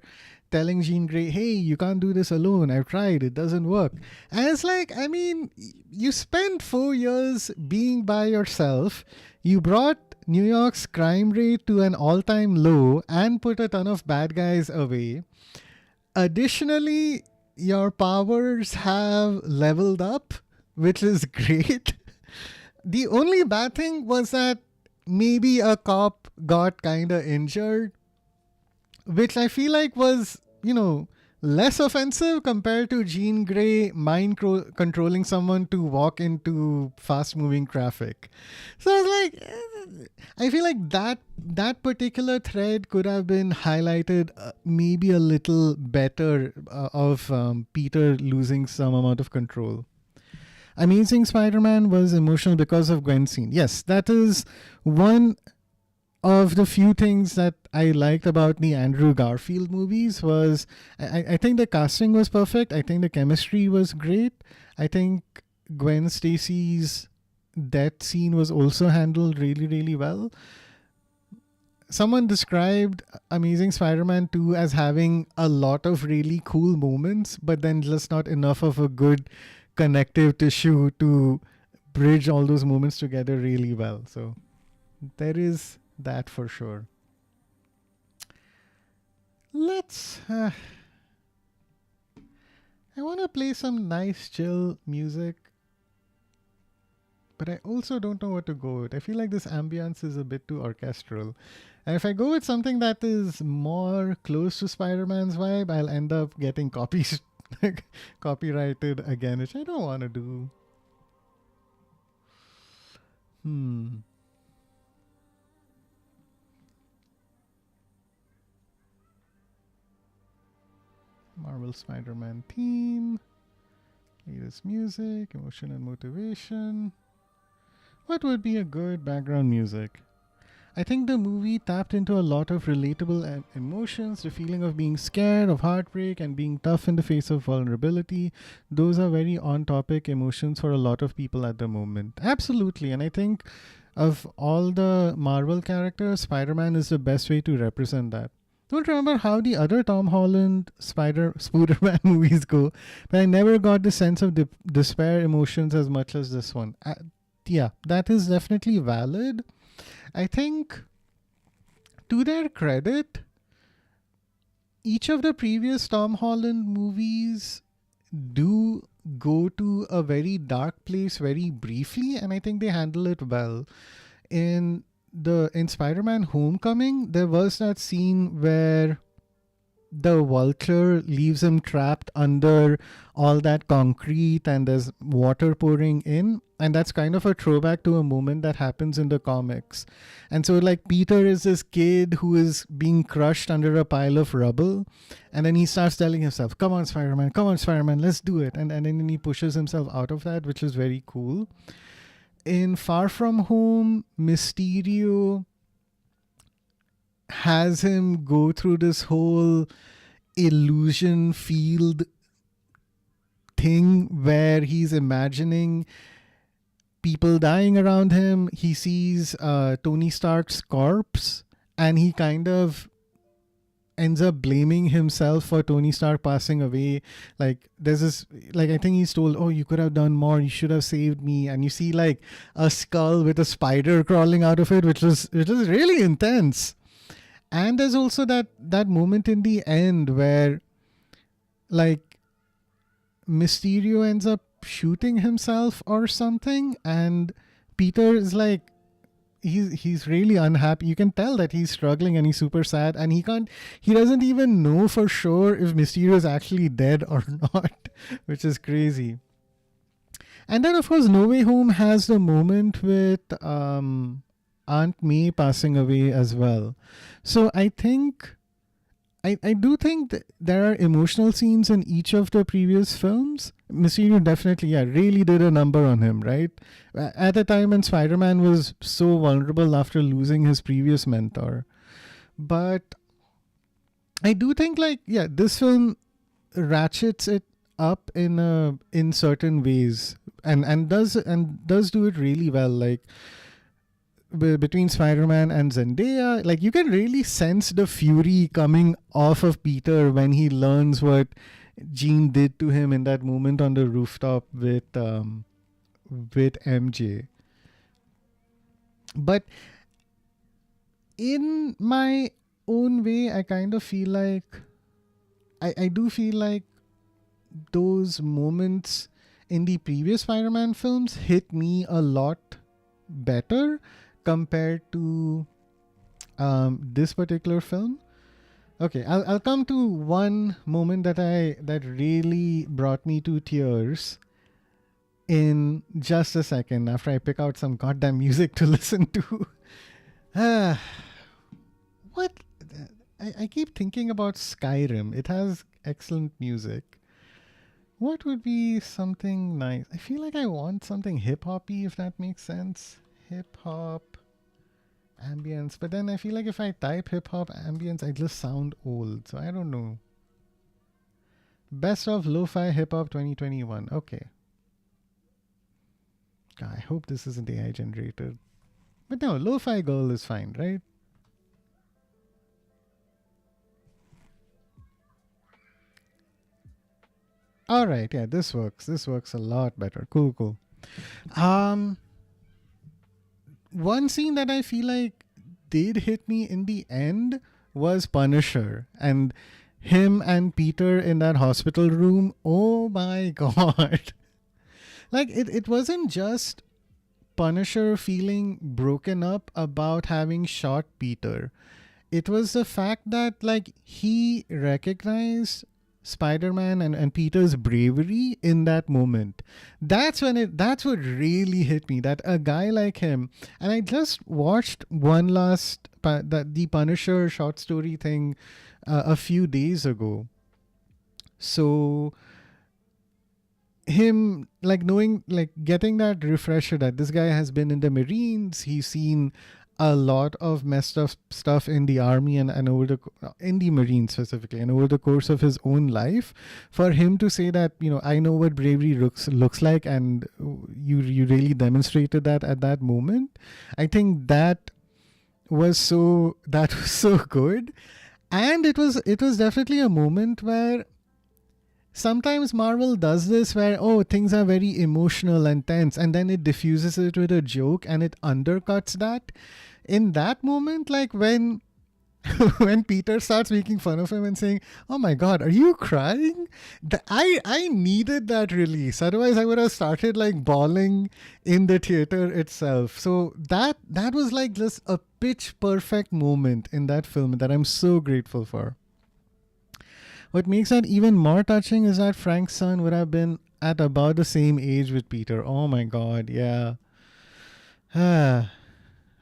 telling Jean Grey, hey, you can't do this alone. I've tried. It doesn't work. And it's like, I mean, you spent 4 years being by yourself. You brought New York's crime rate to an all-time low and put a ton of bad guys away. Additionally, your powers have leveled up, which is great. The only bad thing was that maybe a cop got kind of injured, which I feel like was, less offensive compared to Jean Grey controlling someone to walk into fast-moving traffic. So I was like, I feel like that particular thread could have been highlighted maybe a little better of Peter losing some amount of control. Amazing Spider-Man was emotional because of Gwen's scene. Yes, that is one of the few things that I liked about the Andrew Garfield movies. Was I think the casting was perfect. I think the chemistry was great. I think Gwen Stacy's death scene was also handled really, really well. Someone described Amazing Spider-Man 2 as having a lot of really cool moments, but then just not enough of a good connective tissue to bridge all those moments together really well. So there is that for sure. Let's I want to play some nice chill music, but I also don't know what to go with. I feel like this ambience is a bit too orchestral, and if I go with something that is more close to Spider-Man's vibe, I'll end up getting copyrighted again, which I don't want to do. Marvel Spider-Man theme, latest music, emotion and motivation. What would be a good background music? I think the movie tapped into a lot of relatable emotions, the feeling of being scared, of heartbreak, and being tough in the face of vulnerability. Those are very on-topic emotions for a lot of people at the moment. Absolutely. And I think of all the Marvel characters, Spider-Man is the best way to represent that. Don't remember how the other Tom Holland Spider-Man movies go, but I never got the sense of despair emotions as much as this one. Yeah, that is definitely valid. I think, to their credit, each of the previous Tom Holland movies do go to a very dark place very briefly, and I think they handle it well. In Spider-Man Homecoming, there was that scene where the Vulture leaves him trapped under all that concrete and there's water pouring in, and that's kind of a throwback to a moment that happens in the comics. And so like Peter is this kid who is being crushed under a pile of rubble, and then he starts telling himself, come on Spider-Man, let's do it, and then he pushes himself out of that, which is very cool. In Far From Home, Mysterio has him go through this whole illusion field thing where he's imagining people dying around him. He sees Tony Stark's corpse, and he kind of ends up blaming himself for Tony Stark passing away. Like there's this, like I think he's told, oh, you could have done more, you should have saved me, and you see like a skull with a spider crawling out of it, which is really intense. And there's also that moment in the end where like Mysterio ends up shooting himself or something, and Peter is like, he's really unhappy. You can tell that he's struggling and he's super sad, and he doesn't even know for sure if Mysterio is actually dead or not, which is crazy. And then of course No Way Home has the moment with Aunt May passing away as well. So I think I do think that there are emotional scenes in each of the previous films. Mysterio definitely, really did a number on him, right? At a time when Spider-Man was so vulnerable after losing his previous mentor. But I do think this film ratchets it up in certain ways and does do it really well. Like between Spider-Man and Zendaya, like you can really sense the fury coming off of Peter when he learns what Jean did to him in that moment on the rooftop with MJ. But in my own way, I kind of feel like I do feel like those moments in the previous Spider-Man films hit me a lot better compared to this particular film. Okay, I'll come to one moment that really brought me to tears in just a second after I pick out some goddamn music to listen to. What? I keep thinking about Skyrim. It has excellent music. What would be something nice? I feel like I want something hip-hoppy, if that makes sense. Hip-hop ambience. But then I feel like if I type hip-hop ambience, I just sound old. So I don't know. Best of Lo-Fi Hip-Hop 2021. Okay. I hope this isn't AI generated. But no, Lo-Fi Girl is fine, right? Alright, yeah, this works. This works a lot better. Cool, cool. One scene that I feel like did hit me in the end was Punisher. And him and Peter in that hospital room. Oh my god. Like, it wasn't just Punisher feeling broken up about having shot Peter. It was the fact that, like, he recognized Spider-Man and Peter's bravery in that moment. That's what really hit me, that a guy like him. And I just watched one last the Punisher short story thing a few days ago. So him, like, knowing, like, getting that refresher that this guy has been in the Marines, he's seen a lot of messed up stuff in the army and over in the Marines specifically, and over the course of his own life, for him to say that, you know, I know what bravery looks like, and you really demonstrated that at that moment. I think that was so good. And it was definitely a moment where sometimes Marvel does this where, oh, things are very emotional and tense, and then it diffuses it with a joke and it undercuts that. In that moment, like when Peter starts making fun of him and saying, oh my god, are you crying? I needed that release. Otherwise I would have started like bawling in the theater itself. So that was like just a pitch perfect moment in that film that I'm so grateful for. What makes that even more touching is that Frank's son would have been at about the same age with Peter. Oh my god, yeah.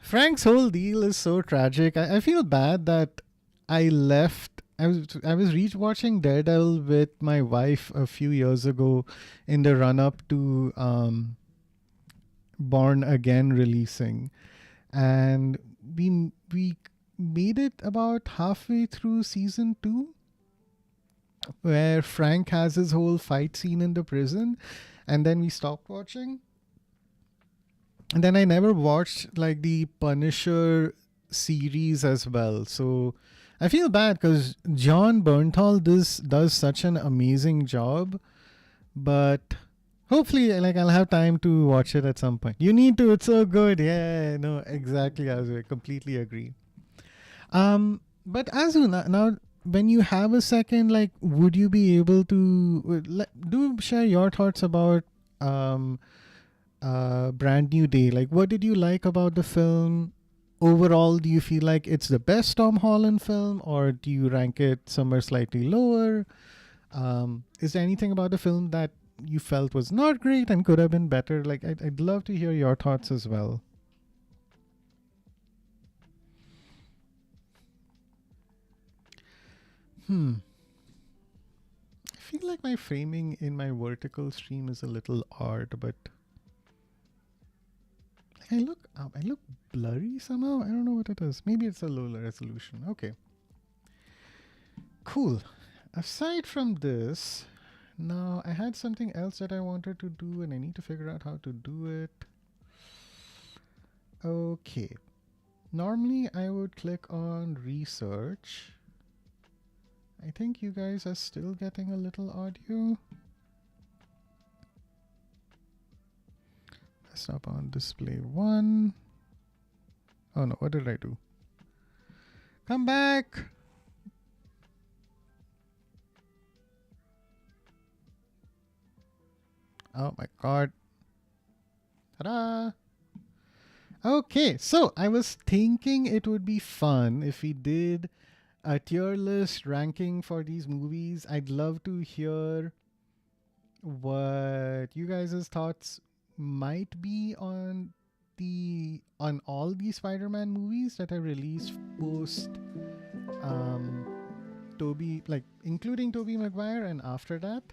Frank's whole deal is so tragic. I feel bad that I left. I was watching Daredevil with my wife a few years ago in the run up to Born Again releasing, and we made it about halfway through season 2, where Frank has his whole fight scene in the prison, and then we stopped watching. And then I never watched like the Punisher series as well. So I feel bad because John Bernthal does such an amazing job. But hopefully, like, I'll have time to watch it at some point. You need to, it's so good. Yeah, no, exactly. I completely agree. But Azu, now when you have a second, like, would you be able to do share your thoughts about Brand New Day? Like, what did you like about the film? Overall, do you feel like it's the best Tom Holland film, or do you rank it somewhere slightly lower? Is there anything about the film that you felt was not great and could have been better? Like, I'd love to hear your thoughts as well. I feel like my framing in my vertical stream is a little odd, but I look blurry somehow. I don't know what it is. Maybe it's a lower resolution. Okay. Cool. Aside from this, now I had something else that I wanted to do and I need to figure out how to do it. Okay. Normally I would click on research. I think you guys are still getting a little audio. Stop on display 1. Oh no, what did I do? Come back! Oh my god. Ta-da! Okay, so I was thinking it would be fun if we did a tier list ranking for these movies. I'd love to hear what you guys' thoughts might be on all the Spider-Man movies that are released post Tobey, like including Tobey Maguire and after that.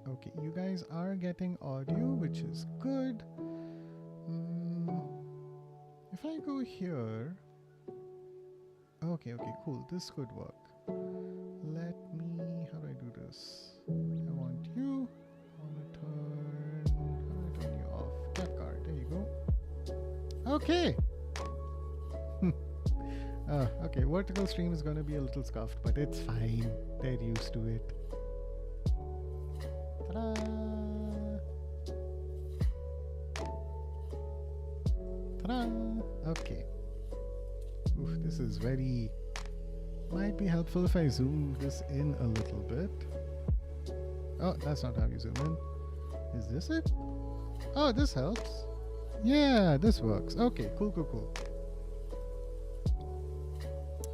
Okay, you guys are getting audio, which is good. If I go here, okay, cool, this could work. Let me, how do I do this? I want you, how do I turn you off? That card, there you go. Okay. Okay, vertical stream is gonna be a little scuffed, but it's fine. They're used to it. Ta-da! Ta-da! Okay. Oof, this is very... Might be helpful if I zoom this in a little bit. Oh, that's not how you zoom in. Is this it? Oh, this helps. Yeah, this works. Okay, cool.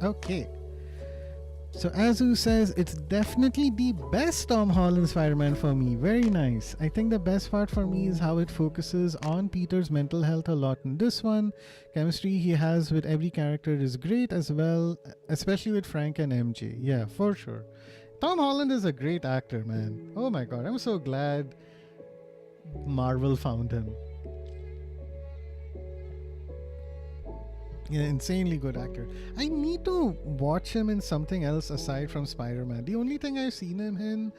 Okay. So Azu says it's definitely the best Tom Holland Spider-Man for me. Very nice. I think the best part for me is how it focuses on Peter's mental health a lot in this one. Chemistry he has with every character is great as well, especially with Frank and MJ. Yeah, for sure. Tom Holland is a great actor, man. Oh my god, I'm so glad Marvel found him. Yeah, insanely good actor. I need to watch him in something else aside from Spider-Man. The only thing I've seen him in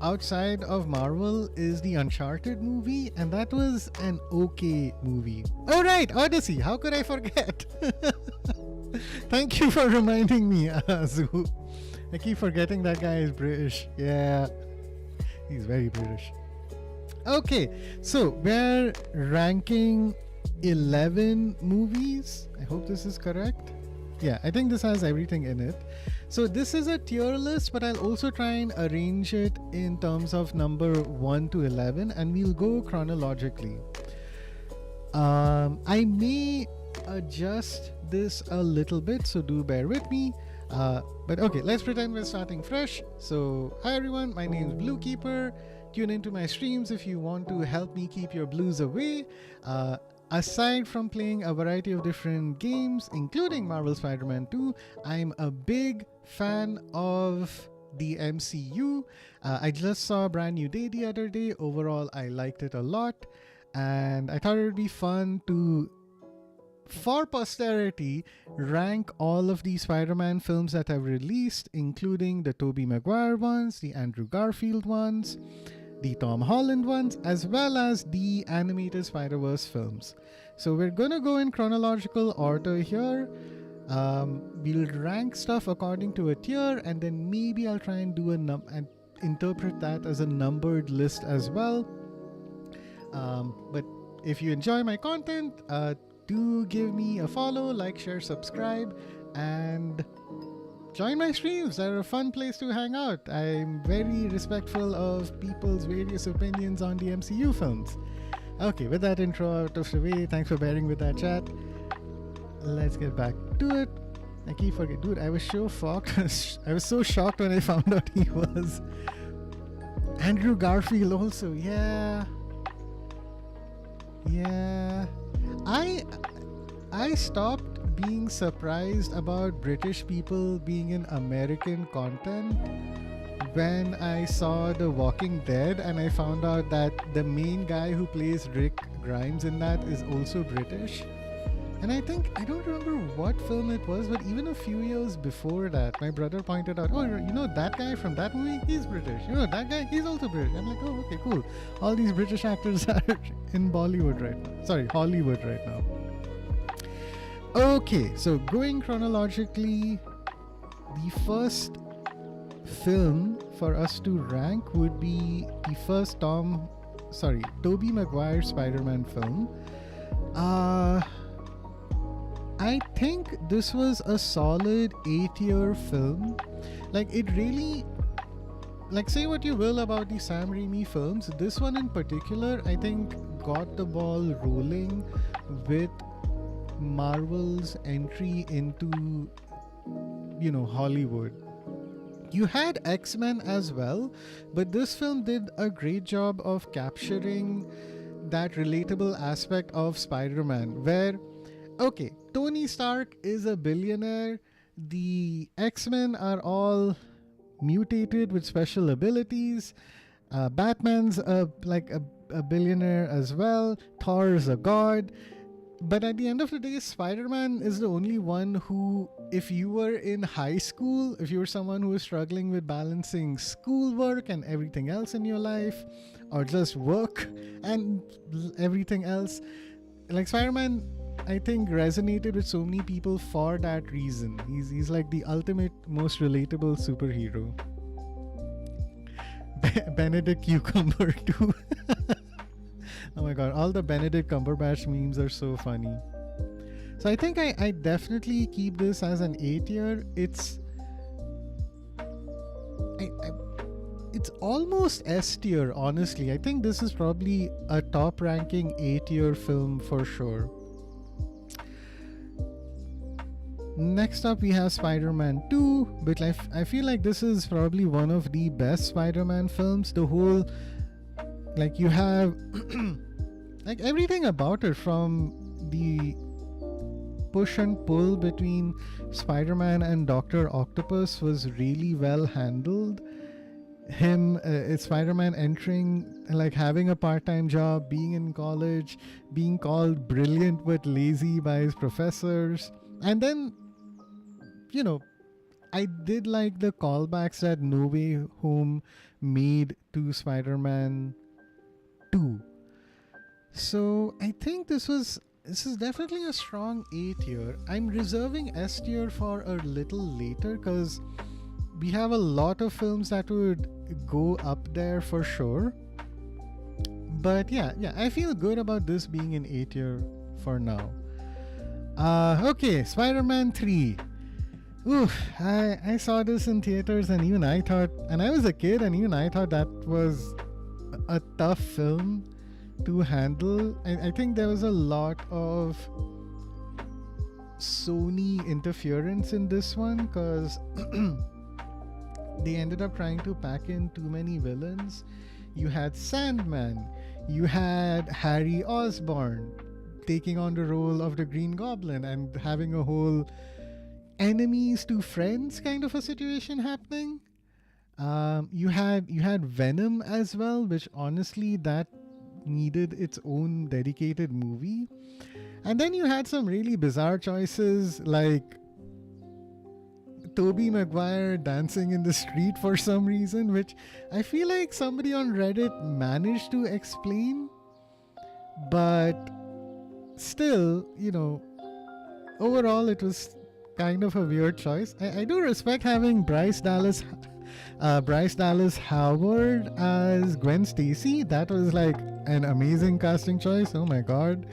outside of Marvel is the Uncharted movie, and that was an okay movie. Oh right, Odyssey. How could I forget? Thank you for reminding me, Azu. I keep forgetting that guy is British. Yeah, he's very British. Okay, so we're ranking 11 movies. I hope this is correct. Yeah, I think this has everything in it. So this is a tier list, but I'll also try and arrange it in terms of number 1 to 11, and we'll go chronologically. I may adjust this a little bit, so do bear with me. But okay, let's pretend we're starting fresh. So hi everyone, my name is Bluekeeper. Tune into my streams if you want to help me keep your blues away. Aside from playing a variety of different games, including Marvel Spider-Man 2, I'm a big fan of the MCU. I just saw Brand New Day the other day. Overall, I liked it a lot. And I thought it would be fun to, for posterity, rank all of the Spider-Man films that I've released, including the Tobey Maguire ones, the Andrew Garfield ones, the Tom Holland ones, as well as the animated Spider-Verse films. So we're gonna go in chronological order here. We'll rank stuff according to a tier, and then maybe I'll try and do and interpret that as a numbered list as well. But if you enjoy my content, do give me a follow, like, share, subscribe, and join my streams. They're a fun place to hang out. I'm very respectful of people's various opinions on the MCU films. Okay, with that intro out of the way, thanks for bearing with that chat. Let's get back to it. I keep forgetting. Dude, I was so shocked. I was so shocked when I found out he was Andrew Garfield also. Yeah. I stopped being surprised about British people being in American content when I saw The Walking Dead, and I found out that the main guy who plays Rick Grimes in that is also British. And I don't remember what film it was, but even a few years before that, my brother pointed out, oh, you know that guy from that movie? He's British. You know that guy? He's also British. I'm like, oh, okay, cool. All these British actors are in Bollywood right now. Sorry, Hollywood right now. Okay, so going chronologically, the first film for us to rank would be the first Tobey Maguire Spider-Man film. I think this was a solid 8-year film. Like, it really like, say what you will about the Sam Raimi films, this one in particular, I think, got the ball rolling with Marvel's entry into, you know, Hollywood. You had X-Men as well, but this film did a great job of capturing that relatable aspect of Spider-Man, where, okay, Tony Stark is a billionaire, the X-Men are all mutated with special abilities, Batman's a billionaire as well, Thor is a god. But at the end of the day, Spider-Man is the only one who, if you were in high school, if you were someone who was struggling with balancing schoolwork and everything else in your life, or just work and everything else, like, Spider-Man, I think, resonated with so many people for that reason. He's like the ultimate, most relatable superhero. Benedict Cucumber too. Oh my god, all the Benedict Cumberbatch memes are so funny. So I think I definitely keep this as an A tier. It's almost S tier, honestly. I think this is probably a top ranking A tier film for sure. Next up we have Spider-Man 2, which I feel like this is probably one of the best Spider-Man films. The whole, like, you have like everything about it, from the push and pull between Spider-Man and Dr. Octopus was really well handled. It's Spider-Man entering, like, having a part-time job, being in college, being called brilliant but lazy by his professors, and then, you know, I did like the callbacks that No Way Home made to Spider-Man 2. So I think this is definitely a strong A tier. I'm reserving S tier for a little later because we have a lot of films that would go up there for sure. But yeah, I feel good about this being an A tier for now. Okay, Spider-Man 3. Oof, I saw this in theaters, and even I thought, and I was a kid, and even I thought that was a tough film to handle. I think there was a lot of Sony interference in this one because they ended up trying to pack in too many villains. You had Sandman, you had Harry Osborn taking on the role of the Green Goblin and having a whole enemies to friends kind of a situation happening. You had Venom as well, which honestly that needed its own dedicated movie. And then you had some really bizarre choices like Tobey Maguire dancing in the street for some reason, which I feel like somebody on Reddit managed to explain, but still, you know, overall it was kind of a weird choice. I do respect having Bryce Dallas Howard as Gwen Stacy. That was like an amazing casting choice. Oh my god.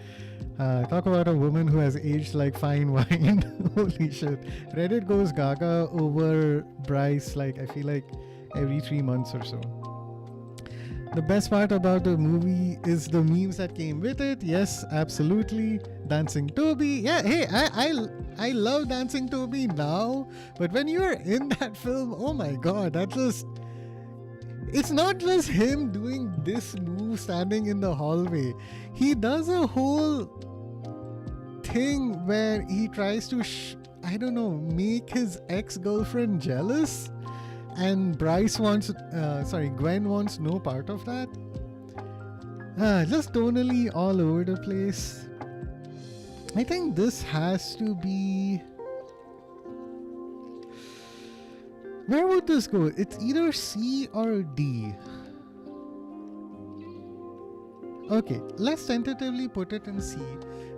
Talk about a woman who has aged like fine wine. Holy shit. Reddit goes gaga over Bryce, like, I feel like every 3 months or so. The best part about the movie is the memes that came with it. Yes, absolutely. Dancing Toby. Yeah, hey, I love Dancing Toby now, but when you were in that film, oh my god, that just... It's not just him doing this move standing in the hallway. He does a whole thing where he tries to, make his ex-girlfriend jealous. And Gwen wants no part of that. Just tonally all over the place. I think this has to be... Where would this go? It's either C or D. Okay, let's tentatively put it in C.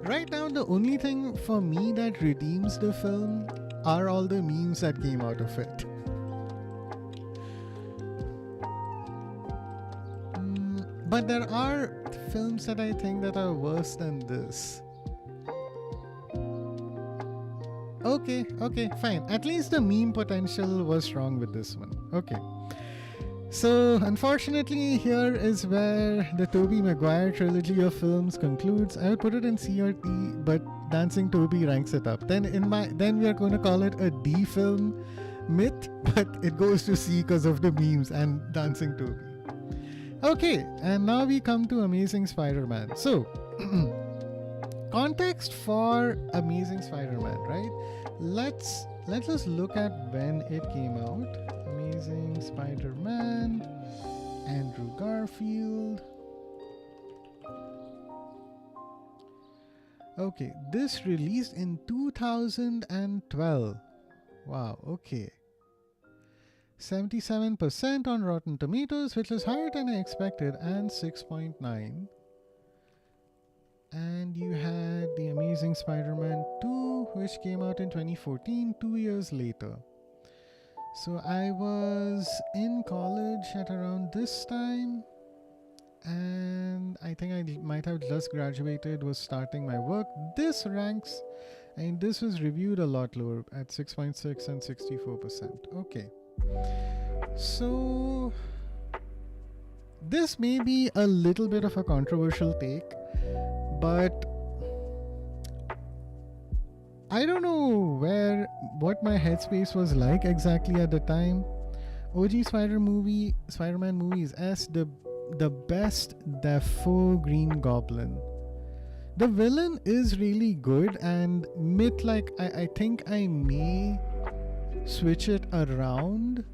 Right now, the only thing for me that redeems the film are all the memes that came out of it. But there are films that I think that are worse than this. Okay, fine. At least the meme potential was strong with this one. Okay. So, unfortunately, here is where the Tobey Maguire trilogy of films concludes. I would put it in C or D, but Dancing Toby ranks it up. Then we are going to call it a D film myth, but it goes to C because of the memes and Dancing Toby. Okay, and now we come to Amazing Spider-Man. So, context for Amazing Spider-Man, right? Let's just look at when it came out. Amazing Spider-Man, Andrew Garfield. Okay, this released in 2012. Wow, okay. 77% on Rotten Tomatoes, which is higher than I expected, and 6.9. And you had The Amazing Spider-Man 2, which came out in 2014, 2 years later. So I was in college at around this time, and I think I might have just graduated, was starting my work. This ranks, and this was reviewed a lot lower at 6.6 and 64%. Okay. So this may be a little bit of a controversial take, but I don't know what my headspace was like exactly at the time. OG Spider-Man movies as the best Dafoe Green Goblin. The villain is really good, and myth, like I think I may switch it around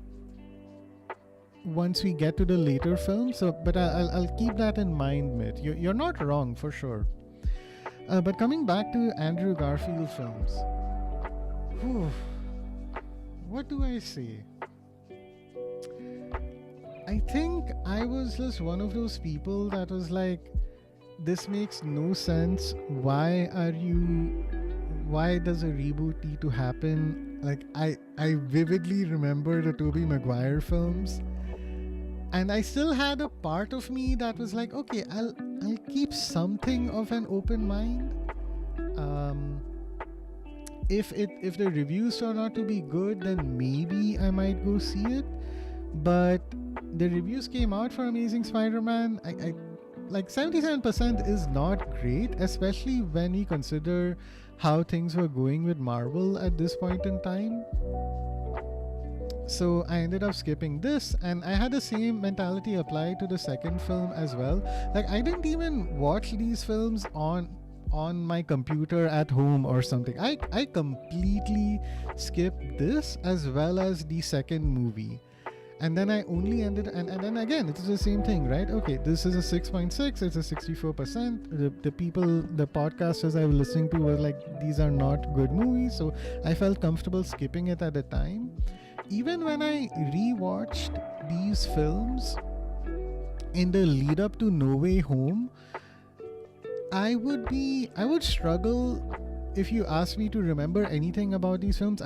once we get to the later film. So, but I'll keep that in mind, myth. You're not wrong for sure. But coming back to Andrew Garfield films, what do I say? I think I was just one of those people that was like, this makes no sense. Why does a reboot need to happen? Like, I vividly remember the Tobey Maguire films, and I still had a part of me that was like, okay, I'll keep something of an open mind. If the reviews turn out to be good, then maybe I might go see it. But the reviews came out for Amazing Spider-Man. I like 77% is not great, especially when we consider how things were going with Marvel at this point in time. So I ended up skipping this, and I had the same mentality apply to the second film as well. Like, I didn't even watch these films on my computer at home or something. I completely skipped this as well as the second movie. And then I only ended, and then again, it's the same thing, right? Okay, this is a 6.6, it's a 64%. The people, the podcasters I was listening to were like, these are not good movies. So I felt comfortable skipping it at the time. Even when I rewatched these films in the lead up to No Way Home, I would struggle if you asked me to remember anything about these films.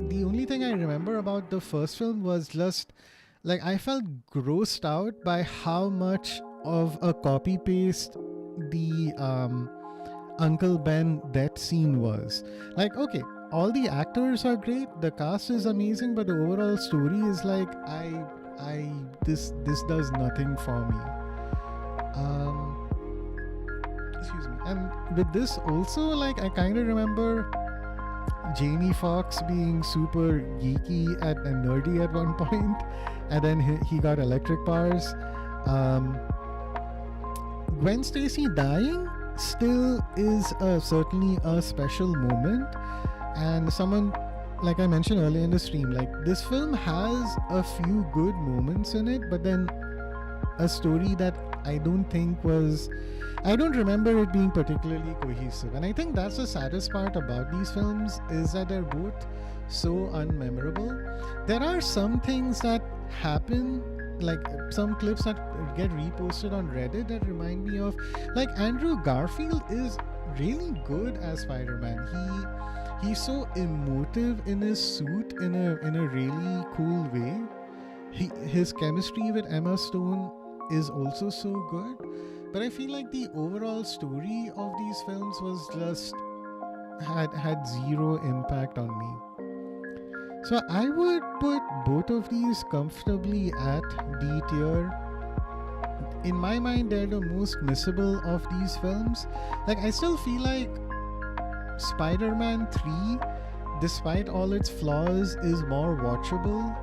The only thing I remember about the first film was just like I felt grossed out by how much of a copy paste the Uncle Ben death scene was. Like, okay, all the actors are great, the cast is amazing, but the overall story is like this does nothing for me. Excuse me. And with this also, like, I kind of remember Jamie Foxx being super geeky and nerdy at one point, and then he got electric powers. Gwen Stacy dying still is certainly a special moment, and someone, like I mentioned earlier in the stream, like, this film has a few good moments in it, but then a story that I don't remember it being particularly cohesive. And I think that's the saddest part about these films, is that they're both so unmemorable. There are some things that happen, like some clips that get reposted on Reddit that remind me of, like, Andrew Garfield is really good as Spider-Man. He's so emotive in his suit in a really cool way. His chemistry with Emma Stone is also so good, but I feel like the overall story of these films was just had zero impact on me. So I would put both of these comfortably at D tier. In my mind, they're the most missable of these films. Like, I still feel like Spider-Man 3, despite all its flaws, is more watchable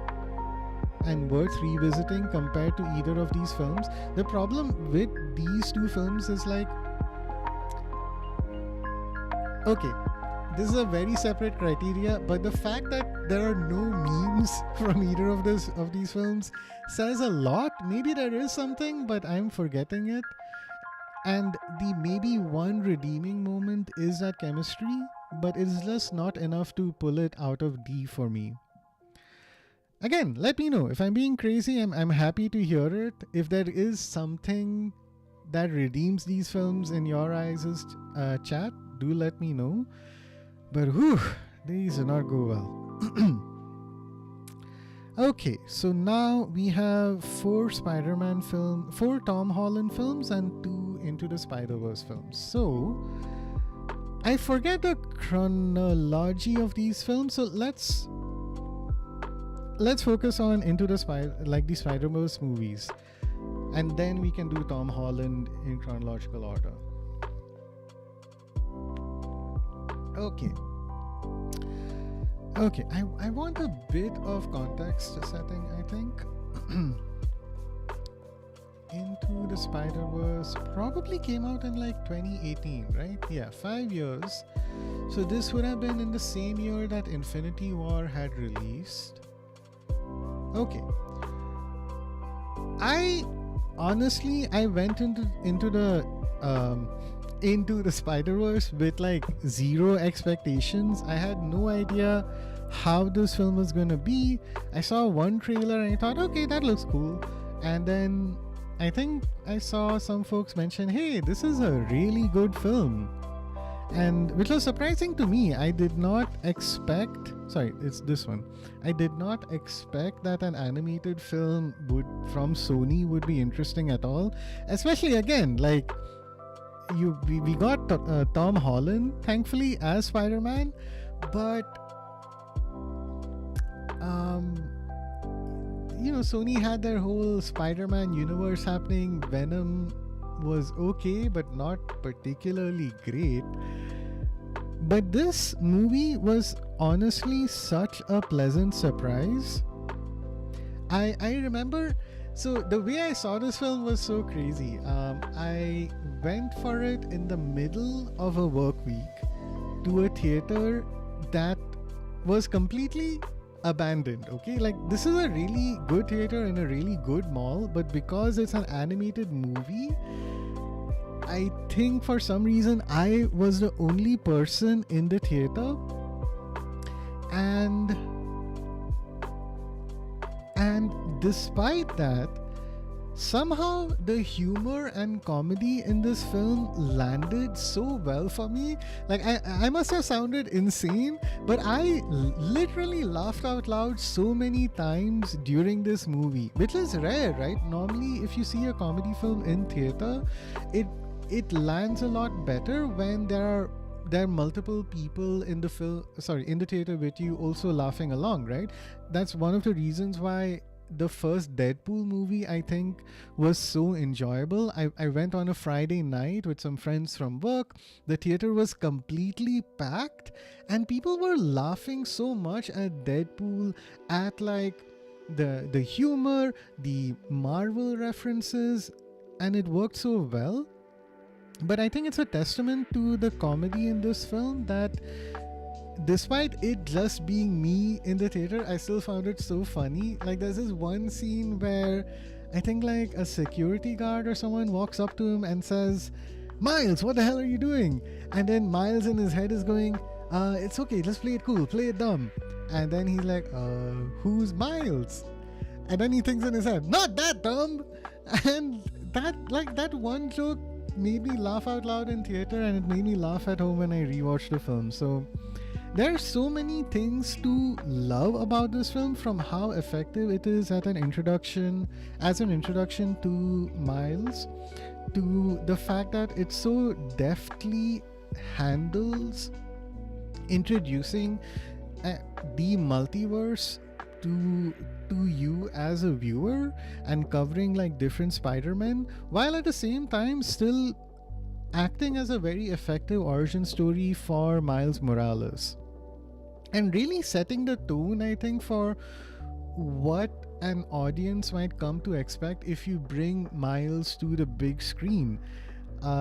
and worth revisiting compared to either of these films. The problem with these two films is like, okay, this is a very separate criteria, but the fact that there are no memes from either of these films says a lot. Maybe there is something, but I'm forgetting it. And the maybe one redeeming moment is that chemistry, but it's just not enough to pull it out of D for me. Again, let me know. If I'm being crazy, I'm happy to hear it. If there is something that redeems these films in your eyes' chat, do let me know. But whew, these do not go well. Okay, so now we have 4 Tom Holland films and 2 Into the Spider-Verse films. So I forget the chronology of these films, so let's focus on Into the the Spider-Verse movies, and then we can do Tom Holland in chronological order. Okay, I want a bit of context setting, I think. Into the Spider-Verse probably came out in like 2018, right? Yeah, 5 years. So this would have been in the same year that Infinity War had released. Okay. I went into the Spider-Verse with like zero expectations. I had no idea how this film was gonna be. I saw one trailer and I thought, okay, that looks cool. And then I think I saw some folks mention, hey, this is a really good film. And which was surprising to me. I did not expect, it's this one. I did not expect that an animated film from Sony would be interesting at all. Especially again, like, we got Tom Holland, thankfully, as Spider-Man, but Sony had their whole Spider-Man universe happening. Venom was okay, but not particularly great. But this movie was honestly such a pleasant surprise. I remember, so the way I saw this film was so crazy. I went for it in the middle of a work week to a theater that was completely abandoned. Okay, like, this is a really good theater in a really good mall, but because it's an animated movie, I think for some reason I was the only person in the theater, and despite that, somehow the humor and comedy in this film landed so well for me. Like, I must have sounded insane, but I literally laughed out loud so many times during this movie, which is rare, right? Normally, if you see a comedy film in theater, it lands a lot better when there are multiple people in the theater with you also laughing along, right? That's one of the reasons why the first Deadpool movie, I think, was so enjoyable. I went on a Friday night with some friends from work. The theater was completely packed and people were laughing so much at Deadpool, at like the humor, the Marvel references, and it worked so well. But I think it's a testament to the comedy in this film that despite it just being me in the theater, I still found it so funny. Like, there's this one scene where I think like a security guard or someone walks up to him and says, "Miles, what the hell are you doing?" And then Miles in his head is going, "It's okay, let's play it cool, play it dumb." And then he's like, "Who's Miles?" And then he thinks in his head, "Not that dumb." And that one joke made me laugh out loud in theater, and it made me laugh at home when I rewatched the film. So there are so many things to love about this film, from how effective it is as an introduction to Miles, to the fact that it so deftly handles introducing the multiverse to you as a viewer, and covering like different Spider-Men, while at the same time still acting as a very effective origin story for Miles Morales, and really setting the tone, I think, for what an audience might come to expect if you bring Miles to the big screen.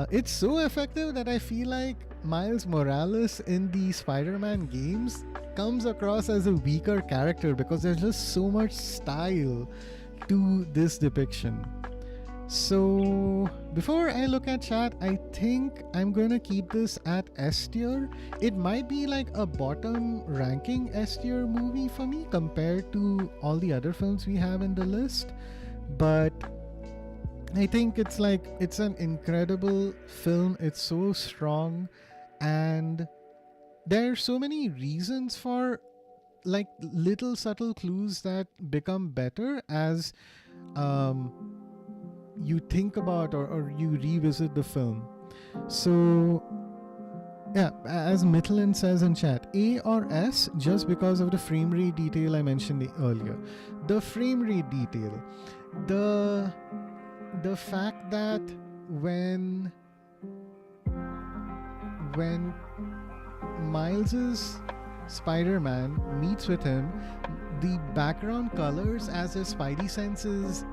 It's so effective that I feel like Miles Morales in the Spider-Man games comes across as a weaker character because there's just so much style to this depiction. So before I look at chat, I think I'm gonna keep this at S tier. It might be like a bottom ranking S tier movie for me compared to all the other films we have in the list, but I think it's an incredible film. It's so strong, and there are so many reasons for like little subtle clues that become better as you think about or you revisit the film. So yeah, as Mithilin says in chat, A or S just because of the frame rate detail I mentioned earlier. The frame rate detail, the fact that when Miles's Spider-Man meets with him, the background colors as his Spidey senses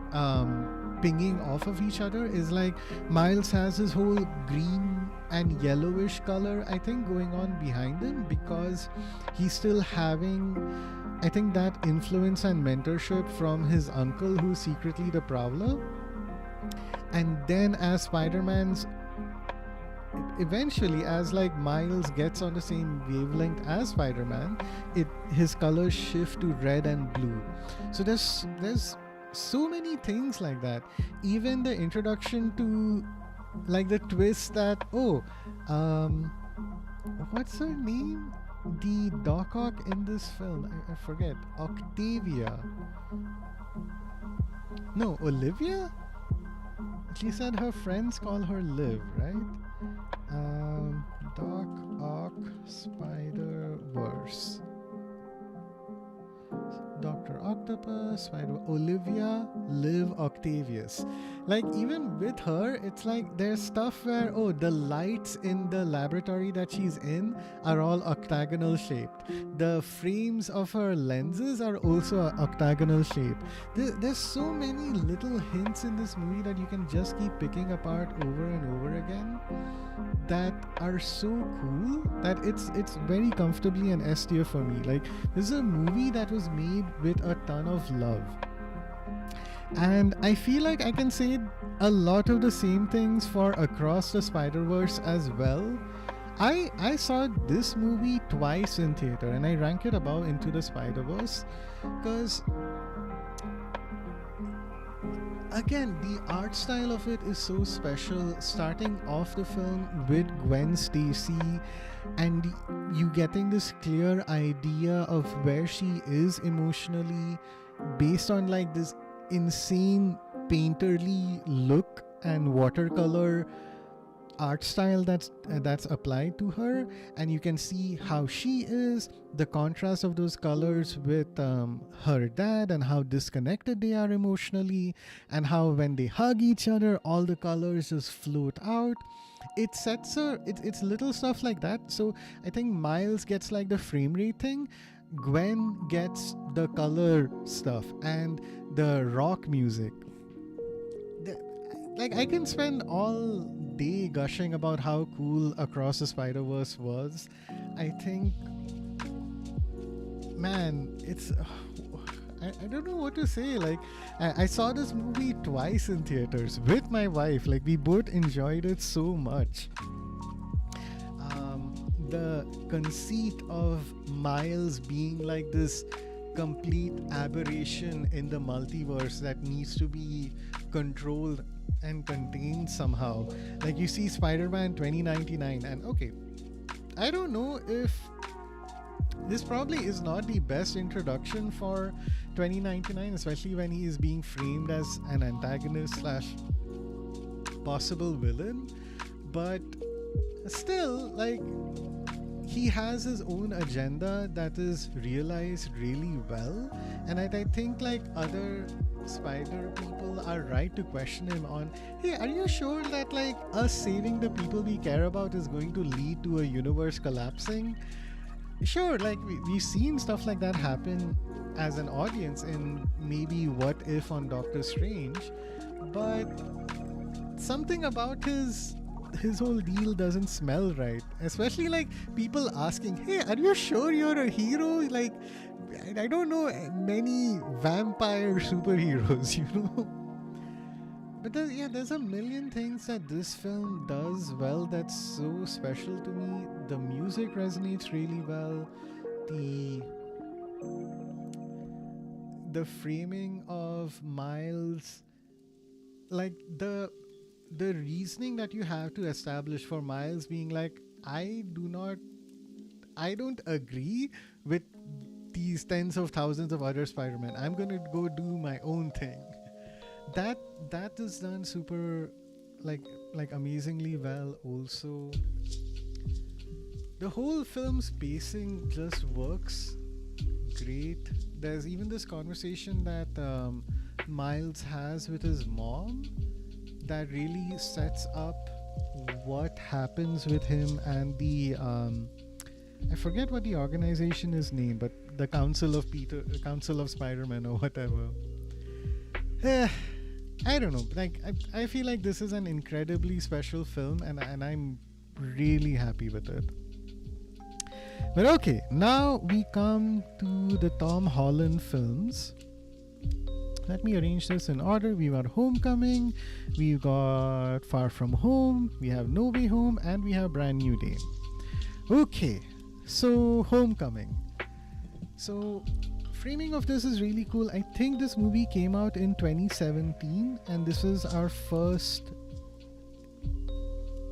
pinging off of each other is like Miles has his whole green and yellowish color, I think, going on behind him because he's still having, I think, that influence and mentorship from his uncle who's secretly the Prowler. And then as Spider-Man's eventually, as like Miles gets on the same wavelength as Spider-Man, his colors shift to red and blue. So there's so many things like that. Even the introduction to like the twist that what's her name? The Doc Ock in this film, I forget. Octavia. No, Olivia? She said her friends call her Liv, right? Doc Ock Spider-Verse. Dr. Octopus, Spider, Olivia, Liv, Octavius. Like even with her, it's like there's stuff where the lights in the laboratory that she's in are all octagonal shaped. The frames of her lenses are also octagonal shaped. There's so many little hints in this movie that you can just keep picking apart over and over again that are so cool that it's very comfortably an S tier for me. Like this is a movie that was made with a ton of love, and I feel like I can say a lot of the same things for Across the Spider-Verse as well. I saw this movie twice in theater and I rank it above Into the Spider-Verse because again, the art style of it is so special, starting off the film with Gwen Stacy and you getting this clear idea of where she is emotionally based on like this insane painterly look and watercolor art style that's applied to her, and you can see how she is, the contrast of those colors with her dad and how disconnected they are emotionally, and how when they hug each other all the colors just float out. It sets her, it's little stuff like that. So I think Miles gets like the frame rate thing, Gwen gets the color stuff and the rock music. Like I can spend all day gushing about how cool Across the Spider-Verse was. I think, man, it's I don't know what to say. Like I saw this movie twice in theaters with my wife. Like we both enjoyed it so much. The conceit of Miles being like this complete aberration in the multiverse that needs to be controlled and contained somehow. Like you see Spider-Man 2099, and okay, I don't know if this probably is not the best introduction for 2099, especially when he is being framed as an antagonist slash possible villain, but still, like, he has his own agenda that is realized really well, and I think like other spider people are right to question him on, hey, are you sure that like us saving the people we care about is going to lead to a universe collapsing? Sure, like we've seen stuff like that happen as an audience in maybe What If on Doctor Strange, but something about his whole deal doesn't smell right. Especially like people asking, hey, are you sure you're a hero? Like, I don't know many vampire superheroes, you know? But there's a million things that this film does well that's so special to me. The music resonates really well. The framing of Miles, like the reasoning that you have to establish for Miles being like, I don't agree with these tens of thousands of other Spider-Men. I'm gonna go do my own thing. That is done super like amazingly well. Also, the whole film's pacing just works great. There's even this conversation that Miles has with his mom that really sets up what happens with him and the I forget what the organization is named, but the Council of Spider-Man or whatever. I don't know. Like I feel like this is an incredibly special film, and I'm really happy with it. But okay, now we come to the Tom Holland films. Let me arrange this in order. We've got Homecoming, we've got Far From Home, we have No Way Home, and we have Brand New Day. Okay, so Homecoming. So framing of this is really cool. I think this movie came out in 2017, and this is our first,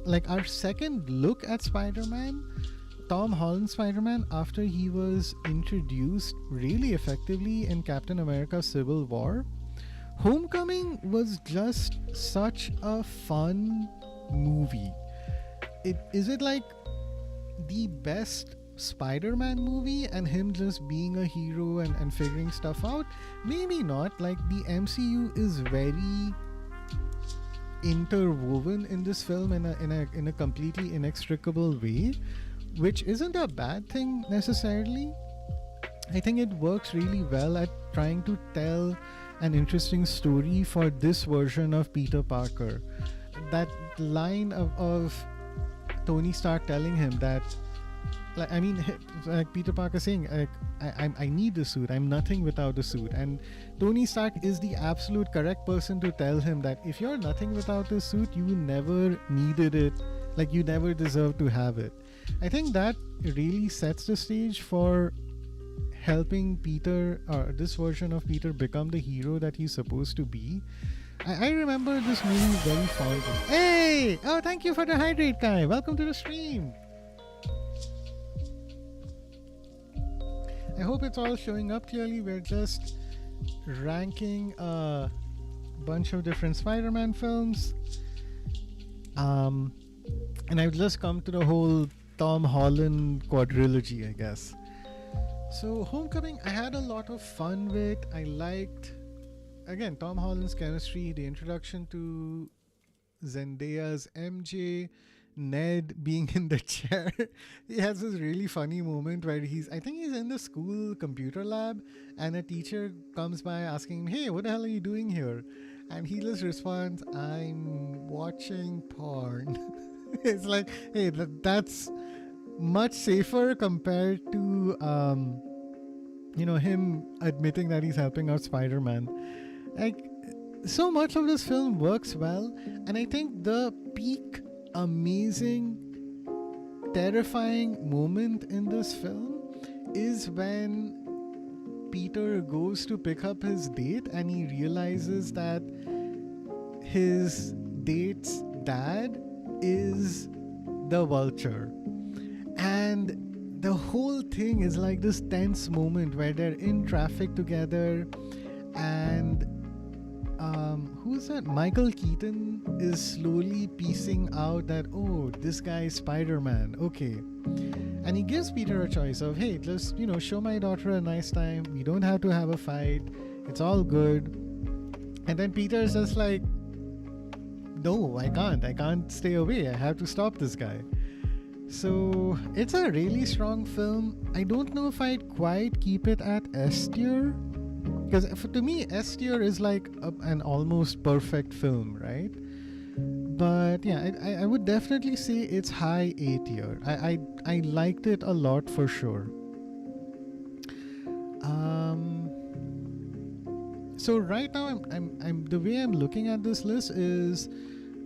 like our second look at Spider-Man, Tom Holland Spider-Man, after he was introduced really effectively in Captain America Civil War. Homecoming was just such a fun movie. Is it like the best Spider-Man movie and him just being a hero and figuring stuff out? Maybe not. Like, the MCU is very interwoven in this film in a completely inextricable way, which isn't a bad thing necessarily. I think it works really well at trying to tell an interesting story for this version of Peter Parker. That line of Tony Stark telling him that, like, I mean, like Peter Parker saying, like, I need the suit, I'm nothing without the suit, and Tony Stark is the absolute correct person to tell him that if you're nothing without the suit, you never needed it, like you never deserved to have it. I think that really sets the stage for helping Peter, or this version of Peter, become the hero that he's supposed to be. I remember this movie very fondly. Hey! Oh, thank you for the hydrate, Kai. Welcome to the stream. I hope it's all showing up clearly. We're just ranking a bunch of different Spider-Man films. And I've just come to the whole Tom Holland quadrilogy, I guess. So Homecoming, I had a lot of fun with. I liked, again, Tom Holland's chemistry, the introduction to Zendaya's MJ, Ned being in the chair. He has this really funny moment where I think he's in the school computer lab, and a teacher comes by asking him, hey, what the hell are you doing here? And he just responds, I'm watching porn. It's like, hey, that's much safer compared to him admitting that he's helping out Spider-Man. Like, so much of this film works well, and I think the peak amazing terrifying moment in this film is when Peter goes to pick up his date and he realizes that his date's dad is the Vulture, and the whole thing is like this tense moment where they're in traffic together, and who's that? Michael Keaton is slowly piecing out that, oh, this guy is Spider-Man. Okay. And he gives Peter a choice of, hey, just, show my daughter a nice time. We don't have to have a fight. It's all good. And then Peter's just like, no, I can't. I can't stay away. I have to stop this guy. So it's a really strong film. I don't know if I'd quite keep it at S tier. Because to me, S tier is like an almost perfect film, right? But yeah, I would definitely say it's high A tier. I liked it a lot for sure. So right now, I'm the way I'm looking at this list is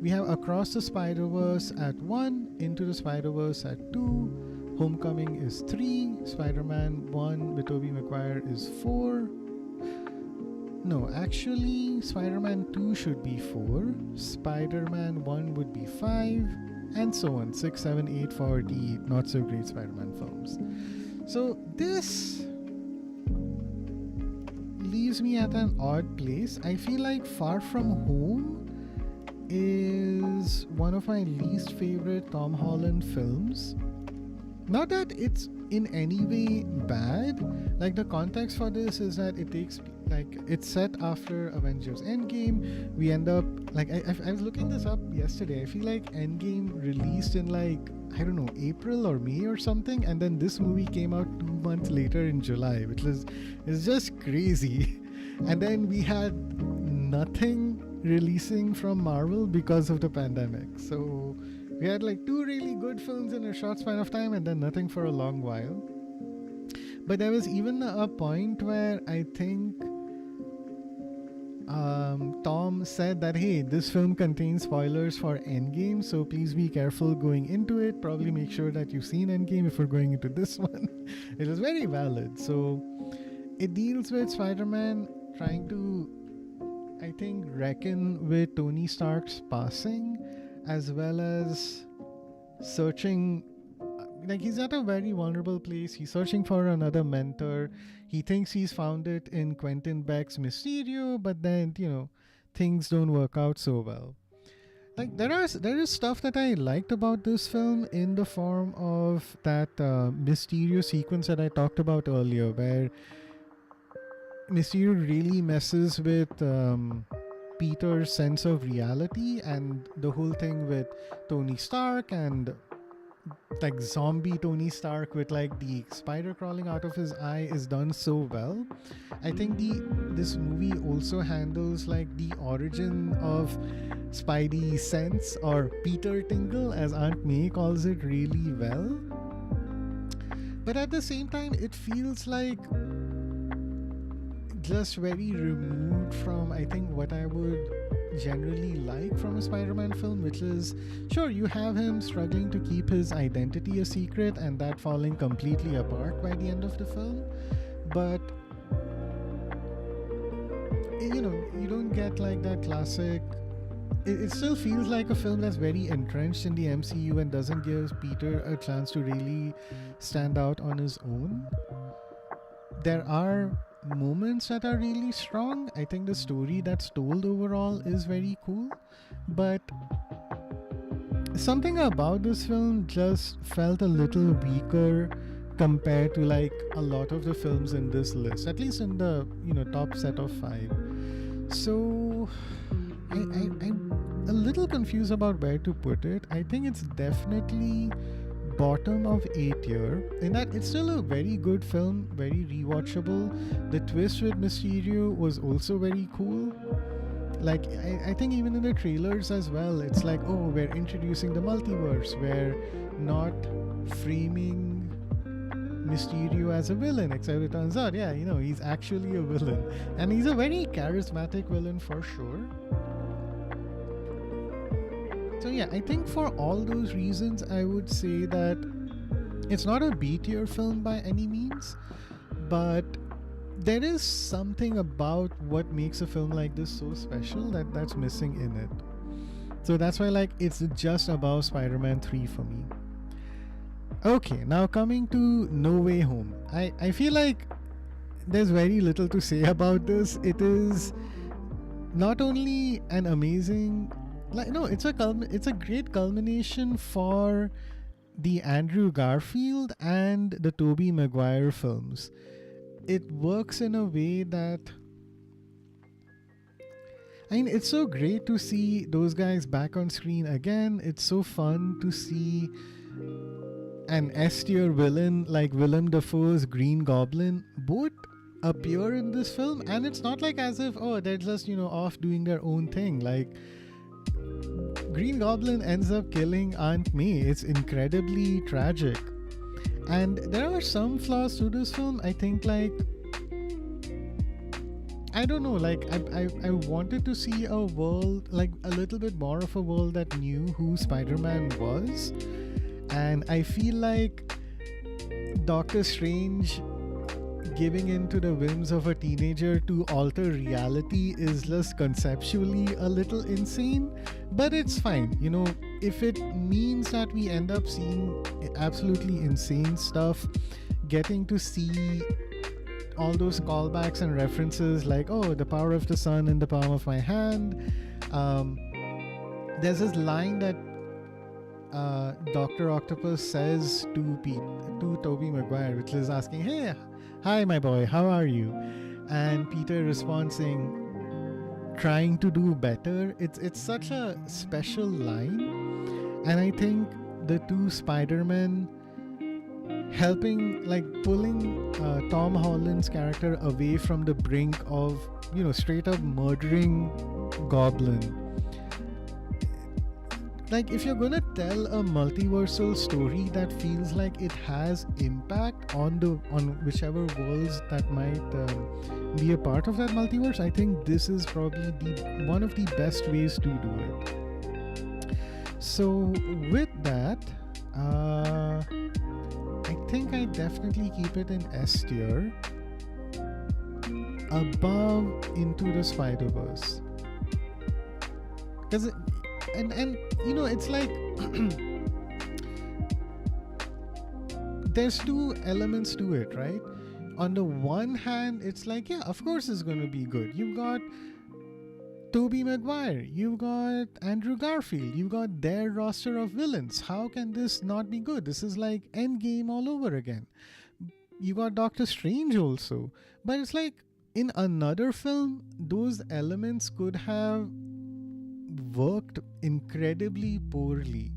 we have Across the Spider-Verse at 1, Into the Spider-Verse at 2, Homecoming is 3, Spider-Man 1 with Tobey Maguire is 4. No, actually, Spider-Man 2 should be 4, Spider-Man 1 would be 5, and so on, 6, 7, 8 for the not-so-great Spider-Man films. So this leaves me at an odd place. I feel like Far From Home is one of my least favorite Tom Holland films. Not that it's in any way bad. Like, the context for this is that it's set after Avengers Endgame. We end up, I was looking this up yesterday. I feel like Endgame released in I don't know, April or May or something, and then this movie came out 2 months later in July, which is just crazy. And then we had nothing releasing from Marvel because of the pandemic. So we had 2 really good films in a short span of time, and then nothing for a long while. But there was even a point where I think Tom said that, hey, this film contains spoilers for Endgame, so please be careful going into it. Probably make sure that you've seen Endgame if you're going into this one. It was very valid. So it deals with Spider-Man trying to, I think, reckon with Tony Stark's passing, as well as searching. He's at a very vulnerable place. He's searching for another mentor. He thinks he's found it in Quentin Beck's Mysterio, but then, things don't work out so well. There is stuff that I liked about this film in the form of that Mysterio sequence that I talked about earlier, where Mysterio really messes with Peter's sense of reality, and the whole thing with Tony Stark and zombie Tony Stark with the spider crawling out of his eye is done so well. I think this movie also handles the origin of Spidey sense, or Peter Tingle as Aunt May calls it, really well. But at the same time, it feels just very removed from, I think, what I would generally like from a Spider-Man film, which is, sure, you have him struggling to keep his identity a secret and that falling completely apart by the end of the film, but you don't get that classic. It still feels like a film that's very entrenched in the MCU and doesn't give Peter a chance to really stand out on his own. There are moments that are really strong. I think the story that's told overall is very cool, but something about this film just felt a little weaker compared to a lot of the films in this list, at least in the top set of 5. So I'm a little confused about where to put it. I think it's definitely bottom of A tier, in that it's still a very good film, very rewatchable. The twist with Mysterio was also very cool. I think even in the trailers as well, it's oh, we're introducing the multiverse. We're not framing Mysterio as a villain, except it turns out, yeah, he's actually a villain. And he's a very charismatic villain for sure. So yeah, I think for all those reasons, I would say that it's not a B tier film by any means, but there is something about what makes a film like this so special that's missing in it. So that's why it's just above Spider-Man 3 for me. Okay, now coming to No Way Home. I feel like there's very little to say about this. It is not only an amazing, it's a great culmination for the Andrew Garfield and the Tobey Maguire films. It works in a way that, I mean, it's so great to see those guys back on screen again. It's so fun to see an S-tier villain like Willem Dafoe's Green Goblin both appear in this film, and it's not like as if, oh, they're just, off doing their own thing. Like, Green Goblin ends up killing Aunt May. It's incredibly tragic. And there are some flaws to this film. I think, like, I don't know, like, I wanted to see a world, like, a little bit more of a world that knew who Spider-Man was. And I feel like Doctor Strange giving in to the whims of a teenager to alter reality is just conceptually a little insane, but it's fine. If it means that we end up seeing absolutely insane stuff, getting to see all those callbacks and references like, oh, the power of the sun in the palm of my hand. There's this line that Dr. Octopus says to Tobey Maguire, which is asking, hey, hi my boy, how are you? And Peter responds saying, trying to do better. It's such a special line, and I think the two Spider-Men helping, like, pulling Tom Holland's character away from the brink of, straight up murdering Goblin. Like, if you're gonna tell a multiversal story that feels like it has impact on whichever worlds that might be a part of that multiverse, I think this is probably one of the best ways to do it. So with that, I think I definitely keep it in S tier, above Into the Spider-Verse, because it's like there's two elements to it, right? On the one hand, it's like, yeah, of course it's going to be good. You've got Tobey Maguire, you've got Andrew Garfield, you've got their roster of villains. How can this not be good? This is like Endgame all over again. You got Doctor Strange also. But it's like, in another film, those elements could have worked incredibly poorly.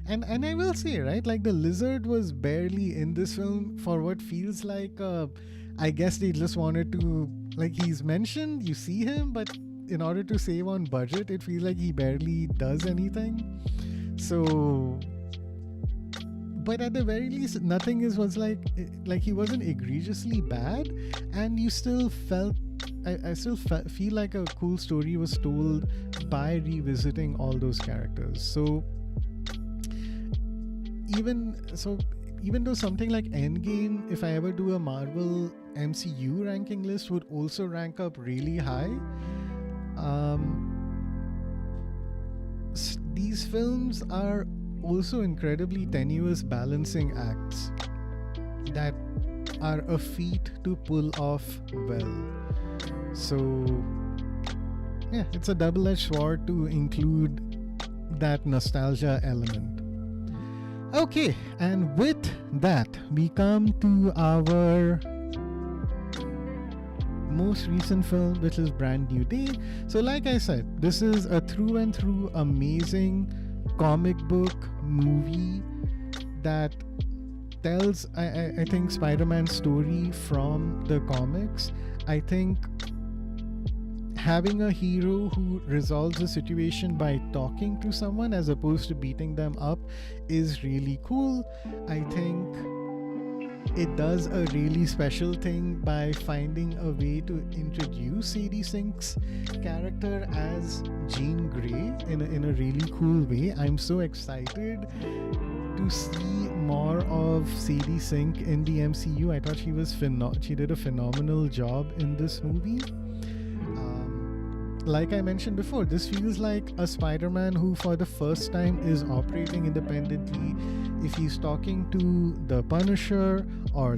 And I will say, right, like, the Lizard was barely in this film for what feels like, I guess they just wanted to, like, he's mentioned, you see him, but in order to save on budget, it feels like he barely does anything. So, but at the very least, nothing was like he wasn't egregiously bad, and you still felt, I still feel like a cool story was told by revisiting all those characters. So even though something like Endgame, if I ever do a Marvel MCU ranking list, would also rank up really high, these films are also incredibly tenuous balancing acts that are a feat to pull off well. So yeah, it's a double-edged sword to include that nostalgia element. Okay, and with that, we come to our most recent film, which is Brand New Day. So like I said, this is a through and through amazing comic book movie that tells, I think, Spider-Man's story from the comics. I think having a hero who resolves a situation by talking to someone as opposed to beating them up is really cool. I think it does a really special thing by finding a way to introduce Sadie Sink's character as Jean Grey in a really cool way. I'm so excited to see more of Sadie Sink in the MCU. I thought she did a phenomenal job in this movie. Like I mentioned before, this feels like a Spider-Man who for the first time is operating independently. If he's talking to the Punisher or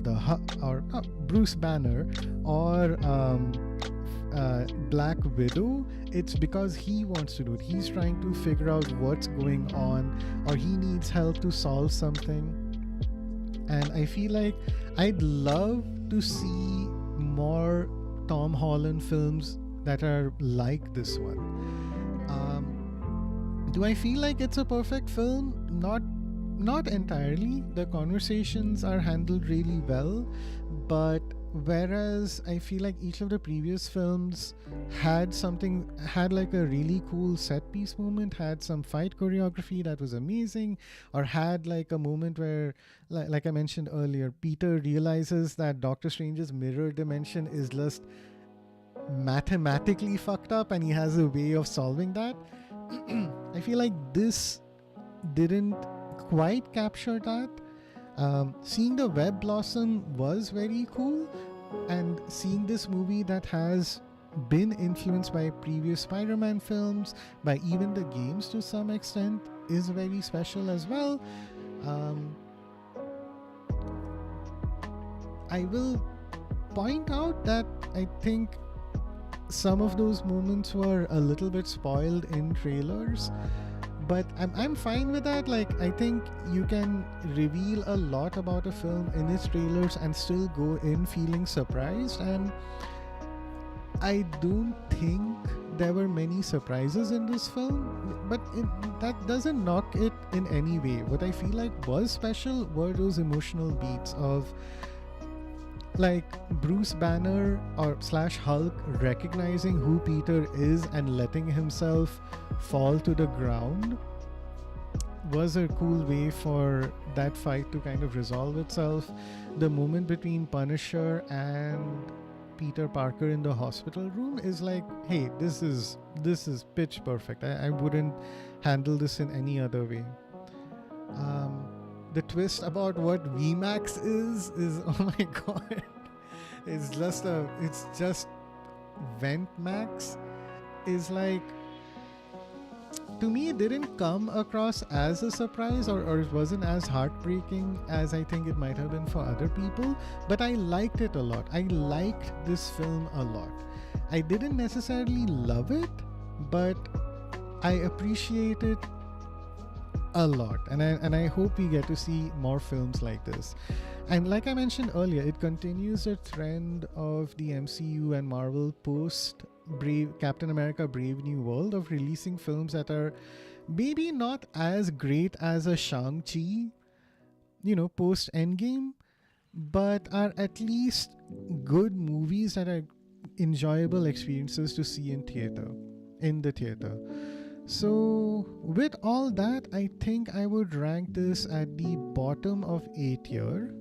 Bruce Banner or Black Widow, it's because he wants to do it. He's trying to figure out what's going on, or he needs help to solve something. And I feel like I'd love to see more Tom Holland films that are like this one. Do I feel like it's a perfect film? Not entirely. The conversations are handled really well, but whereas I feel like each of the previous films had like a really cool set piece moment, had some fight choreography that was amazing, or had like a moment where, like I mentioned earlier, Peter realizes that Doctor Strange's mirror dimension is just mathematically fucked up and he has a way of solving that. I feel like this didn't quite capture that. Seeing the web blossom was very cool, and seeing this movie that has been influenced by previous Spider-Man films, by even the games to some extent, is very special as well. I will point out that I think some of those moments were a little bit spoiled in trailers, but I'm fine with that. Like, I think you can reveal a lot about a film in its trailers and still go in feeling surprised, and I don't think there were many surprises in this film, but that doesn't knock it in any way. What I feel like was special were those emotional beats of like Bruce Banner or / Hulk recognizing who Peter is and letting himself fall to the ground was a cool way for that fight to kind of resolve itself. The moment between Punisher and Peter Parker in the hospital room is like, hey, this is pitch perfect. I wouldn't handle this in any other way. The twist about what VMAX is oh my god, it's just Vent Max is like, to me it didn't come across as a surprise, or it wasn't as heartbreaking as I think it might have been for other people, but I liked it a lot. I liked this film a lot. I didn't necessarily love it, but I appreciate it a lot, and I hope we get to see more films like this. And like I mentioned earlier, it continues the trend of the MCU and Marvel post Captain America Brave New World of releasing films that are maybe not as great as a Shang-Chi, post Endgame, but are at least good movies that are enjoyable experiences to see in the theater. So with all that, I think I would rank this at the bottom of A tier,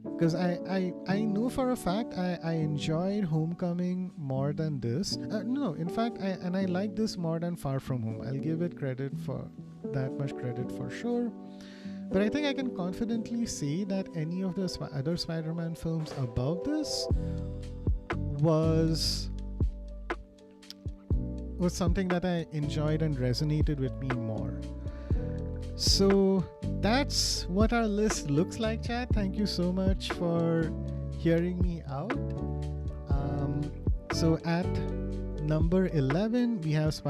because I know for a fact I enjoyed Homecoming more than this. No, in fact, I like this more than Far From Home. I'll give it credit for that much credit for sure. But I think I can confidently say that any of the other Spider-Man films above this was something that I enjoyed and resonated with me more. So that's what our list looks like, chat. Thank you so much for hearing me out. So at number 11 we have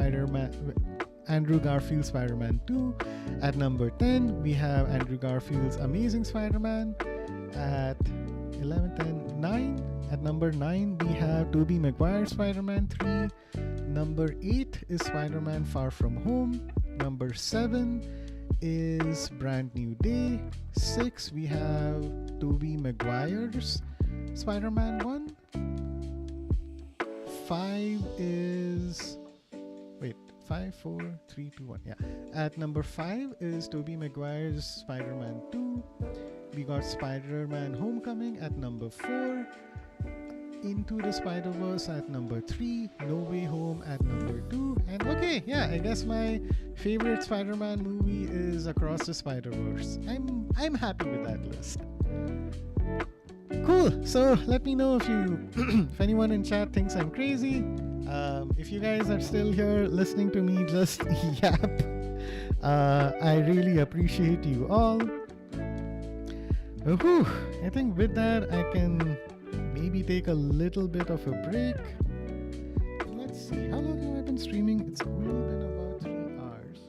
Andrew Garfield's Spider-Man 2. At number 10 we have Andrew Garfield's Amazing Spider-Man. At 11, 10, 9. At number 9 we have Tobey Maguire's Spider-Man 3. Number 8 is Spider-Man Far From Home. Number 7 is Brand New Day. 6 we have Tobey Maguire's Spider-Man 1. 5 is 5, 4, 3, 2, 1. Yeah. At number 5 is Tobey Maguire's Spider-Man 2. We got Spider-Man Homecoming at number 4. Into the Spider-Verse at number 3, No Way Home at number 2, and okay, yeah, I guess my favorite Spider-Man movie is Across the Spider-Verse. I'm happy with that list. Cool. So let me know if anyone in chat thinks I'm crazy. If you guys are still here listening to me just yap, I really appreciate you all. I think with that I can maybe take a little bit of a break. Let's see. How long have I been streaming? It's only been about 3 hours.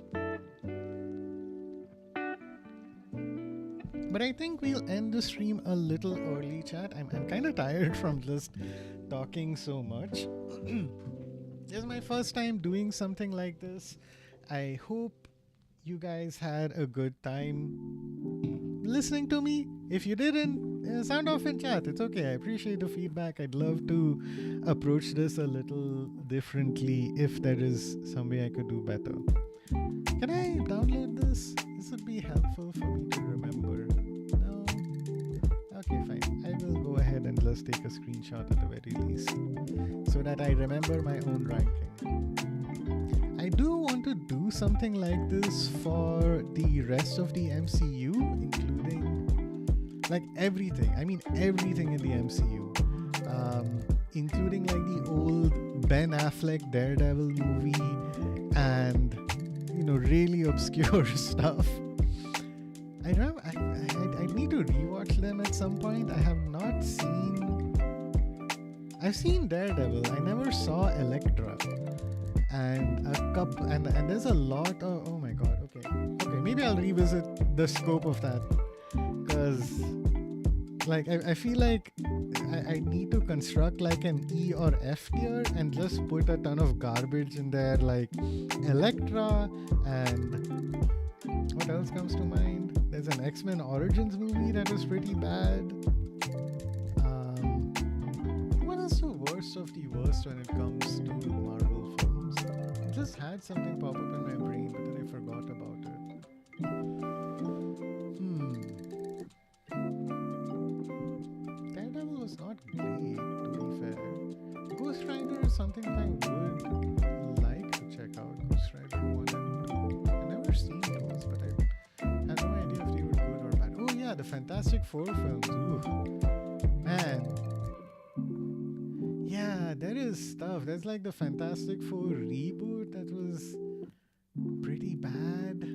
But I think we'll end the stream a little early, chat. I'm kind of tired from just talking so much. This is my first time doing something like this. I hope you guys had a good time listening to me. If you didn't, sound off in chat. It's okay. I appreciate the feedback. I'd love to approach this a little differently if there is some way I could do better. Can I download this? This would be helpful for me to remember. No? Okay, fine. I will go ahead and just take a screenshot at the very least so that I remember my own ranking. I do want to do something like this for the rest of the MCU, including like everything. I mean everything in the MCU, including like the old Ben Affleck Daredevil movie and really obscure stuff. I remember I need to rewatch them at some point. I have not seen. I've seen Daredevil. I never saw Elektra. And a couple, and there's a lot of, oh my god, okay, maybe I'll revisit the scope of that, because like I feel like I need to construct like an E or F tier and just put a ton of garbage in there, like Elektra, and what else comes to mind? There's an X-Men Origins movie that was pretty bad. What is the worst of the worst when it comes to Marvel films? I just had something pop up in my brain, but then I forgot about it. Daredevil was not great, to be fair. Ghost Rider is something that I would like to check out. Ghost Rider 1 and 2. I've never seen those, but I had no idea if they were good or bad. Oh yeah, the Fantastic Four films. Ooh. Man. Yeah, there is stuff. There's like the Fantastic Four reboot that was pretty bad.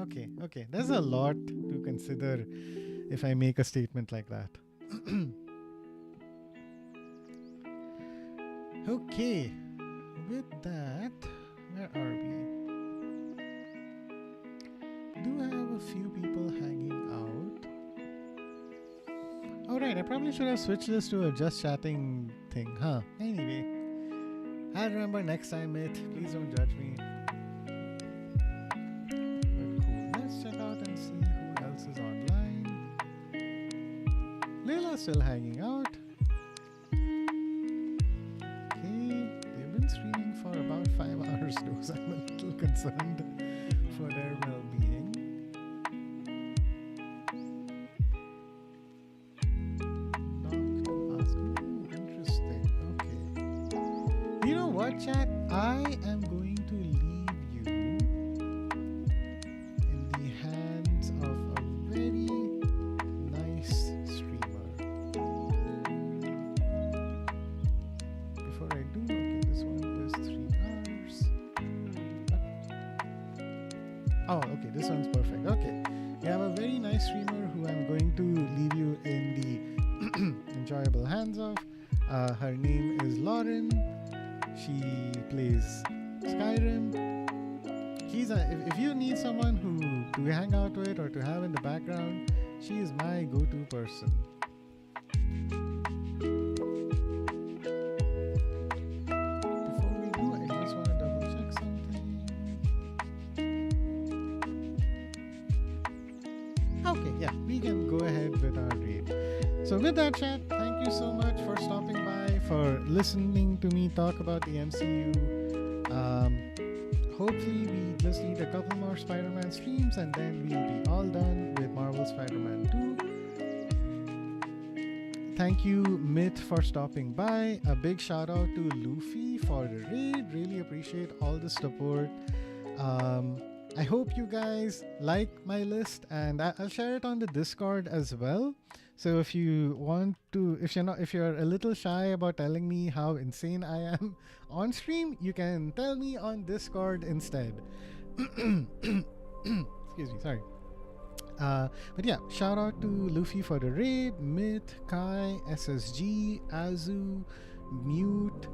Okay. There's a lot to consider if I make a statement like that. Okay. With that, where are we? Do have a few people hanging out. Alright, I probably should have switched this to a just chatting thing, huh? Anyway, I'll remember next time, mate. Please don't judge me. But cool. Let's check out and see who else is online. Layla's still hanging out. Okay, they've been streaming for about 5 hours though, so I'm a little concerned for their well-being. Chat, I am going to leave you in the hands of a very nice streamer. Before I do, okay, this one is 3 hours. Oh, okay, this one's perfect. Okay, we have a very nice streamer who I'm going to leave you in the enjoyable hands of. Her name is Lauren. She plays Skyrim. If you need someone who to hang out with or to have in the background, she is my go-to person. Before we do, I just want to double check something. Okay, yeah, we can go ahead with our raid. So with that, chat, thank you so much for stopping by, for listening to me talk about the MCU. Hopefully we just need a couple more Spider-Man streams and then we'll be all done with Marvel Spider-Man 2. Thank you, Myth, for stopping by. A big shout out to Luffy for the raid. Really appreciate all the support. I hope you guys like my list, and I'll share it on the Discord as well. So if you want to, if you're a little shy about telling me how insane I am on stream, you can tell me on Discord instead. Excuse me, sorry. But yeah, shout out to Luffy for the raid, Myth, Kai, SSG, Azu, Mute,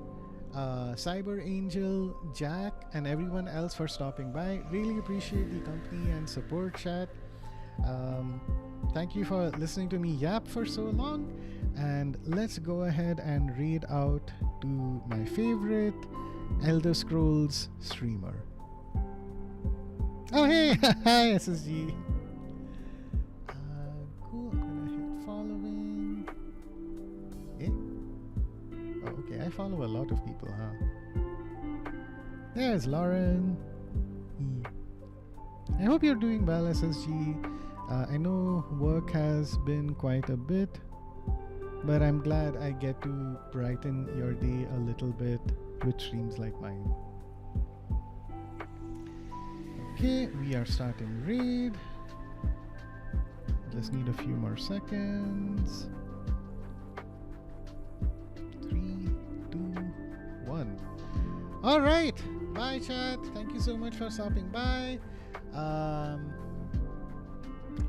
Cyber Angel, Jack, and everyone else for stopping by. Really appreciate the company and support, chat. Thank you for listening to me yap for so long. And let's go ahead and read out to my favorite Elder Scrolls streamer. Oh, hey! Hi, SSG. Cool. I'm gonna hit following. Eh? Oh, okay. I follow a lot of people, huh? There's Lauren. I hope you're doing well, SSG. I know work has been quite a bit, but I'm glad I get to brighten your day a little bit with streams like mine. Okay, we are starting raid. Just need a few more seconds. 3, 2, 1. All right. Bye, chat. Thank you so much for stopping by.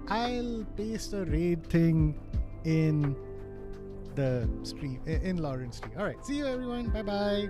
I'll paste a raid thing in the stream, in Lauren's stream. All right. See you, everyone. Bye bye.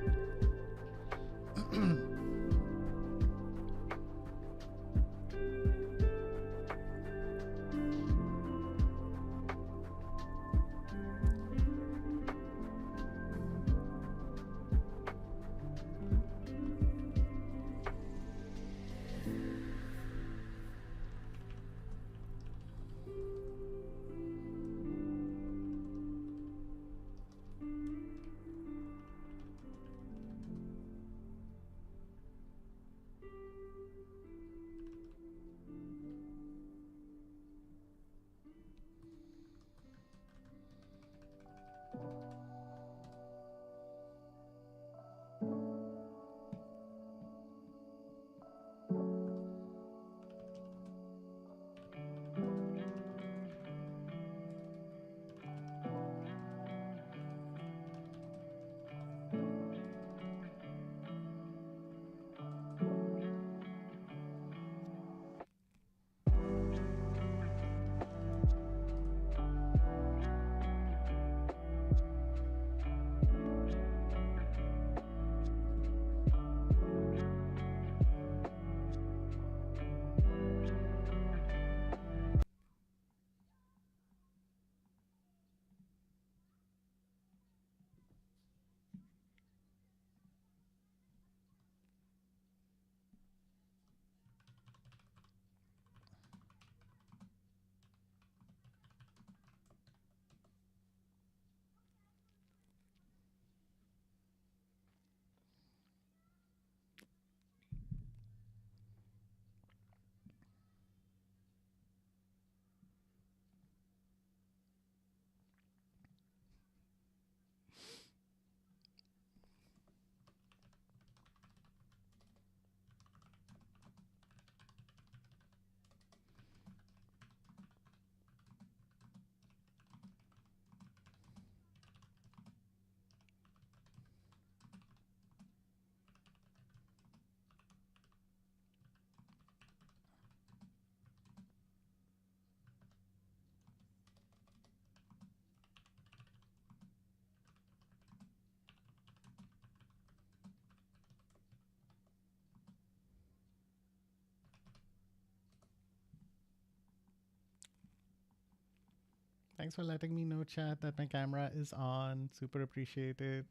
Thanks for letting me know, chat, that my camera is on. Super appreciated.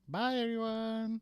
Bye, everyone.